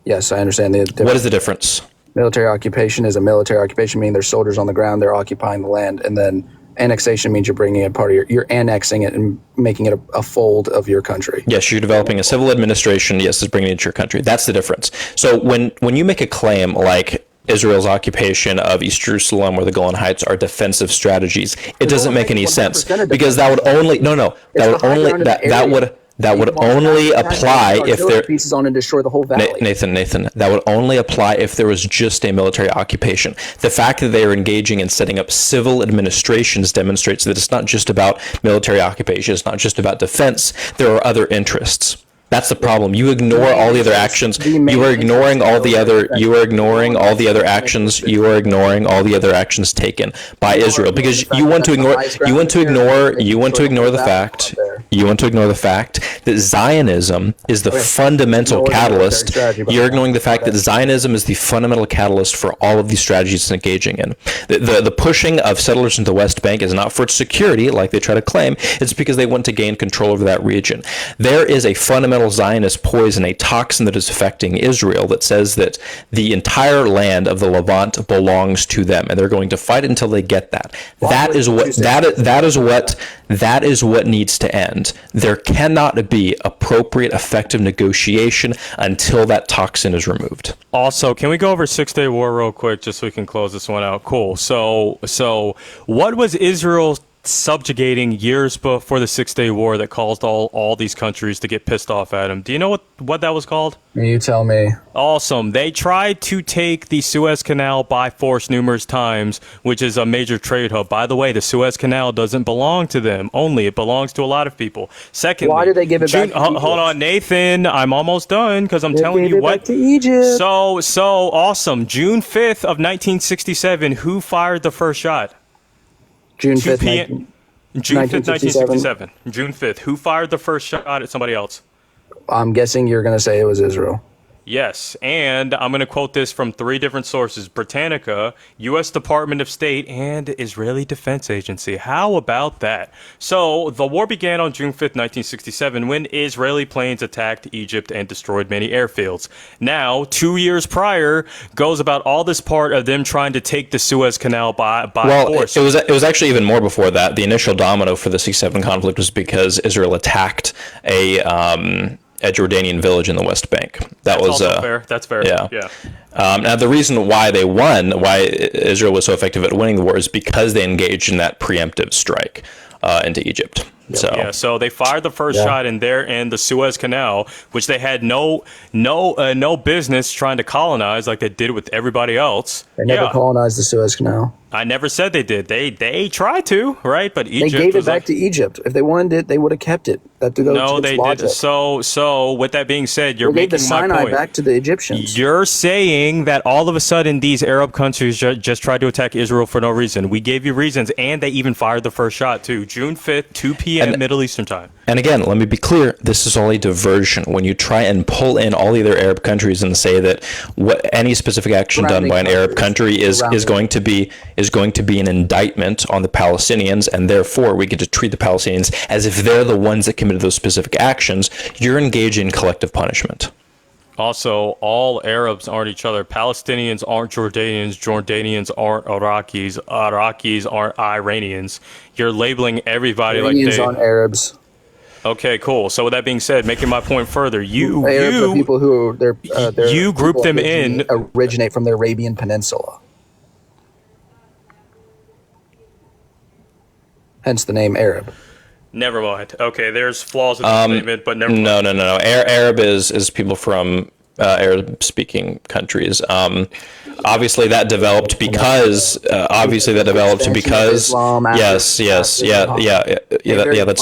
Yes, I understand the difference. What is the difference? Military occupation is a military occupation, meaning there's soldiers on the ground, they're occupying the land, and then annexation means you're bringing it part of you're annexing it and making it a fold of your country. Yes, you're developing a civil administration. Yes, it's bringing it to your country. That's the difference. So when you make a claim like Israel's occupation of East Jerusalem or the Golan Heights are defensive strategies, it doesn't make any sense, because that would only that would only apply if there pieces on and destroy the whole valley. Nathan, that would only apply if there was just a military occupation. The fact that they are engaging in setting up civil administrations demonstrates that it's not just about military occupation. It's not just about defense. There are other interests. That's the problem. You ignore all the other actions. You are ignoring all the other. You are ignoring all the other actions. You are ignoring all the other actions taken by Israel, because you want to ignore. You want to ignore. You want to ignore the fact. You want to ignore the fact that Zionism is the fundamental catalyst. You're ignoring the fact that Zionism is the fundamental catalyst for all of these strategies it's engaging in. The pushing of settlers into the West Bank is not for its security, like they try to claim. It's because they want to gain control over that region. There is a fundamental Zionist poison, a toxin that is affecting Israel that says that the entire land of the Levant belongs to them, and they're going to fight until they get that. That is what needs to end. There cannot be appropriate, effective negotiation until that toxin is removed. Also, can we go over 6-Day War real quick, just so we can close this one out? Cool. So what was Israel subjugating years before the 6-Day War that caused all these countries to get pissed off at him? Do you know what that was called? You tell me. Awesome. They tried to take the Suez Canal by force numerous times, which is a major trade hub. By the way, the Suez Canal doesn't belong to them only. It belongs to a lot of people. Secondly, why did they give it back to Egypt? Hold on, Nathan. I'm almost done, because I'm telling you what. Back to Egypt. So awesome. June 5th of 1967, who fired the first shot? June 5th, 1967. June 5th. Who fired the first shot at somebody else? I'm guessing you're going to say it was Israel. Yes, and I'm going to quote this from 3 different sources: Britannica, U.S. Department of State, and Israeli Defense Agency. How about that? So the war began on June 5th, 1967, when Israeli planes attacked Egypt and destroyed many airfields. Now, 2 years prior, goes about all this part of them trying to take the Suez Canal by force. It was actually even more before that. The initial domino for the 67 conflict was because Israel attacked a Jordanian village in the West Bank. That's also fair. That's fair. Yeah. Now, the reason why Israel was so effective at winning the war is because they engaged in that preemptive strike into Egypt. So they fired the first shot in the Suez Canal, which they had no business trying to colonize like they did with everybody else. They never colonized the Suez Canal. I never said they did. They tried to, right? But Egypt, they gave it back to Egypt. If they wanted it, they would have kept it. No, they did. So with that being said, you're making the Sinai my point. Back to the Egyptians. You're saying that all of a sudden these Arab countries just tried to attack Israel for no reason. We gave you reasons, and they even fired the first shot too. June 5th, 2 p.m. Middle Eastern time. And again, let me be clear, this is all a diversion. When you try and pull in all the other Arab countries and say that any specific action done by an Arab country is going to be an indictment on the Palestinians, and therefore we get to treat the Palestinians as if they're the ones that committed those specific actions, you're engaging in collective punishment. Also, all Arabs aren't each other. Palestinians aren't Jordanians. Jordanians aren't Iraqis. Iraqis aren't Iranians. You're labeling everybody Iranians aren't Arabs. Okay, cool. So with that being said, making my point further, Arabs are people who you group them in. Originate from the Arabian Peninsula. hence the name Arab. Never mind. Okay, there's flaws in the statement, but never mind. No. Arab is people from Arab-speaking countries. Obviously, that developed because. Islam Yes. That's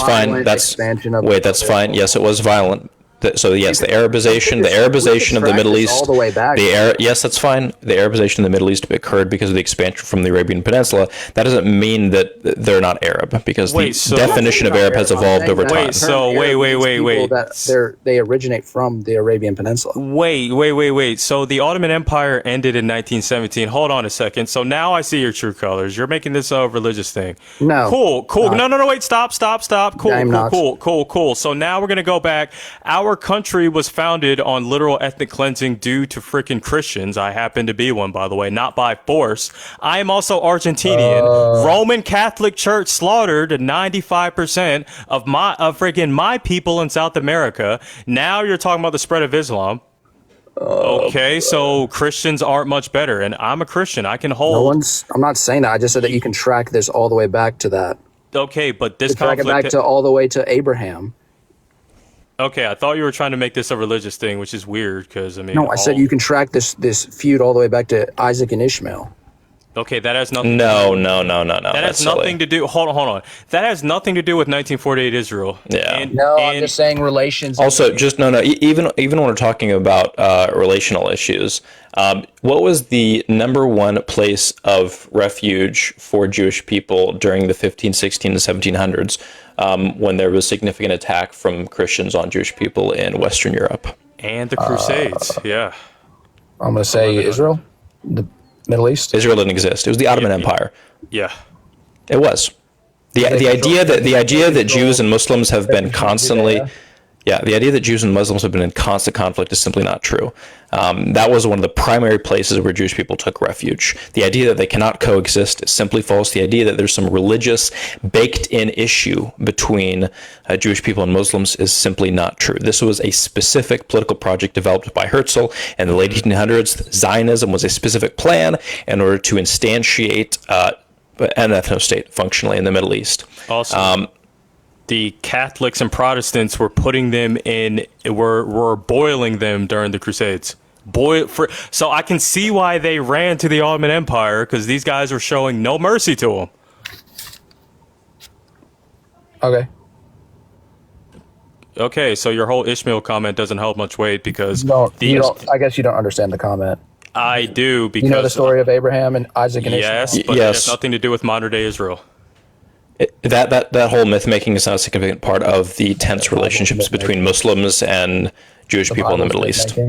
fine. That's fine. Yes, it was violent. So yes, the Arabization of the Middle East. all the way back. Yes, that's fine. The Arabization of the Middle East occurred because of the expansion from the Arabian Peninsula. That doesn't mean that they're not Arab, because the definition of Arab has evolved over time. Wait. They originate from the Arabian Peninsula. Wait. So the Ottoman Empire ended in 1917. Hold on a second. So now I see your true colors. You're making this a religious thing. No. Cool. No. Wait. Stop. Cool. So now we're gonna go back. Our country was founded on literal ethnic cleansing due to freaking Christians. I happen to be one, by the way, not by force. I am also Argentinian. Roman Catholic Church slaughtered 95% of my people in South America. Now you're talking about the spread of Islam. Okay, so Christians aren't much better, and I'm a Christian. I can hold. I'm not saying that. I just said that you can track this all the way back to that. Okay, but this track it back to all the way to Abraham. Okay, I thought you were trying to make this a religious thing, which is weird because I mean. No, I said you can track this feud all the way back to Isaac and Ishmael. Okay, that has nothing. No. That has nothing to do. Hold on. That has nothing to do with 1948 Israel. Yeah. I'm just saying relations. Also, Even when we're talking about relational issues, what was the number one place of refuge for Jewish people during the 15, 16, and 1700s when there was significant attack from Christians on Jewish people in Western Europe? And the Crusades, yeah. I'm going to say Israel, the Middle East. Israel didn't exist. It was the Ottoman Empire. Yeah. It was. The idea that Jews and Muslims have been constantly... Yeah, the idea that Jews and Muslims have been in constant conflict is simply not true. That was one of the primary places where Jewish people took refuge. The idea that they cannot coexist is simply false. The idea that there's some religious baked-in issue between Jewish people and Muslims is simply not true. This was a specific political project developed by Herzl in the late 1800s. Zionism was a specific plan in order to instantiate an ethno-state functionally in the Middle East. Also, the Catholics and Protestants were putting them in, were boiling them during the Crusades. So I can see why they ran to the Ottoman Empire, because these guys were showing no mercy to them. Okay, so your whole Ishmael comment doesn't hold much weight because I guess you don't understand the comment. I do, because you know the story of Abraham and Isaac and Ishmael. Yes, but it has nothing to do with modern day Israel. That whole myth making is not a significant part of the tense relationships between Muslims and Jewish people in the Middle East.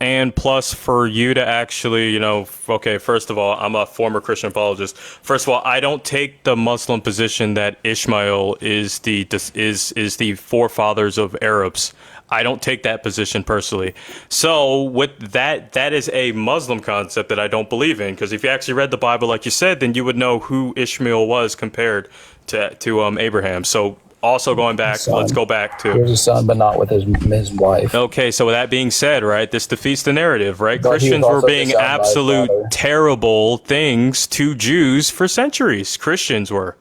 And plus, for you to actually, okay, first of all, I'm a former Christian apologist. First of all, I don't take the Muslim position that Ishmael is the forefathers of Arabs. I don't take that position personally. So with that is a Muslim concept that I don't believe in, because if you actually read the Bible like you said, then you would know who Ishmael was compared to Abraham. So also going back, let's go back to... He was a son, but not with his wife. Okay, so with that being said, right, this defeats the narrative, right? Christians were being absolute terrible things to Jews for centuries. Christians were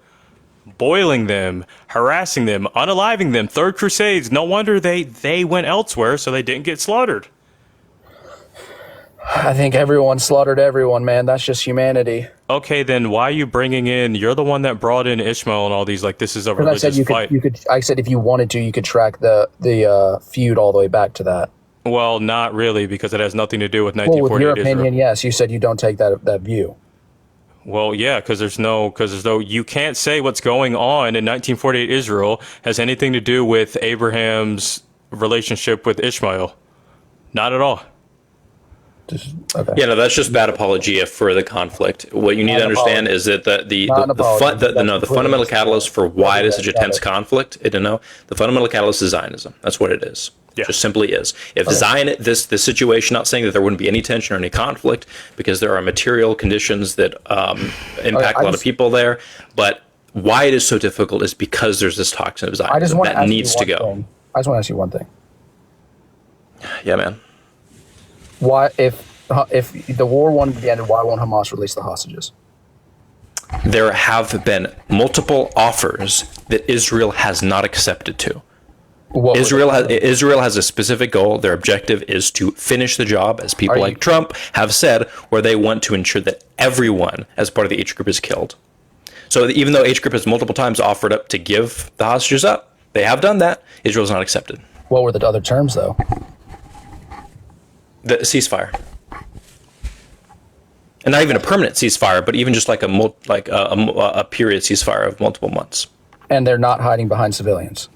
boiling them, harassing them, unaliving them. Third Crusades, no wonder they went elsewhere so they didn't get slaughtered. I think everyone slaughtered everyone, man. That's just humanity. Okay, then why are you bringing in... You're the one that brought in Ishmael and all these, like, this is a religious fight. I said if you wanted to, you could track the feud all the way back to that. Well, not really, because it has nothing to do with 1948 Well, with your opinion, Israel. yes. You said you don't take that view. Well, yeah, because you can't say what's going on in 1948 Israel has anything to do with Abraham's relationship with Ishmael. Not at all. Okay. Yeah, no, that's just bad apologia for the conflict. What you need to understand is that the fundamental catalyst for why it is such a tense conflict, the fundamental catalyst is Zionism. That's what it is. Yeah. Just simply is. If this situation, not saying that there wouldn't be any tension or any conflict, because there are material conditions that impact a lot of people there, but why it is so difficult is because there's this toxin of Zionism that needs to go. I just want to ask you one thing. Yeah, man. Why, if the war wanted to be ended, why won't Hamas release the hostages? there have been multiple offers that Israel has not accepted to. Israel has a specific goal. Their objective is to finish the job, as people like Trump have said, where they want to ensure that everyone as part of the H group is killed. So even though H group has multiple times offered up to give the hostages up, they have done that. Israel's not accepted. What were the other terms, though? The ceasefire. And not even a permanent ceasefire, but even just like a period ceasefire of multiple months. And they're not hiding behind civilians.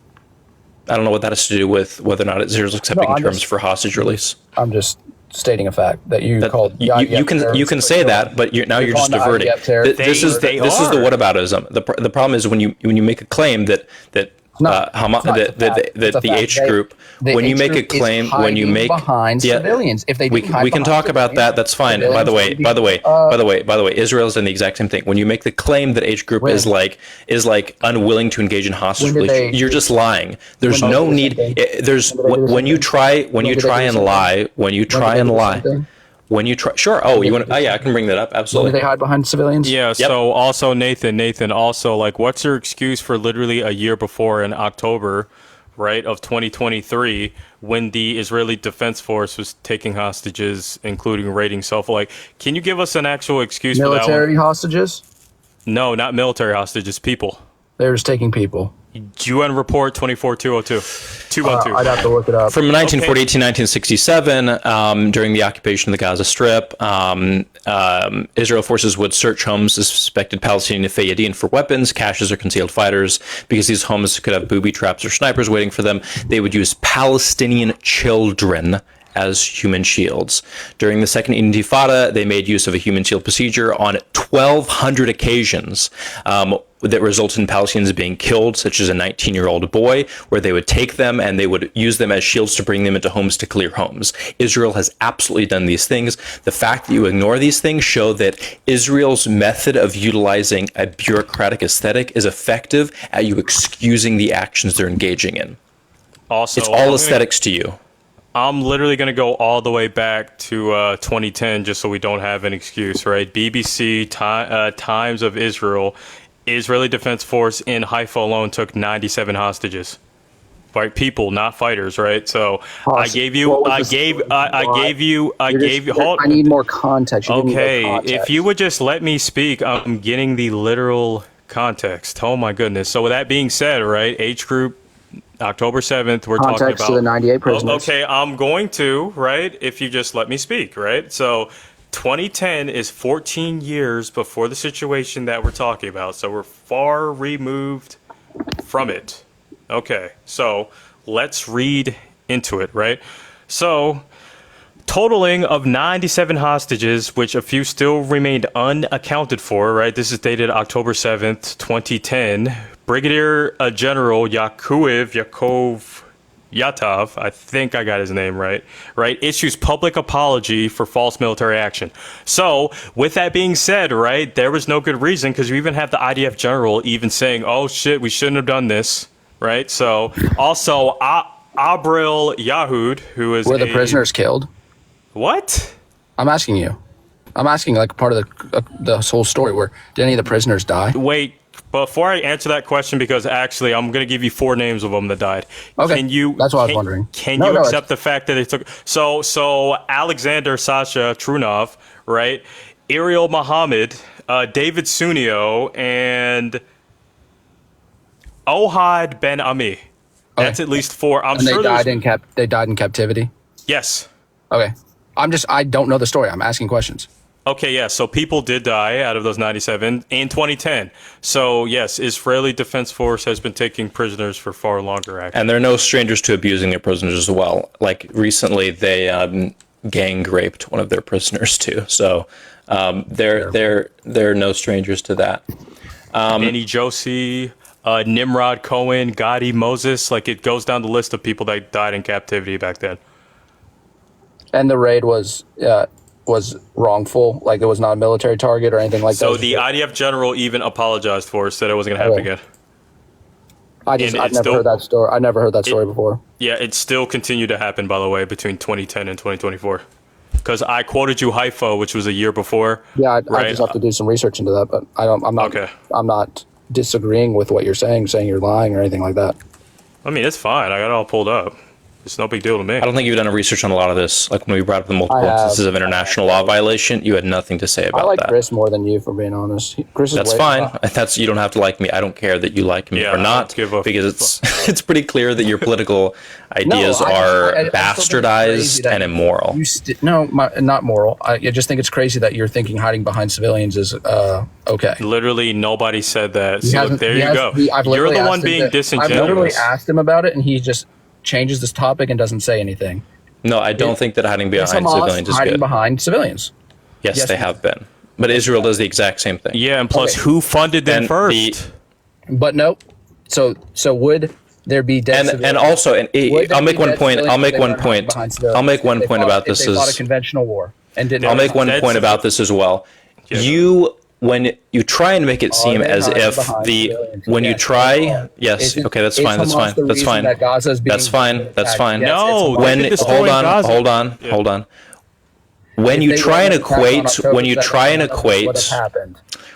I don't know what that has to do with whether or not Israel's accepting terms for hostage release. I'm just stating a fact that you called. You can say that, but you're just diverting. This is the whataboutism. The problem is when you make a claim that the H group, when you make a claim, when you make behind civilians, if they we can talk about that. That's fine. By the way, Israel's done the exact same thing. When you make the claim that H group is like unwilling to engage in hostage release, you're just lying. There's no need. When you try and lie. Sure. Oh, you want? Oh, yeah, I can bring that up. Absolutely. When do they hide behind civilians? Yeah. Yep. So also, Nathan, also, like, what's your excuse for literally a year before in October, right, of 2023, when the Israeli Defense Force was taking hostages, including raiding like, can you give us an actual excuse for that? Military hostages? No, not military hostages. People. They were just taking people. UN report 24202. I'd have to look it up. From 1948 to 1967, during the occupation of the Gaza Strip, Israel forces would search homes of suspected Palestinian Fayyadin for weapons, caches, or concealed fighters. Because these homes could have booby traps or snipers waiting for them, they would use Palestinian children as human shields. During the Second Intifada, they made use of a human shield procedure on 1,200 occasions that resulted in Palestinians being killed, such as a 19-year-old boy, where they would take them and they would use them as shields to bring them into homes to clear homes. Israel has absolutely done these things. The fact that you ignore these things show that Israel's method of utilizing a bureaucratic aesthetic is effective at you excusing the actions they're engaging in. Also, it's all aesthetics to you. I'm literally going to go all the way back to 2010 just so we don't have an excuse, right? BBC, Times of Israel, Israeli Defense Force in Haifa alone took 97 hostages. Right, people, not fighters, right? So I gave you. I need more context. Okay, if you would just let me speak, I'm getting the literal context. Oh my goodness. So with that being said, right, H group, October 7th, we're talking about to the 98 prisoners. Okay, I'm going to, right, if you just let me speak, right? So 2010 is 14 years before the situation that we're talking about. So we're far removed from it. Okay, so let's read into it, right? So totaling of 97 hostages, which a few still remained unaccounted for, right? This is dated October 7th, 2010. Brigadier General Yaakov Yatov, I think I got his name right, issues public apology for false military action. So with that being said, right, there was no good reason, because you even have the IDF general even saying, oh shit, we shouldn't have done this, right? So also Abril Yahud, who is were the prisoners killed? What? I'm asking you. I'm asking like part of the whole story. Where did any of the prisoners die? Wait, before I answer that question, because actually I'm going to give you 4 names of them that died. Okay, that's what I was wondering. Can you accept the fact that they took so Alexander Sasha Trunov, right? Ariel Muhammad, David Sunio, and Ohad Ben Ami. That's at least 4. I'm sure they died in captivity. Yes. Okay. I don't know the story. I'm asking questions. Okay, yeah, so people did die out of those 97 in 2010. So, yes, Israeli Defense Force has been taking prisoners for far longer, actually. And they're no strangers to abusing their prisoners as well. Like, recently, they gang raped one of their prisoners, too. So, they're no strangers to that. Benny Josie, Nimrod Cohen, Gadi Moses, like, it goes down the list of people that died in captivity back then. And the raid was wrongful, like it was not a military target or anything like that. So the IDF general even apologized for us, said it wasn't going to happen again. I've never heard that story. I never heard that story before. Yeah, it still continued to happen, by the way, between 2010 and 2024. Because I quoted you Haifa, which was a year before. Yeah, I right? just have to do some research into that, but I'm not. Okay. I'm not disagreeing with what you're saying you're lying or anything like that. I mean, it's fine. I got it all pulled up. It's no big deal to me. I don't think you've done a research on a lot of this. Like when we brought up the multiple I have. instances of international law violation, you had nothing to say about I like that. Chris more than you, for being honest. Chris is That's way- fine. That's you don't have to like me. I don't care that you like me Yeah, or I not don't give a because it's pretty clear that your political ideas I are still think it's crazy bastardized that and immoral. not moral. I just think it's crazy that you're thinking hiding behind civilians is okay. Literally, nobody said that. He So hasn't- there he you has- go. I've You're literally the asked one him being I've disingenuous. literally asked him about it, and he just changes this topic and doesn't say anything. No, I don't think that hiding behind Hamas civilians is hiding good. behind civilians. Yes, Yes, they have been. But Israel does the exact same thing. Yeah, and plus, Okay. who funded them And first? But no. So would there be dead And civilians? also, Would there I'll make be one dead point. civilians I'll make if they one weren't point. behind civilians? I'll make one If they point fought- about if this they fought a is. conventional war and didn't. I'll make one That's- point about this as well. Yeah. When you try and make it seem they as hiding if behind civilians? when you Yes, try, they are. yes, Isn't- okay, that's is fine, that's Hamas fine, the that's reason fine, that Gaza is being that's fine, that's attacked? fine. Yes, No, it's they When could destroy hold on, Gaza. hold on, Yeah. hold on. When If you they try and weren't attacked on equate, October when you 7th, try and none of this would have equate. happened.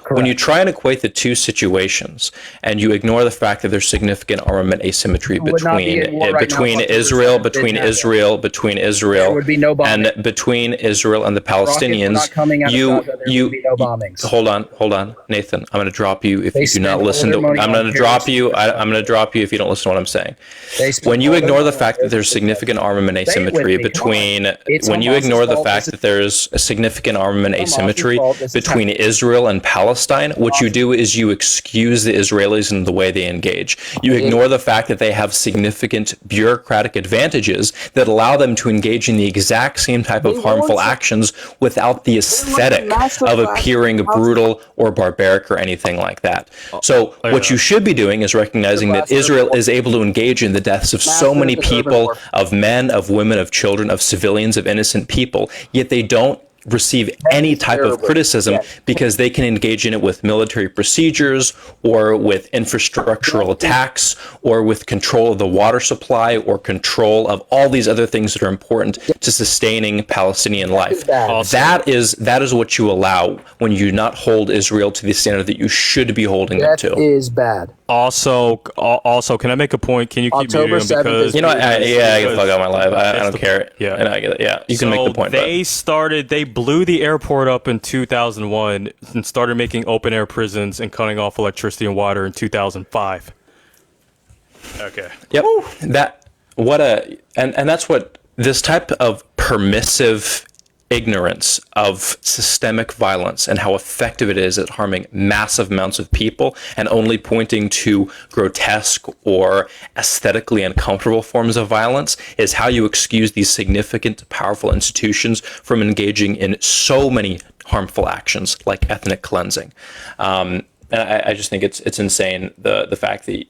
When you Correct. try and equate the two situations, and you ignore the fact that there's significant armament asymmetry We would not be between in war right now if between October Israel, 7th between didn't happen. Israel, between Israel, There would be no bombing. and between Israel and the Rockets were Palestinians. not coming out of You, Gaza, there you, would be no bombings. hold on, Nathan. I'm going to drop you if They you do not spent listen all to. their money I'm on going to drop terrorist you. I'm going to drop you if you don't listen to what I'm saying. They spent When you all their ignore the money on fact that there's terrorist significant armament Say it with asymmetry me, come on. between, It's when you Hamas's ignore the fault. fact This that there's a significant armament asymmetry fault. This is between Israel and Palestine, what you do is you excuse the Israelis in the way they engage. You ignore the fact that they have significant bureaucratic advantages that allow them to engage in the exact same type of harmful actions without the aesthetic of appearing brutal or barbaric or anything like that. So what you should be doing is recognizing that Israel is able to engage in the deaths of so many people, of men, of women, of children, of civilians, of innocent people, yet they don't receive any type of criticism because they can engage in it with military procedures or with infrastructural attacks or with control of the water supply or control of all these other things that are important to sustaining Palestinian life. That is what you allow when you do not hold Israel to the standard that you should be holding them That to. is bad. Also, can I make a point? Can you keep October muting him 7th because is- You know, I get the fuck out of my life. I That's don't the care. point. Yeah. And I get it. Yeah, you can make the point. They blew the airport up in 2001 and started making open air prisons and cutting off electricity and water in 2005. Okay. Yep. And that's what this type of permissive ignorance of systemic violence and how effective it is at harming massive amounts of people and only pointing to grotesque or aesthetically uncomfortable forms of violence is how you excuse these significant, powerful institutions from engaging in so many harmful actions like ethnic cleansing. And I just think it's insane the fact that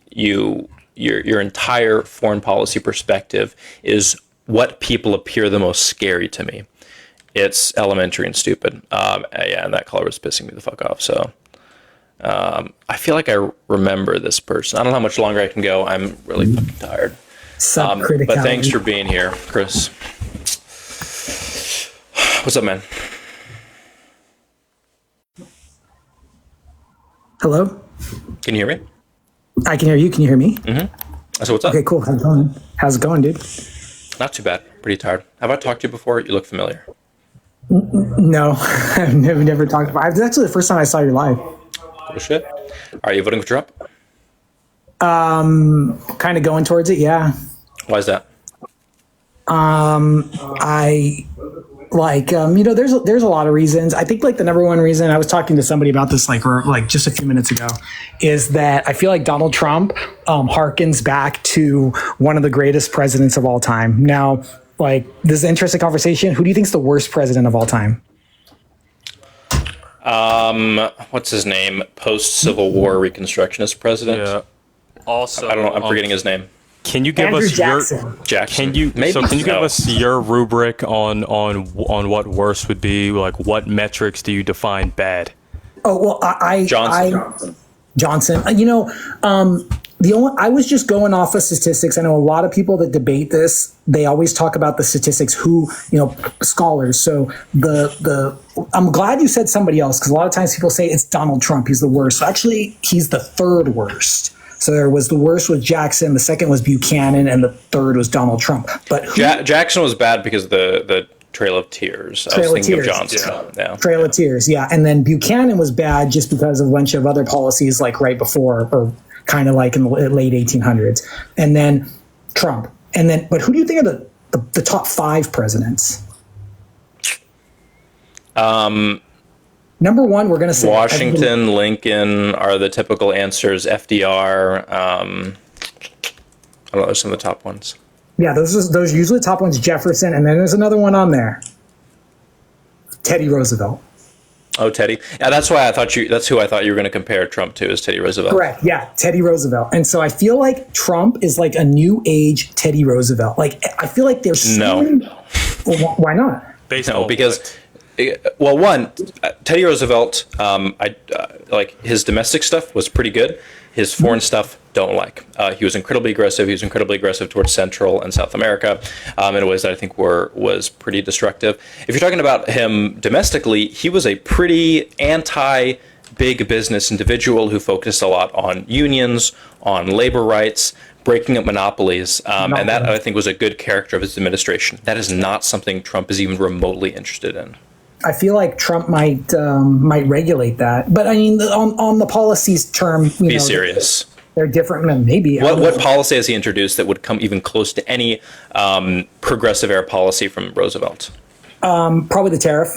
your entire foreign policy perspective is what people appear the most scary to me. It's elementary and stupid. And that color was pissing me the fuck off. So I feel like I remember this person. I don't know how much longer I can go. I'm really fucking tired. But thanks for being here, Chris. What's up, man? Hello? Can you hear me? I can hear you. Can you hear me? So what's up? Okay, cool. How's it going? How's it going, dude? Not too bad. Pretty tired. Have I talked to you before? You look familiar. No, I've never talked about it. It's actually the first time I saw your live. Cool shit. Are you voting for Trump? Kind of going towards it, yeah. Why is that? I like, there's a lot of reasons. I think like the number one reason, I was talking to somebody about this like just a few minutes ago, is that I feel like Donald Trump harkens back to one of the greatest presidents of all time. Now, like, this is an interesting conversation. Who do you think is the worst president of all time? What's his name? Post-Civil War Reconstructionist president. Yeah. Also, I don't know. I'm forgetting his name. Can you give Andrew us Jackson. Jackson. Can you give No. us your rubric on what worse would be? Like, what metrics do you define bad? Oh, well, Johnson. Johnson. I was just going off of statistics. I know a lot of people that debate this. They always talk about the statistics. Scholars. So I'm glad you said somebody else, because a lot of times people say it's Donald Trump. He's the worst. Actually, he's the third worst. So there was the worst was Jackson, the second was Buchanan, and the third was Donald Trump. But Jackson was bad because of the Trail of Tears. I was thinking of Johnson. Yeah. Trail of Tears, yeah. And then Buchanan was bad just because of a bunch of other policies, like right before, or kind of like in the late 1800s. And then Trump. But who do you think are the top 5 presidents? Number one, we're going to say Washington, Lincoln are the typical answers. FDR. I don't know. There's some of the top ones. Yeah, those are usually the top ones. Jefferson, and then there's another one on there. Teddy Roosevelt. Oh, Teddy. Yeah, that's why that's who I thought you were going to compare Trump to, is Teddy Roosevelt. Correct. Yeah, Teddy Roosevelt. And so I feel like Trump is like a new age Teddy Roosevelt. Like, I feel like there's Well, why not? No, because one, Teddy Roosevelt, like his domestic stuff was pretty good. His foreign stuff, don't like. He was incredibly aggressive. He was incredibly aggressive towards Central and South America in ways that I think was pretty destructive. If you're talking about him domestically, he was a pretty anti-big business individual who focused a lot on unions, on labor rights, breaking up monopolies, and that I think was a good character of his administration. That is not something Trump is even remotely interested in. I feel like Trump might regulate that, but I mean, on the policies term, be serious. They're different. Maybe. What policy has he introduced that would come even close to any progressive era policy from Roosevelt? Probably the tariff.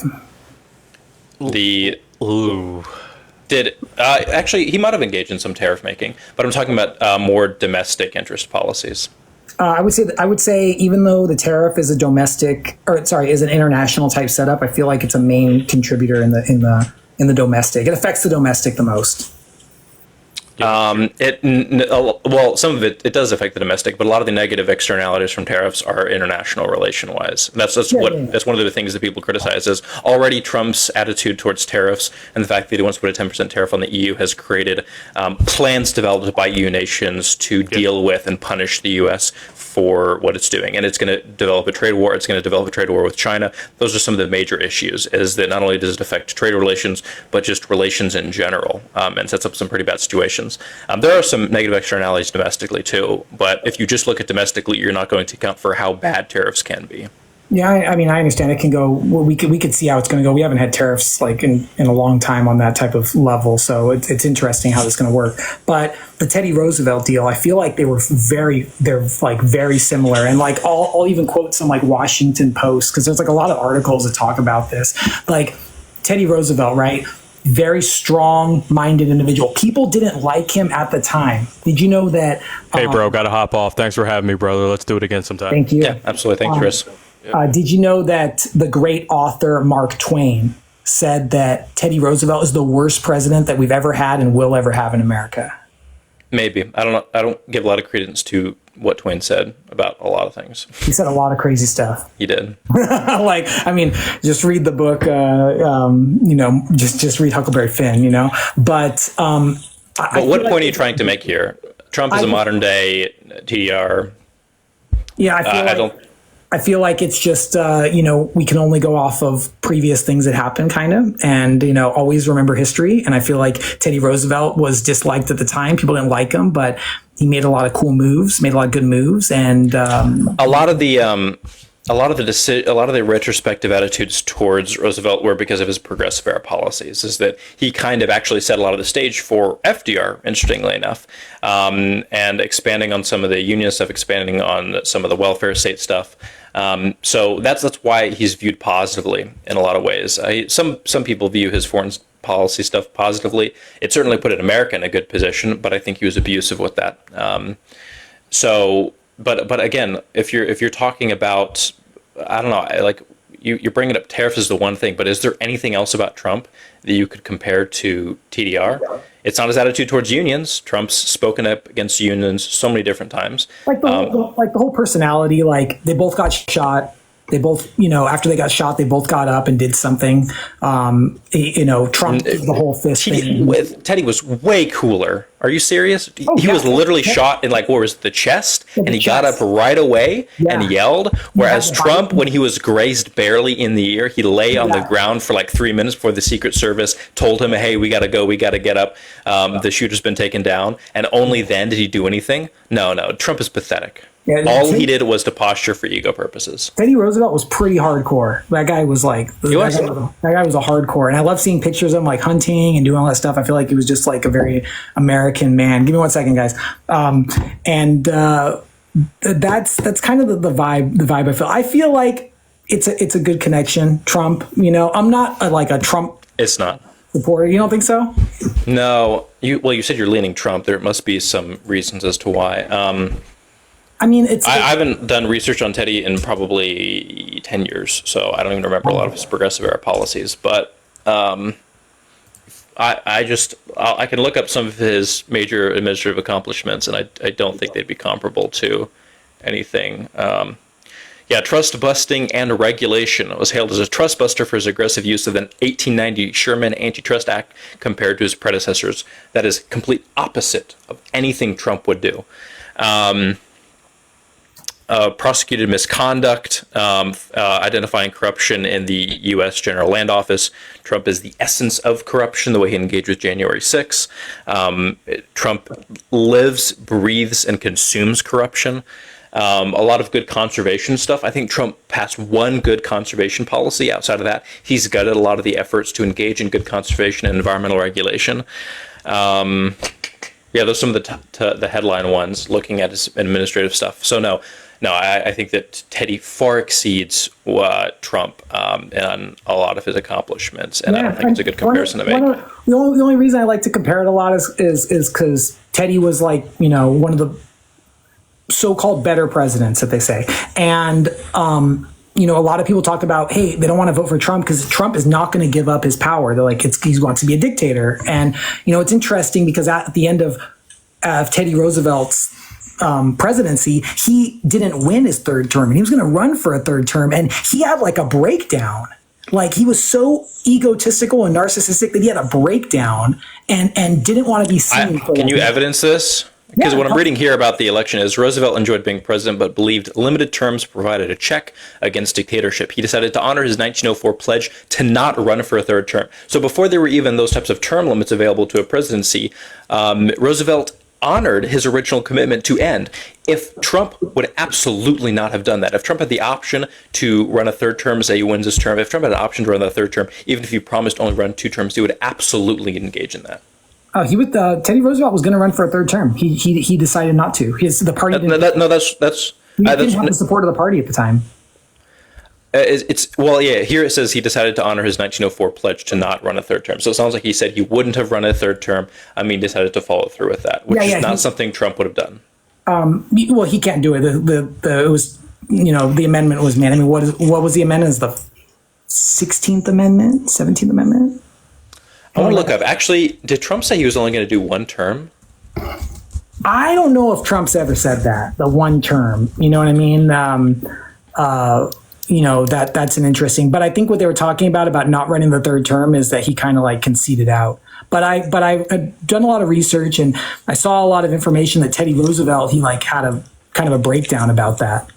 Actually, he might have engaged in some tariff making, but I'm talking about more domestic interest policies. I would say even though the tariff is is an international type setup, I feel like it's a main contributor in the domestic. It affects the domestic the most. Some of it does affect the domestic, but a lot of the negative externalities from tariffs are international relation wise. That's one of the things that people criticize is already Trump's attitude towards tariffs, and the fact that he wants to put a 10% tariff on the EU has created plans developed by EU nations to deal with and punish the US for what it's doing. And it's going to develop a trade war. It's going to develop a trade war with China. Those are some of the major issues, is that not only does it affect trade relations, but just relations in general, and sets up some pretty bad situations. There are some negative externalities domestically too, but if you just look at domestically, you're not going to account for how bad tariffs can be. Yeah, I mean, I understand it can go. Well, we could see how it's going to go. We haven't had tariffs like in a long time on that type of level, so it's interesting how this is going to work. But the Teddy Roosevelt deal, I feel like they're very similar, and like I'll even quote some like Washington Post, because there's like a lot of articles that talk about this. Like Teddy Roosevelt, right? Very strong-minded individual. People didn't like him at the time. Did you know that? Hey, bro, gotta hop off. Thanks for having me, brother. Let's do it again sometime. Thank you. Yeah, absolutely. Thanks, Chris. Did you know that the great author Mark Twain said that Teddy Roosevelt is the worst president that we've ever had and will ever have in America? Maybe. I don't know. I don't give a lot of credence to what Twain said about a lot of things. He said a lot of crazy stuff. He did. Just read the book, just read Huckleberry Finn, But what point are you trying to make here? Trump is a modern day TDR. Yeah, I feel like it's just, we can only go off of previous things that happened, kind of, and, always remember history. And I feel like Teddy Roosevelt was disliked at the time. People didn't like him, but he made a lot of cool moves, made a lot of good moves. And a lot of the retrospective attitudes towards Roosevelt were because of his progressive era policies, is that he kind of actually set a lot of the stage for FDR, interestingly enough, and expanding on some of the union stuff, expanding on some of the welfare state stuff. So that's why he's viewed positively in a lot of ways. Some people view his foreign policy stuff positively. It certainly put America in a good position, but I think he was abusive with that. But again, if you're talking about, I don't know, like you're bringing up tariffs is the one thing, but is there anything else about Trump that you could compare to TDR? It's not his attitude towards unions. Trump's spoken up against unions so many different times. Like the whole personality, like they both got shot. They both, after they got shot, they both got up and did something. Trump did the whole fist thing. Teddy was way cooler. Are you serious? Oh, he yeah. was literally shot in the chest, Yeah, and the he got up chest. right away and Yeah. yelled. Whereas Yeah. Trump, when he was grazed barely in the ear, he lay on the Yeah. ground for 3 minutes before the Secret Service told him, "Hey, we got to go. We got to get up. The shooter's been taken down." And only then did he do anything. No, Trump is pathetic. Yeah, All he did was to posture for ego purposes. Teddy Roosevelt was pretty hardcore. That guy was that guy was a hardcore. And I love seeing pictures of him hunting and doing all that stuff. I feel like he was just a very American man. Give me 1 second, guys. That's kind of the vibe I feel. I feel like it's a good connection. Trump, I'm not a Trump It's not. supporter. You don't think so? No. You said you're leaning Trump. There must be some reasons as to why. I mean, I haven't done research on Teddy in probably 10 years, so I don't even remember a lot of his progressive era policies. But I can look up some of his major administrative accomplishments, and I don't think they'd be comparable to anything. Trust busting and regulation was hailed as a trust buster for his aggressive use of the 1890 Sherman Antitrust Act compared to his predecessors. That is complete opposite of anything Trump would do. Prosecuted misconduct, identifying corruption in the U.S. General Land Office. Trump is the essence of corruption, the way he engaged with January 6th. Trump lives, breathes, and consumes corruption. A lot of good conservation stuff. I think Trump passed one good conservation policy. Outside of that, he's gutted a lot of the efforts to engage in good conservation and environmental regulation. Those are some of the headline ones, looking at his administrative stuff. So no, I think that Teddy far exceeds Trump in a lot of his accomplishments, and I don't think it's a good comparison to make. The only reason I like to compare it a lot is because Teddy was one of the so-called better presidents that they say, and a lot of people talk about, hey, they don't want to vote for Trump because Trump is not going to give up his power. They're like, he wants to be a dictator, and it's interesting because at the end of Teddy Roosevelt's presidency, he didn't win his third term, and he was going to run for a third term, and he had a breakdown. He was so egotistical and narcissistic that he had a breakdown and didn't want to be seen. Can you evidence this? Because what I'm reading here about the election is Roosevelt enjoyed being president, but believed limited terms provided a check against dictatorship. He decided to honor his 1904 pledge to not run for a third term. So before there were even those types of term limits available to a presidency, Roosevelt honored his original commitment to end. If Trump would absolutely not have done that, if Trump had the option to run a third term, say he wins his term, if Trump had an option to run the third term, even if he promised only run 2 terms, he would absolutely engage in that. Teddy Roosevelt was going to run for a third term. He decided not to. The party didn't. He didn't have the support of the party at the time. Here it says he decided to honor his 1904 pledge to not run a third term. So it sounds like he said he wouldn't have run a third term. He decided to follow through with that, which is not something Trump would have done. He can't do it. It was the amendment was made. What was the amendment? Is the 16th Amendment, 17th Amendment? I want to look up. Actually, did Trump say he was only going to do 1 term? I don't know if Trump's ever said that, the 1 term. You know what I mean? That's an interesting. But I think what they were talking about not running the third term is that he kind of conceded out. But I've done a lot of research, and I saw a lot of information that Teddy Roosevelt, he had a kind of a breakdown about that.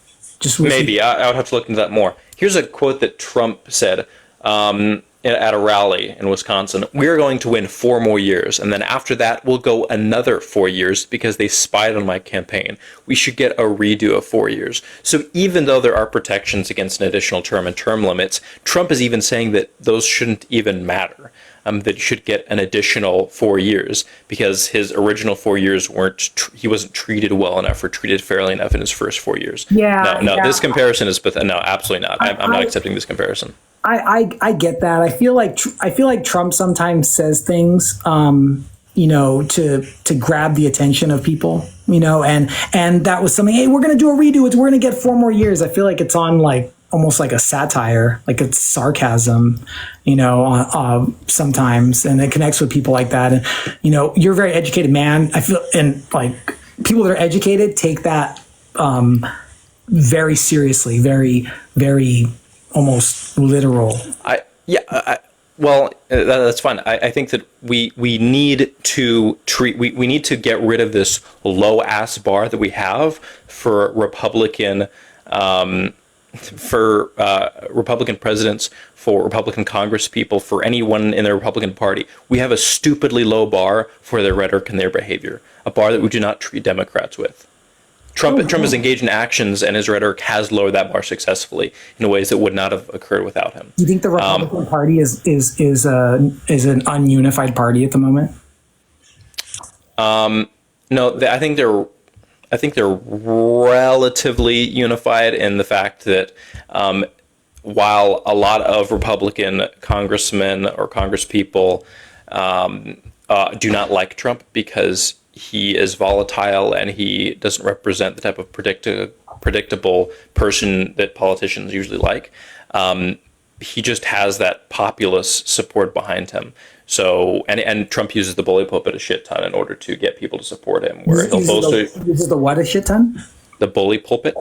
Maybe I would have to look into that more. Here's a quote that Trump said at a rally in Wisconsin. "We're going to win 4 more years, and then after that, we'll go another 4 years because they spied on my campaign. We should get a redo of 4 years." So even though there are protections against an additional term and term limits, Trump is even saying that those shouldn't even matter. That he should get an additional 4 years because his original 4 years he wasn't treated well enough or treated fairly enough in his first 4 years. This comparison is no, absolutely not. I'm not accepting this comparison. I get that. I feel like Trump sometimes says things, to grab the attention of people, and that was something. Hey, we're going to do a redo. We're going to get 4 more years. I feel like it's on almost like a satire, like it's sarcasm, sometimes, and it connects with people like that. And you're a very educated man. I feel, and people that are educated take that very seriously, very, very almost literal. That's fine. I think that we need to we need to get rid of this low ass bar that we have for Republican Republican presidents, for Republican Congress people, for anyone in the Republican Party. We have a stupidly low bar for their rhetoric and their behavior, a bar that we do not treat Democrats with. Trump has engaged in actions, and his rhetoric has lowered that bar successfully in ways that would not have occurred without him. Do you think the Republican Party is an ununified party at the moment? No, I think they're relatively unified in the fact that while a lot of Republican congressmen or congresspeople do not like Trump because he is volatile and he doesn't represent the type of predictable person that politicians usually like. He just has that populist support behind him. So, and Trump uses the bully pulpit a shit ton in order to get people to support him. Where he'll uses the what a shit ton? The bully pulpit.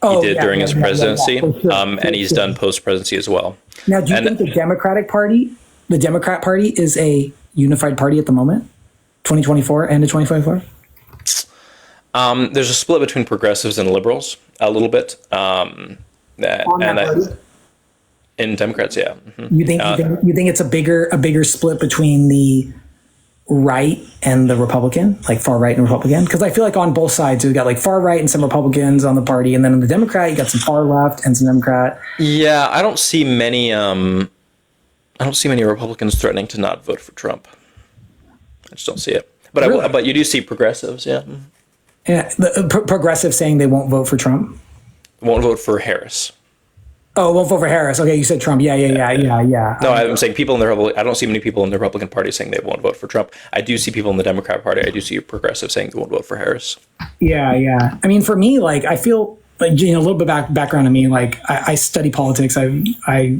He did during his presidency, and he's done post-presidency as well. Now, do you think the Democrat Party is a unified party at the moment? 2024, end of 2024? There's a split between progressives and liberals a little bit. In Democrats, yeah. Mm-hmm. You think it's a bigger split between the right and the Republican, like far right and Republican? Because I feel like on both sides we've got like far right and some Republicans on the party, and then on the Democrat you got some far left and some Democrat. Yeah, I don't see many Republicans threatening to not vote for Trump. I just don't see it. But really? But you do see progressives, yeah. Yeah, the progressives saying they won't vote for Trump. Won't vote for Harris. Oh, won't vote for Harris. Okay, you said Trump. Yeah. No, I'm saying people in the Republican. I don't see many people in the Republican Party saying they won't vote for Trump. I do see people in the Democrat Party. I do see progressives saying they won't vote for Harris. Yeah. I mean, for me, like, I feel like, a little bit background on me. Like, I study politics. I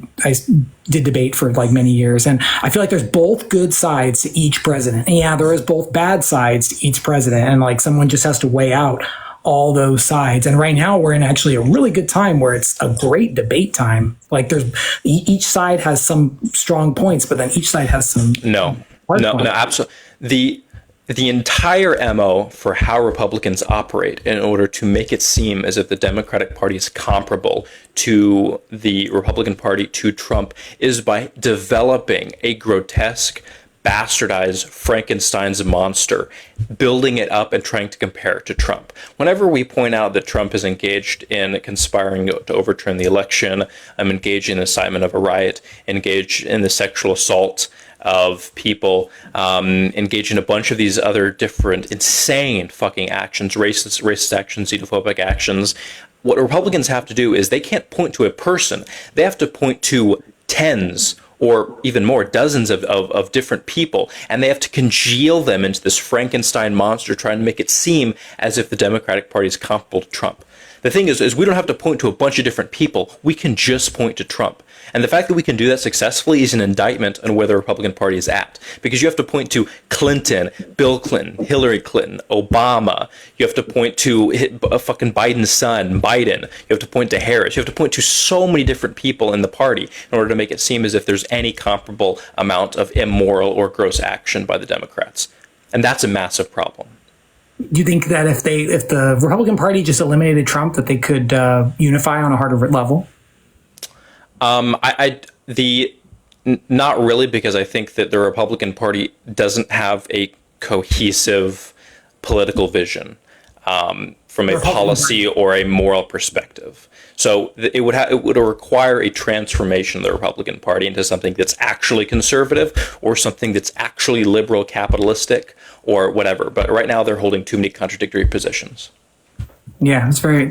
did debate for like many years, and I feel like there's both good sides to each president. And yeah, there is both bad sides to each president, and like someone just has to weigh out all those sides. And right now we're in actually a really good time where it's a great debate time. Like there's each side has some strong points, but then each side has some no, absolutely. The entire MO for how Republicans operate in order to make it seem as if the Democratic Party is comparable to the Republican Party, to Trump, is by developing a grotesque, bastardized Frankenstein's monster, building it up and trying to compare it to Trump. Whenever we point out that Trump is engaged in conspiring to overturn the election, engaged in the incitement of a riot, engaged in the sexual assault of people, engaged in a bunch of these other different insane fucking actions, racist actions, xenophobic actions, what Republicans have to do is they can't point to a person. They have to point to tens or even more, dozens of different people, and they have to congeal them into this Frankenstein monster, trying to make it seem as if the Democratic Party is comparable to Trump. The thing is we don't have to point to a bunch of different people. We can just point to Trump. And the fact that we can do that successfully is an indictment on where the Republican Party is at. Because you have to point to Clinton, Bill Clinton, Hillary Clinton, Obama. You have to point to fucking Biden's son, Biden. You have to point to Harris. You have to point to so many different people in the party in order to make it seem as if there's any comparable amount of immoral or gross action by the Democrats. And that's a massive problem. Do you think that if the Republican Party just eliminated Trump, that they could unify on a harder level? Not really, because I think that the Republican Party doesn't have a cohesive political vision from a policy or a moral perspective. So it would require a transformation of the Republican Party into something that's actually conservative or something that's actually liberal capitalistic or whatever. But right now they're holding too many contradictory positions. Yeah, it's very,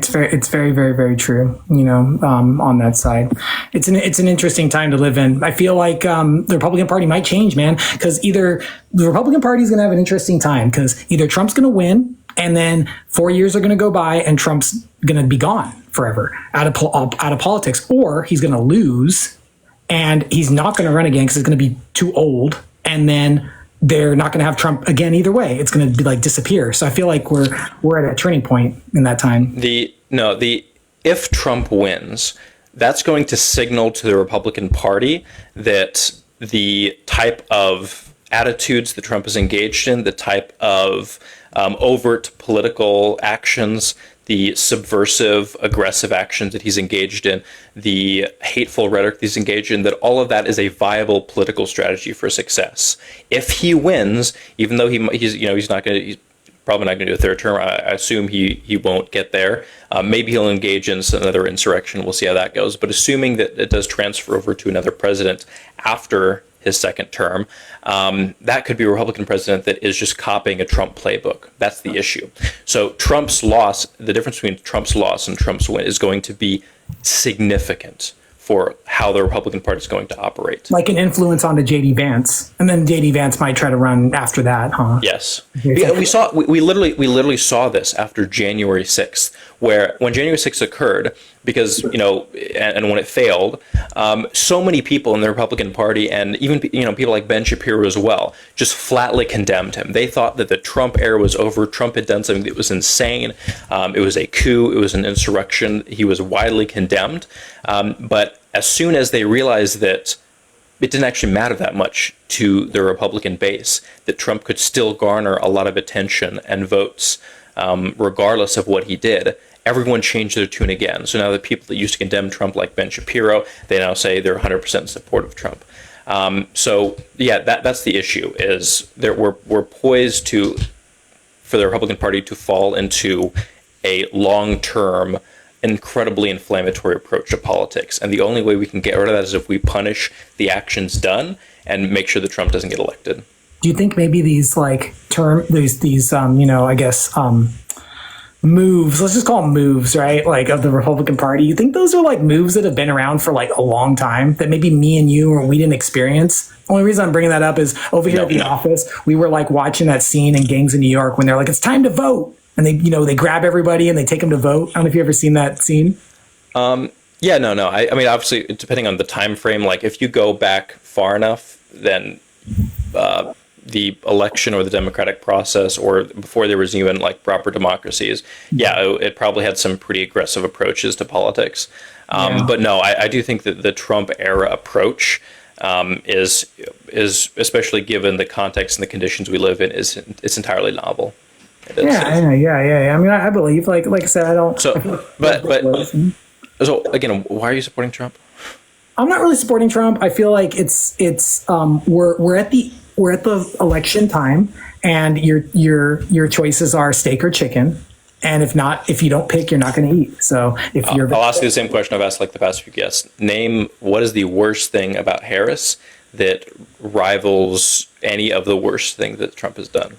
very, very true. On that side, it's an interesting time to live in. I feel like the Republican Party might change, man, because either the Republican Party is going to have an interesting time because either Trump's going to win, and then 4 years are going to go by, and Trump's going to be gone forever out of politics, or he's going to lose, and he's not going to run again because he's going to be too old, and then they're not going to have Trump again either way. It's going to be like disappear. So I feel like we're at a turning point in that time. if Trump wins, that's going to signal to the Republican Party that the type of attitudes that Trump is engaged in, the type of overt political actions, the subversive, aggressive actions that he's engaged in, the hateful rhetoric that he's engaged in, that all of that is a viable political strategy for success. If he wins, even though he's probably not going to do a third term. I assume he won't get there. Maybe he'll engage in another insurrection. We'll see how that goes. But assuming that it does transfer over to another president after his second term, that could be a Republican president that is just copying a Trump playbook. That's the issue. So Trump's loss, the difference between Trump's loss and Trump's win is going to be significant for how the Republican Party is going to operate. Like an influence onto J.D. Vance, and then J.D. Vance might try to run after that, huh? Yes, we literally saw this after January 6th, where when January 6th occurred, because and when it failed, so many people in the Republican Party, and even people like Ben Shapiro as well, just flatly condemned him. They thought that the Trump era was over. Trump had done something that was insane. It was a coup. It was an insurrection. He was widely condemned. But as soon as they realized that it didn't actually matter that much to the Republican base, that Trump could still garner a lot of attention and votes, regardless of what he did, everyone changed their tune again. So now the people that used to condemn Trump, like Ben Shapiro, they now say they're 100% in support of Trump. That's the issue, is that we're poised for the Republican Party to fall into a long-term, incredibly inflammatory approach to politics. And the only way we can get rid of that is if we punish the actions done and make sure that Trump doesn't get elected. Do you think maybe these moves, let's just call them moves, right? Like of the Republican Party, you think those are like moves that have been around for like a long time that maybe me and you or we didn't experience? Only reason I'm bringing that up is over here at the office, we were like watching that scene in Gangs of New York when they're like, it's time to vote. And they grab everybody and they take them to vote. I don't know if you've ever seen that scene. I mean, obviously, depending on the time frame, like if you go back far enough, then the election or the democratic process, or before there was even like proper democracies, it probably had some pretty aggressive approaches to politics. But no, I do think that the Trump era approach is especially given the context and the conditions we live in, it's entirely novel. Yeah. I mean, I believe, like I said, I don't. So again, why are you supporting Trump? I'm not really supporting Trump. I feel like we're at the election time, and your choices are steak or chicken. And if you don't pick, you're not going to eat. So I'll ask you the same question I've asked like the past few guests. Name what is the worst thing about Harris that rivals any of the worst things that Trump has done?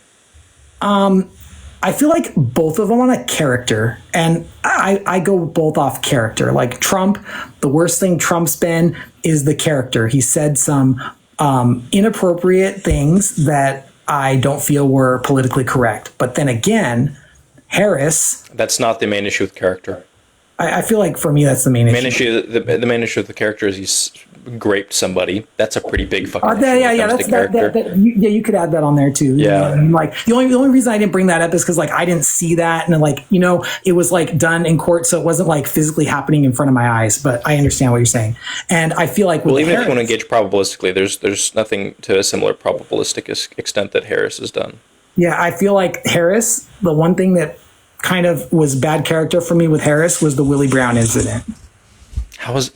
I feel like both of them on a character, and I go both off character. Like Trump, the worst thing Trump's been is the character. He said some inappropriate things that I don't feel were politically correct. But then again, Harris. That's not the main issue with character. I feel like for me, that's the main issue. The main issue with the character is he's raped somebody. That's a pretty big fucking issue. You could add that on there too. Yeah. I mean, like the only reason I didn't bring that up is because like I didn't see that, and like it was like done in court, so it wasn't like physically happening in front of my eyes. But I understand what you're saying, and I feel like even if you want to engage probabilistically, there's nothing to a similar probabilistic extent that Harris has done. Yeah, I feel like Harris. The one thing that kind of was bad character for me with Harris was the Willie Brown incident. How is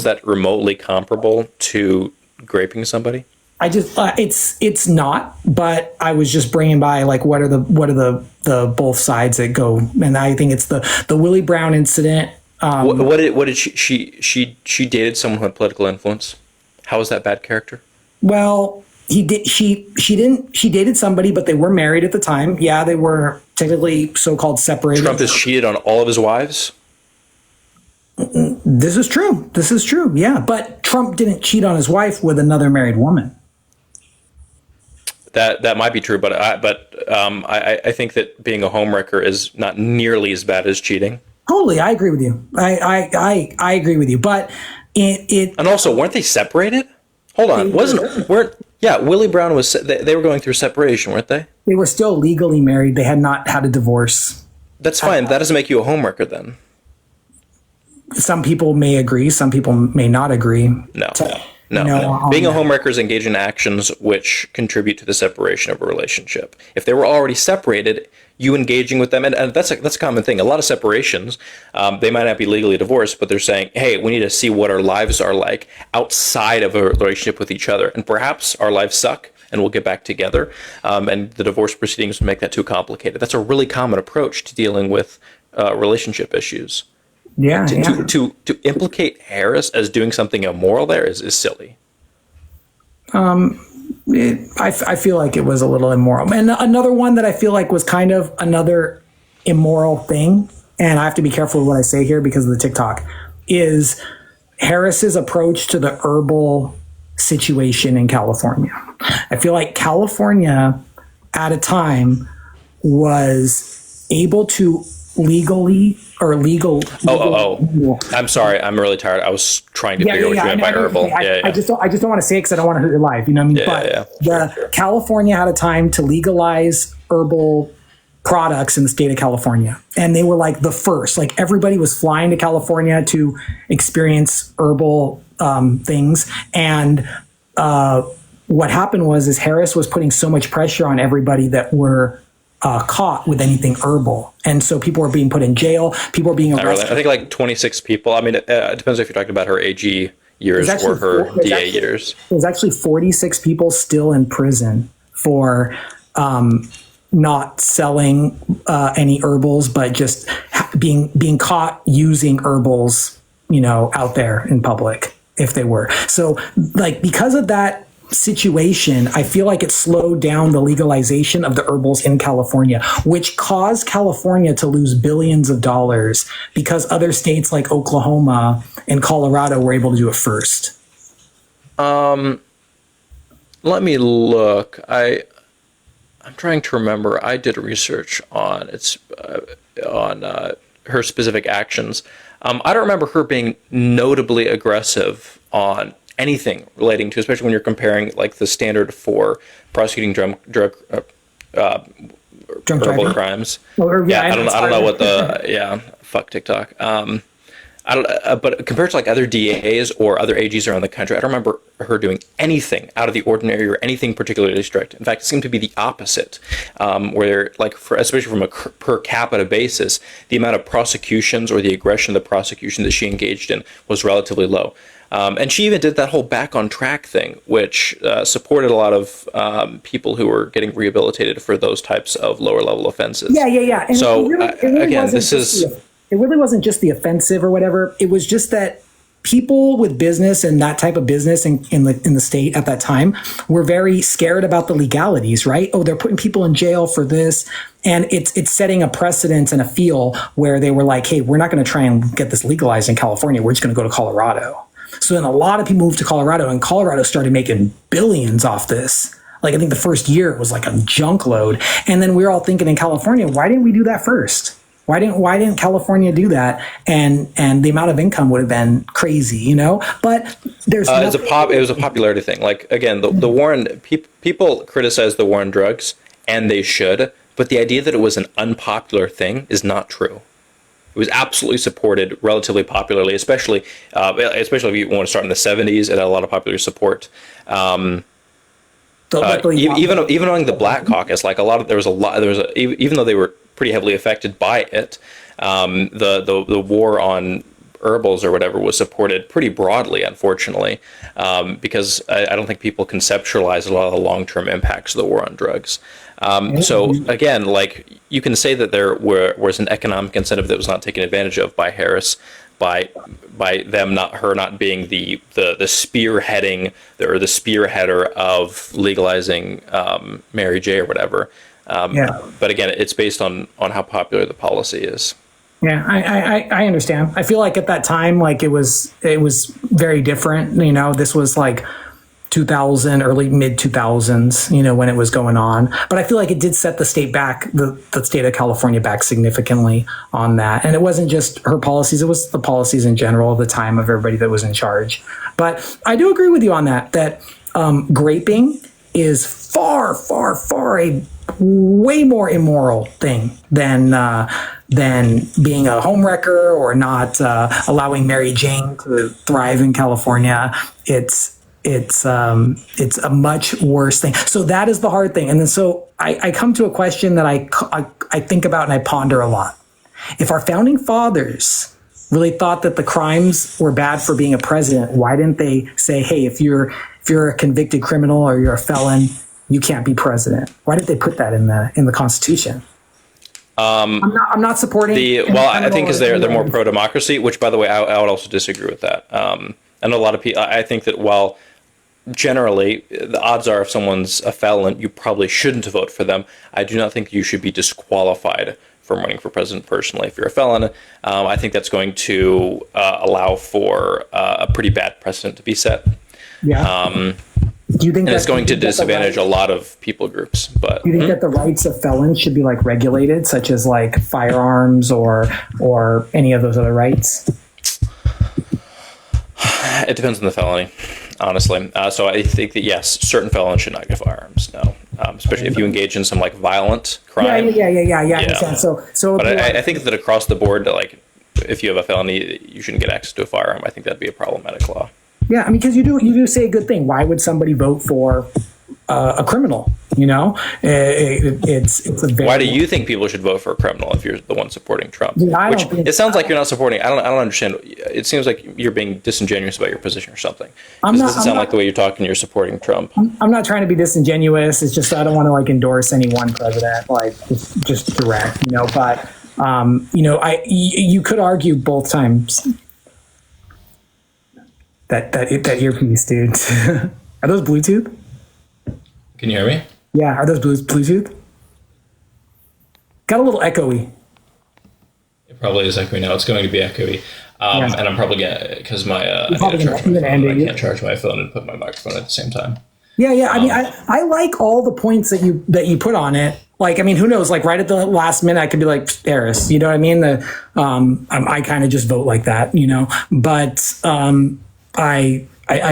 that remotely comparable to graping somebody? I just it's not, but I was just bringing by like what are the both sides that go, and I think it's the Willie Brown incident. What did she dated someone who had political influence? How is that bad character? Well, she dated somebody, but they were married at the time. Yeah, they were technically so-called separated. Trump has cheated on all of his wives? This is true. Yeah, but Trump didn't cheat on his wife with another married woman. That might be true, but I think that being a homewrecker is not nearly as bad as cheating. Totally, I agree with you. I agree with you, but and also, weren't they separated? Hold on, Willie Brown was. They were going through separation, weren't they? They were still legally married. They had not had a divorce. That's fine. That doesn't make you a homewrecker then. Some people may agree. Some people may not agree. No. Being a homewrecker is engaged in actions which contribute to the separation of a relationship. If they were already separated, you engaging with them, and that's a common thing. A lot of separations, they might not be legally divorced, but they're saying, hey, we need to see what our lives are like outside of a relationship with each other. And perhaps our lives suck and we'll get back together. And the divorce proceedings would make that too complicated. That's a really common approach to dealing with relationship issues. Yeah. To implicate Harris as doing something immoral there is silly. I feel like it was a little immoral. And another one that I feel like was kind of another immoral thing, and I have to be careful with what I say here because of the TikTok, is Harris's approach to the herbal situation in California. I feel like California at a time was able to legal. I'm sorry. I'm really tired. I was trying to figure out what you meant by herbal. I just don't want to say it because I don't want to hurt your life. You know what I mean? But California had a time to legalize herbal products in the state of California. And they were like the first. Like everybody was flying to California to experience herbal things. And what happened was Harris was putting so much pressure on everybody that were caught with anything herbal. And so people were being put in jail. People were being arrested. I think like 26 people. I mean, it depends if you're talking about her AG years or her DA years. There's actually 46 people still in prison for not selling any herbals, but just being caught using herbals, out there in public if they were. So like, because of that situation, I feel like it slowed down the legalization of the herbals in California, which caused California to lose billions of dollars because other states like Oklahoma and Colorado were able to do it first. Let me look. I'm trying to remember. I did research on her specific actions. I don't remember her being notably aggressive on anything relating to, especially when you're comparing like the standard for prosecuting drug herbal crimes. I don't know what the fuck TikTok. But compared to like other DAs or other AGs around the country, I don't remember her doing anything out of the ordinary or anything particularly strict. In fact, it seemed to be the opposite, where like especially from a per capita basis, the amount of prosecutions or the aggression of the prosecution that she engaged in was relatively low. And she even did that whole back on track thing, which supported a lot of people who were getting rehabilitated for those types of lower level offenses. Yeah. And so it really wasn't just the offensive or whatever. It was just that people with business and that type of business in the state at that time were very scared about the legalities, right? Oh, they're putting people in jail for this. And it's setting a precedent and a feel where they were like, hey, we're not going to try and get this legalized in California. We're just going to go to Colorado. So then a lot of people moved to Colorado, and Colorado started making billions off this. Like, I think the first year it was like a junk load. And then we were all thinking in California, why didn't we do that first? Why didn't California do that? And the amount of income would have been crazy, But there's it was a popularity thing. Like, again, the war on people criticize the war on drugs, and they should. But the idea that it was an unpopular thing is not true. It was absolutely supported relatively popularly, especially if you want to start in the 70s. It had a lot of popular support. Even among the Black Caucus, like even though they were pretty heavily affected by it, the war on herbals or whatever was supported pretty broadly, unfortunately, because I don't think people conceptualize a lot of the long-term impacts of the war on drugs. So again, like, you can say that there was an economic incentive that was not taken advantage of by Harris, by her not being the spearheading or the spearheader of legalizing Mary J or whatever. But again, it's based on how popular the policy is. Yeah, I understand. I feel like at that time, like it was very different. This was like 2000, early mid 2000s, when it was going on. But I feel like it did set the state back, the state of California back significantly on that. And it wasn't just her policies; it was the policies in general at the time of everybody that was in charge. But I do agree with you on that graping is far a way more immoral thing than being a homewrecker or not allowing Mary Jane to thrive in California. It's a much worse thing. So that is the hard thing. And then so I come to a question that I think about and I ponder a lot. If our founding fathers really thought that the crimes were bad for being a president, why didn't they say, hey, if you're a convicted criminal or you're a felon, you can't be president? Why did they put that in the Constitution? I'm not supporting. I think because they're more pro democracy, which, by the way, I would also disagree with that. I know a lot of people. I think that while generally the odds are if someone's a felon, you probably shouldn't vote for them. I do not think you should be disqualified from running for president personally if you're a felon. I think that's going to allow for a pretty bad precedent to be set. Yeah. Do you think and it's going to disadvantage a lot of people groups? But do you think that the rights of felons should be like regulated, such as like firearms or any of those other rights? It depends on the felony, honestly. So I think that yes, certain felons should not get firearms. No, especially if you engage in some like violent crime. Yeah. I understand. So but I think that across the board, like if you have a felony, you shouldn't get access to a firearm. I think that'd be a problematic law. Yeah, I mean, because you do say a good thing. Why would somebody vote for a criminal? You know, it's a very. Why do you think people should vote for a criminal if you're the one supporting Trump? Yeah, it sounds like you're not supporting. I don't understand. It seems like you're being disingenuous about your position or something. It doesn't sound like the way you're talking. You're supporting Trump. I'm not trying to be disingenuous. It's just I don't want to like endorse any one president. Like just direct, you know. But you could argue both times. That earpiece, dude. Are those Bluetooth? Can you hear me? Yeah, are those Bluetooth? Got a little echoey. It probably is echoey now. It's going to be echoey. And I'm probably gonna because I can't charge my phone and put my microphone at the same time. Yeah. I mean, I like all the points that you put on it. Like, I mean, who knows? Like, right at the last minute, I could be like Harris. You know what I mean? I kind of just vote like that, you know. But I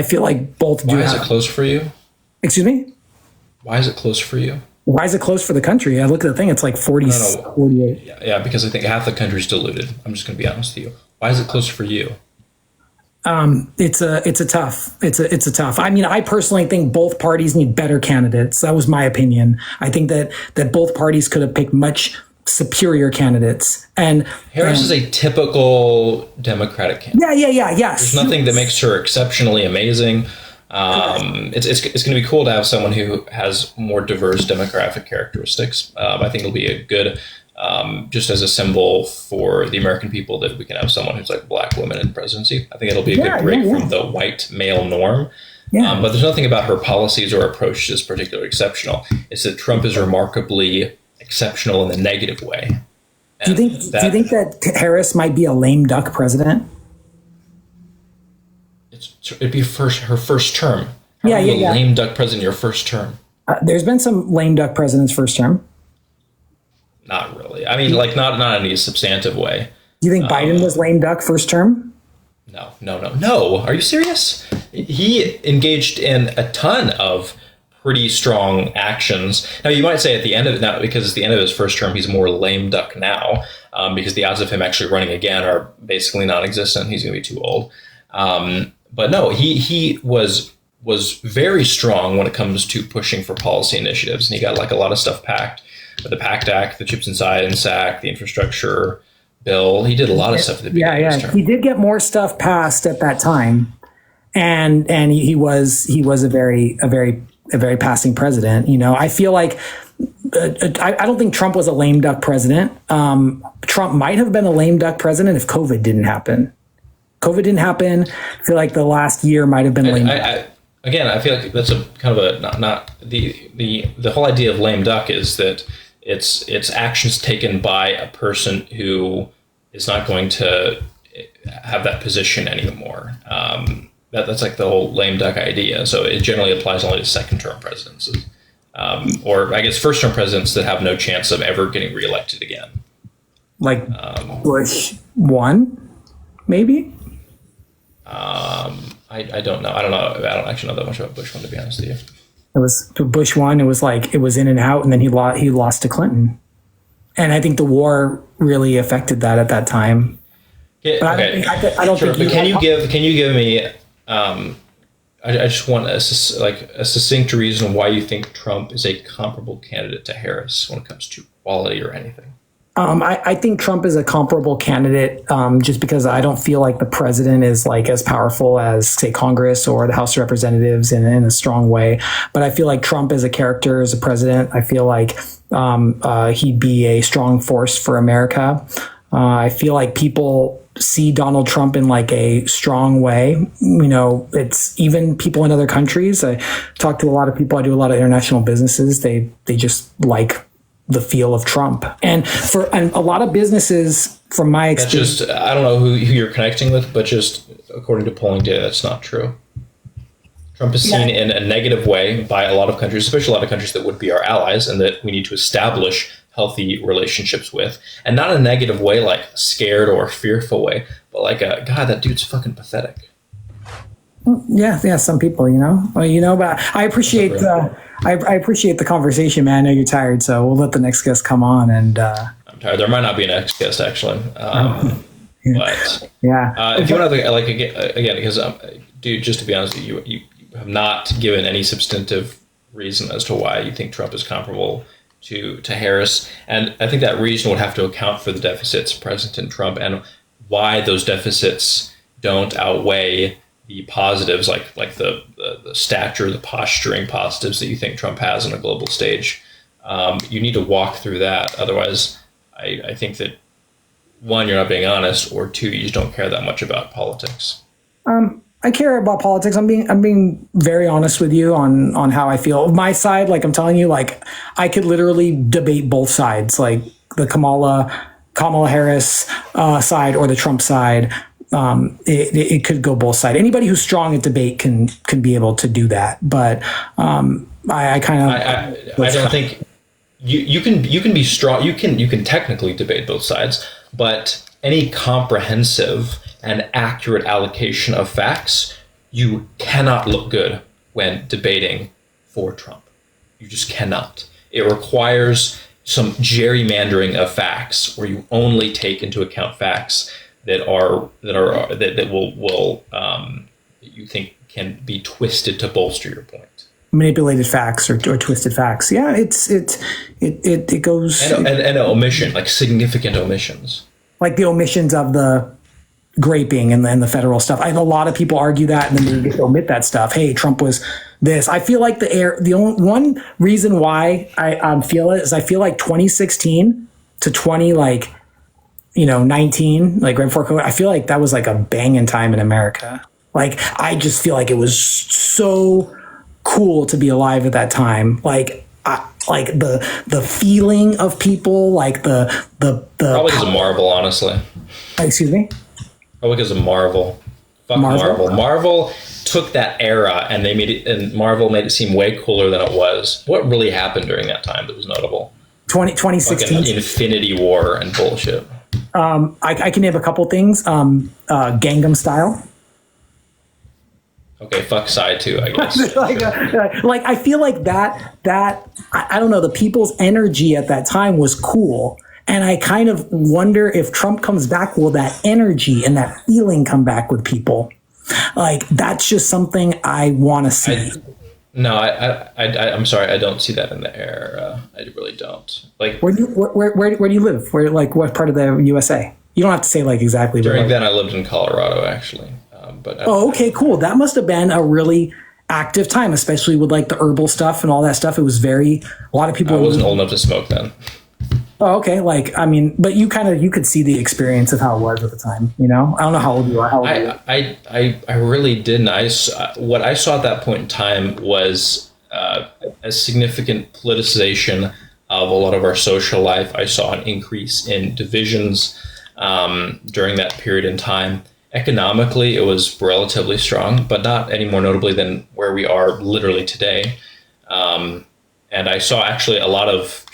feel like both do. Why is it close for you? Excuse me? Why is it close for you? Why is it close for the country? I look at the thing; it's like 48. Yeah, because I think half the country's diluted. I'm just going to be honest with you. Why is it close for you? It's a tough. I mean, I personally think both parties need better candidates. That was my opinion. I think that both parties could have picked much superior candidaents. And Harris is a typical Democratic candidate. Yes. There's nothing that makes her exceptionally amazing. It's going to be cool to have someone who has more diverse demographic characteristics. I think it'll be a good, just as a symbol for the American people that we can have someone who's like a black woman in presidency. I think it'll be a good break from the white male norm. Yeah. But there's nothing about her policies or approach that's particularly exceptional. It's that Trump is remarkably exceptional in the negative way. Do you think that Harris might be a lame duck president? It'd be her first term. How are you a lame duck president your first term? There's been some lame duck presidents first term. Not really. I mean, like not in any substantive way. Do you think Biden was lame duck first term? No. Are you serious? He engaged in a ton of pretty strong actions. Now, you might say at the end of it now, because it's the end of his first term, he's more lame duck now, because the odds of him actually running again are basically non-existent. He's going to be too old. But no, he was very strong when it comes to pushing for policy initiatives, and he got like a lot of stuff packed. But the PACT Act, the Chips Inside and SAC, the infrastructure bill, he did a lot of stuff at the beginning of his term. He did get more stuff passed at that time, and he was a very passing president. You know, I feel like I don't think Trump was a lame duck president. Trump might have been a lame duck president if COVID didn't happen. COVID didn't happen. I feel like the last year might have been lame duck. Again, I feel like that's a kind of a not the whole idea of lame duck is that it's actions taken by a person who is not going to have that position anymore. That's like the whole lame duck idea. So it generally applies only to second-term presidents, or I guess first-term presidents that have no chance of ever getting reelected again. Like Bush 1, maybe. I don't know. I don't actually know that much about Bush 1, to be honest with you. It was Bush won. It was like it was in and out, and then he lost to Clinton. And I think the war really affected that at that time. Yeah, but okay. I don't Sure, think. But can you give me? I just want a succinct reason why you think Trump is a comparable candidate to Harris when it comes to quality or anything. I think Trump is a comparable candidate just because I don't feel like the president is like as powerful as, say, Congress or the House of Representatives in a strong way. But I feel like Trump as a character, as a president, I feel like he'd be a strong force for America. I feel like people see Donald Trump in like a strong way. You know, it's even people in other countries. I talk to a lot of people. I do a lot of international businesses. They just like the feel of Trump. And a lot of businesses, from my experience, that's just, I don't know who you're connecting with, but just according to polling data, that's not true. Trump is seen in a negative way by a lot of countries, especially a lot of countries that would be our allies and that we need to establish healthy relationships with, and not in a negative way, like scared or fearful way, but like God, that dude's fucking pathetic. Yeah, some people, but I appreciate I appreciate the conversation, man. I know you're tired, so we'll let the next guest come on. And I'm tired. There might not be a next guest actually, but yeah. If you want to like again, because dude, just to be honest with you, you have not given any substantive reason as to why you think Trump is comparable to Harris, and I think that reason would have to account for the deficits present in Trump and why those deficits don't outweigh the positives, like the stature, the posturing positives that you think Trump has on a global stage. You need to walk through that. Otherwise, I think that one, you're not being honest, or two, you just don't care that much about politics. I care about politics. I'm being very honest with you on how I feel. My side, like I'm telling you, like I could literally debate both sides, like the Kamala Harris side or the Trump side. It could go both sides. Anybody who's strong at debate can be able to do that. But I don't think you can be strong. You can technically debate both sides, but any comprehensive and accurate allocation of facts, you cannot look good when debating for Trump. You just cannot. It requires some gerrymandering of facts where you only take into account facts that you think can be twisted to bolster your point. Manipulated facts or twisted facts. Yeah, it goes and omission, like significant omissions, like the omissions of the graping and then the federal stuff. A lot of people argue that, and then they get to omit that stuff. Hey, Trump was this. I feel like the only one reason why I feel it is I feel like 2016 to 19, like right before COVID, I feel like that was like a banging time in America. Like, I just feel like it was so cool to be alive at that time. Like the feeling of people, like the probably because of Marvel, honestly. Excuse me? Probably because of Marvel. Fuck Marvel. Marvel took that era and Marvel made it seem way cooler than it was. What really happened during that time that was notable? 2016. Fucking Infinity War and bullshit. I can name a couple things. Gangnam Style. Okay, fuck side too, I guess. like I feel like that I don't know, the people's energy at that time was cool. And I kind of wonder if Trump comes back, will that energy and that feeling come back with people? Like, that's just something I want to see. I'm sorry, I don't see that in the air. I really don't. Like, where do you live? Where, like, what part of the USA? You don't have to say like exactly. During then, I lived in Colorado, actually. Okay, cool. That must have been a really active time, especially with like the herbal stuff and all that stuff. It was a lot of people. I wasn't old enough to smoke then. Oh, okay. Like, I mean, but you could see the experience of how it was at the time, I don't know how old you are. I really didn't. What I saw at that point in time was a significant politicization of a lot of our social life. I saw an increase in divisions during that period in time. Economically, it was relatively strong, but not any more notably than where we are literally today. And I saw actually a lot of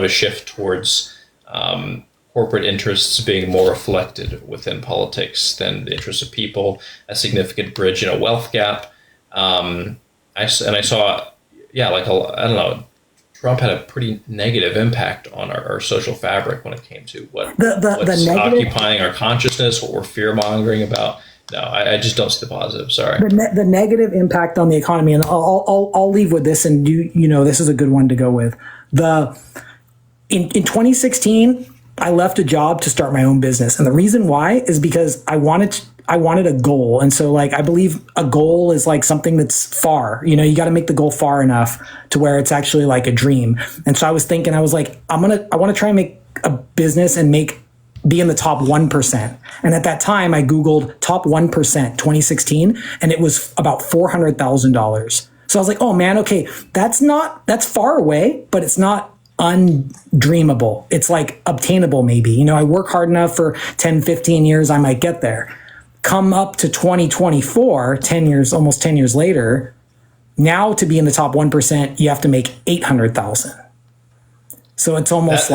a shift towards corporate interests being more reflected within politics than the interests of people. A significant bridge in a wealth gap. I saw yeah, like I don't know, Trump had a pretty negative impact on our social fabric when it came to what's negative, occupying our consciousness, what we're fear mongering about. No, I just don't see the positive. Sorry. The negative impact on the economy, and I'll leave with this, and this is a good one to go with. In 2016, I left a job to start my own business, and the reason why is because I wanted a goal. And so like I believe a goal is like something that's far. You got to make the goal far enough to where it's actually like a dream. And so I was thinking, I was like, I want to try and make a business and be in the top 1%. And at that time I Googled top 1% 2016, and it was about $400,000. So I was like, oh man, okay, that's far away, but it's not undreamable. It's like obtainable maybe. I work hard enough for 10, 15 years, I might get there. Come up to 2024, almost 10 years later, now to be in the top 1%, you have to make 800,000. So it's almost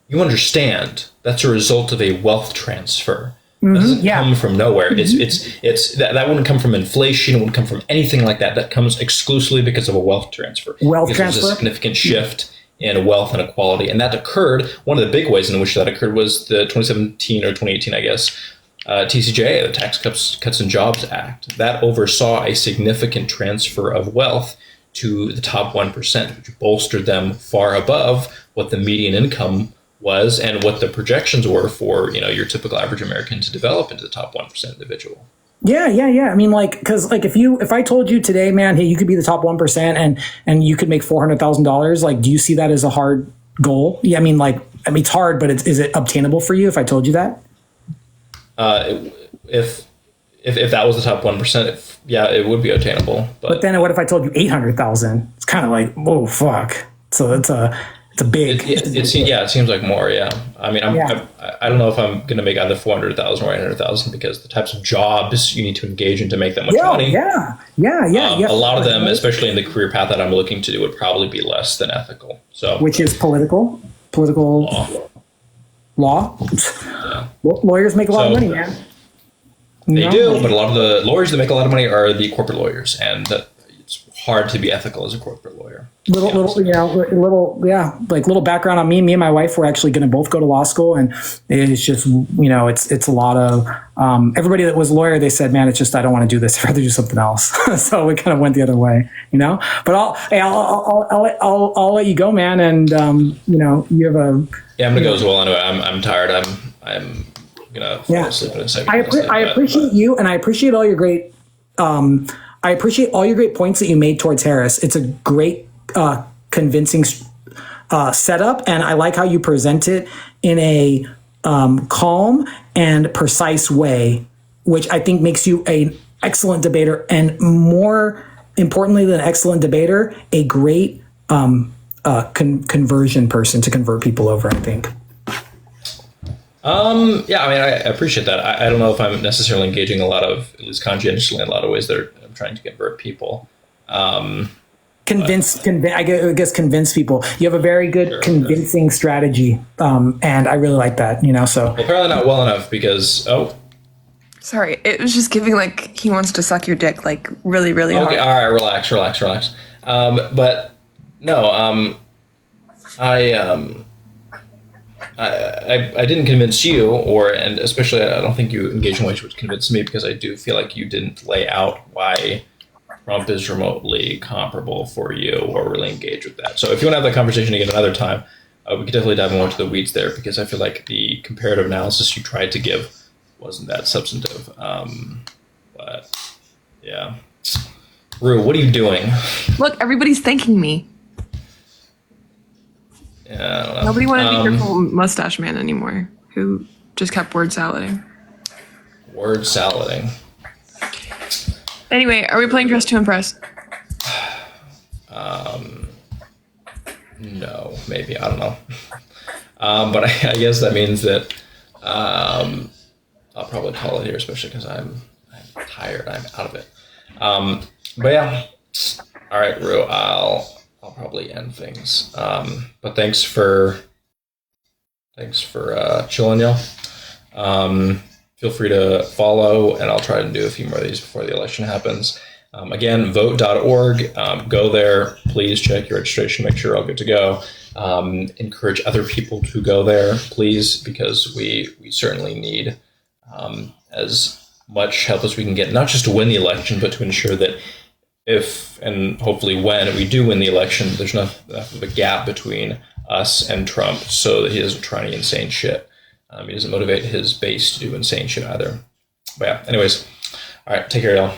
you understand that's a result of a wealth transfer. That doesn't come from nowhere. It's that wouldn't come from inflation. It wouldn't come from anything like that. That comes exclusively because of a wealth transfer. There's a significant shift in wealth and equality, and that occurred. One of the big ways in which that occurred was the 2017 or 2018, I guess, TCJA, the Tax Cuts and Jobs Act. That oversaw a significant transfer of wealth to the top 1%, which bolstered them far above what the median income was and what the projections were for your typical average American to develop into the top 1% individual. Yeah. I mean, like, because like if I told you today, man, hey, you could be the top 1% and you could make $400,000, like, do you see that as a hard goal? Yeah, I mean, it's hard, but is it obtainable for you if I told you that? If that was the top 1%, it would be attainable. But then what if I told you 800,000? It's kind of like, whoa, fuck. So it's a big. It seems like more. Yeah. I mean, I don't know if I'm going to make either 400,000 or 800,000 because the types of jobs you need to engage in to make that much money. Yeah. A lot of them, especially in the career path that I'm looking to do, would probably be less than ethical. So, which is political law. Yeah. Lawyers make a lot of money, man. They do, but a lot of the lawyers that make a lot of money are the corporate lawyers, and it's hard to be ethical as a corporate lawyer. Little background on me. Me and my wife were actually going to both go to law school, and it's just, it's a lot of everybody that was a lawyer. They said, man, it's just, I don't want to do this. I'd rather do something else. So we kind of went the other way, But I'll let you go, man. And you have a. Yeah, I'm gonna go as well. Anyway, I'm tired. I'm gonna fall asleep in a second. I appreciate you, and I appreciate all your great. I appreciate all your great points that you made towards Harris. It's a great, convincing setup, and I like how you present it in a calm and precise way, which I think makes you an excellent debater, and more importantly than an excellent debater, a great conversion person to convert people over, I think. Yeah, I mean, I appreciate that. I don't know if I'm necessarily engaging at least conscientiously in a lot of ways that I'm trying to convert people. Convince people. You have a very good convincing strategy, and I really like that. So well, apparently not well enough because sorry, it was just giving like he wants to suck your dick like really, really hard. Okay, all right, relax. But no, I didn't convince you, and especially I don't think you engaged in ways which convinced me, because I do feel like you didn't lay out why Trump is remotely comparable for you or really engage with that. So if you want to have that conversation again another time, we could definitely dive more into the weeds there, because I feel like the comparative analysis you tried to give wasn't that substantive. But yeah. Rue, what are you doing? Look, everybody's thanking me. Yeah, I don't know. Nobody wanted to be careful mustache man anymore, who just kept word salading. Word salading. Anyway, are we playing Dress to Impress? No, maybe, I don't know. But I guess that means that I'll probably call it here, especially because I'm tired. I'm out of it. But yeah, all right, Rue, I'll probably end things. But thanks for chilling, y'all. Feel free to follow, and I'll try to do a few more of these before the election happens. Again, vote.org. Go there. Please check your registration. Make sure you're all good to go. Encourage other people to go there, please, because we certainly need as much help as we can get, not just to win the election, but to ensure that if and hopefully when we do win the election, there's enough of a gap between us and Trump so that he doesn't try any insane shit. He doesn't motivate his base to do insane shit either. But yeah, anyways, all right, take care, y'all.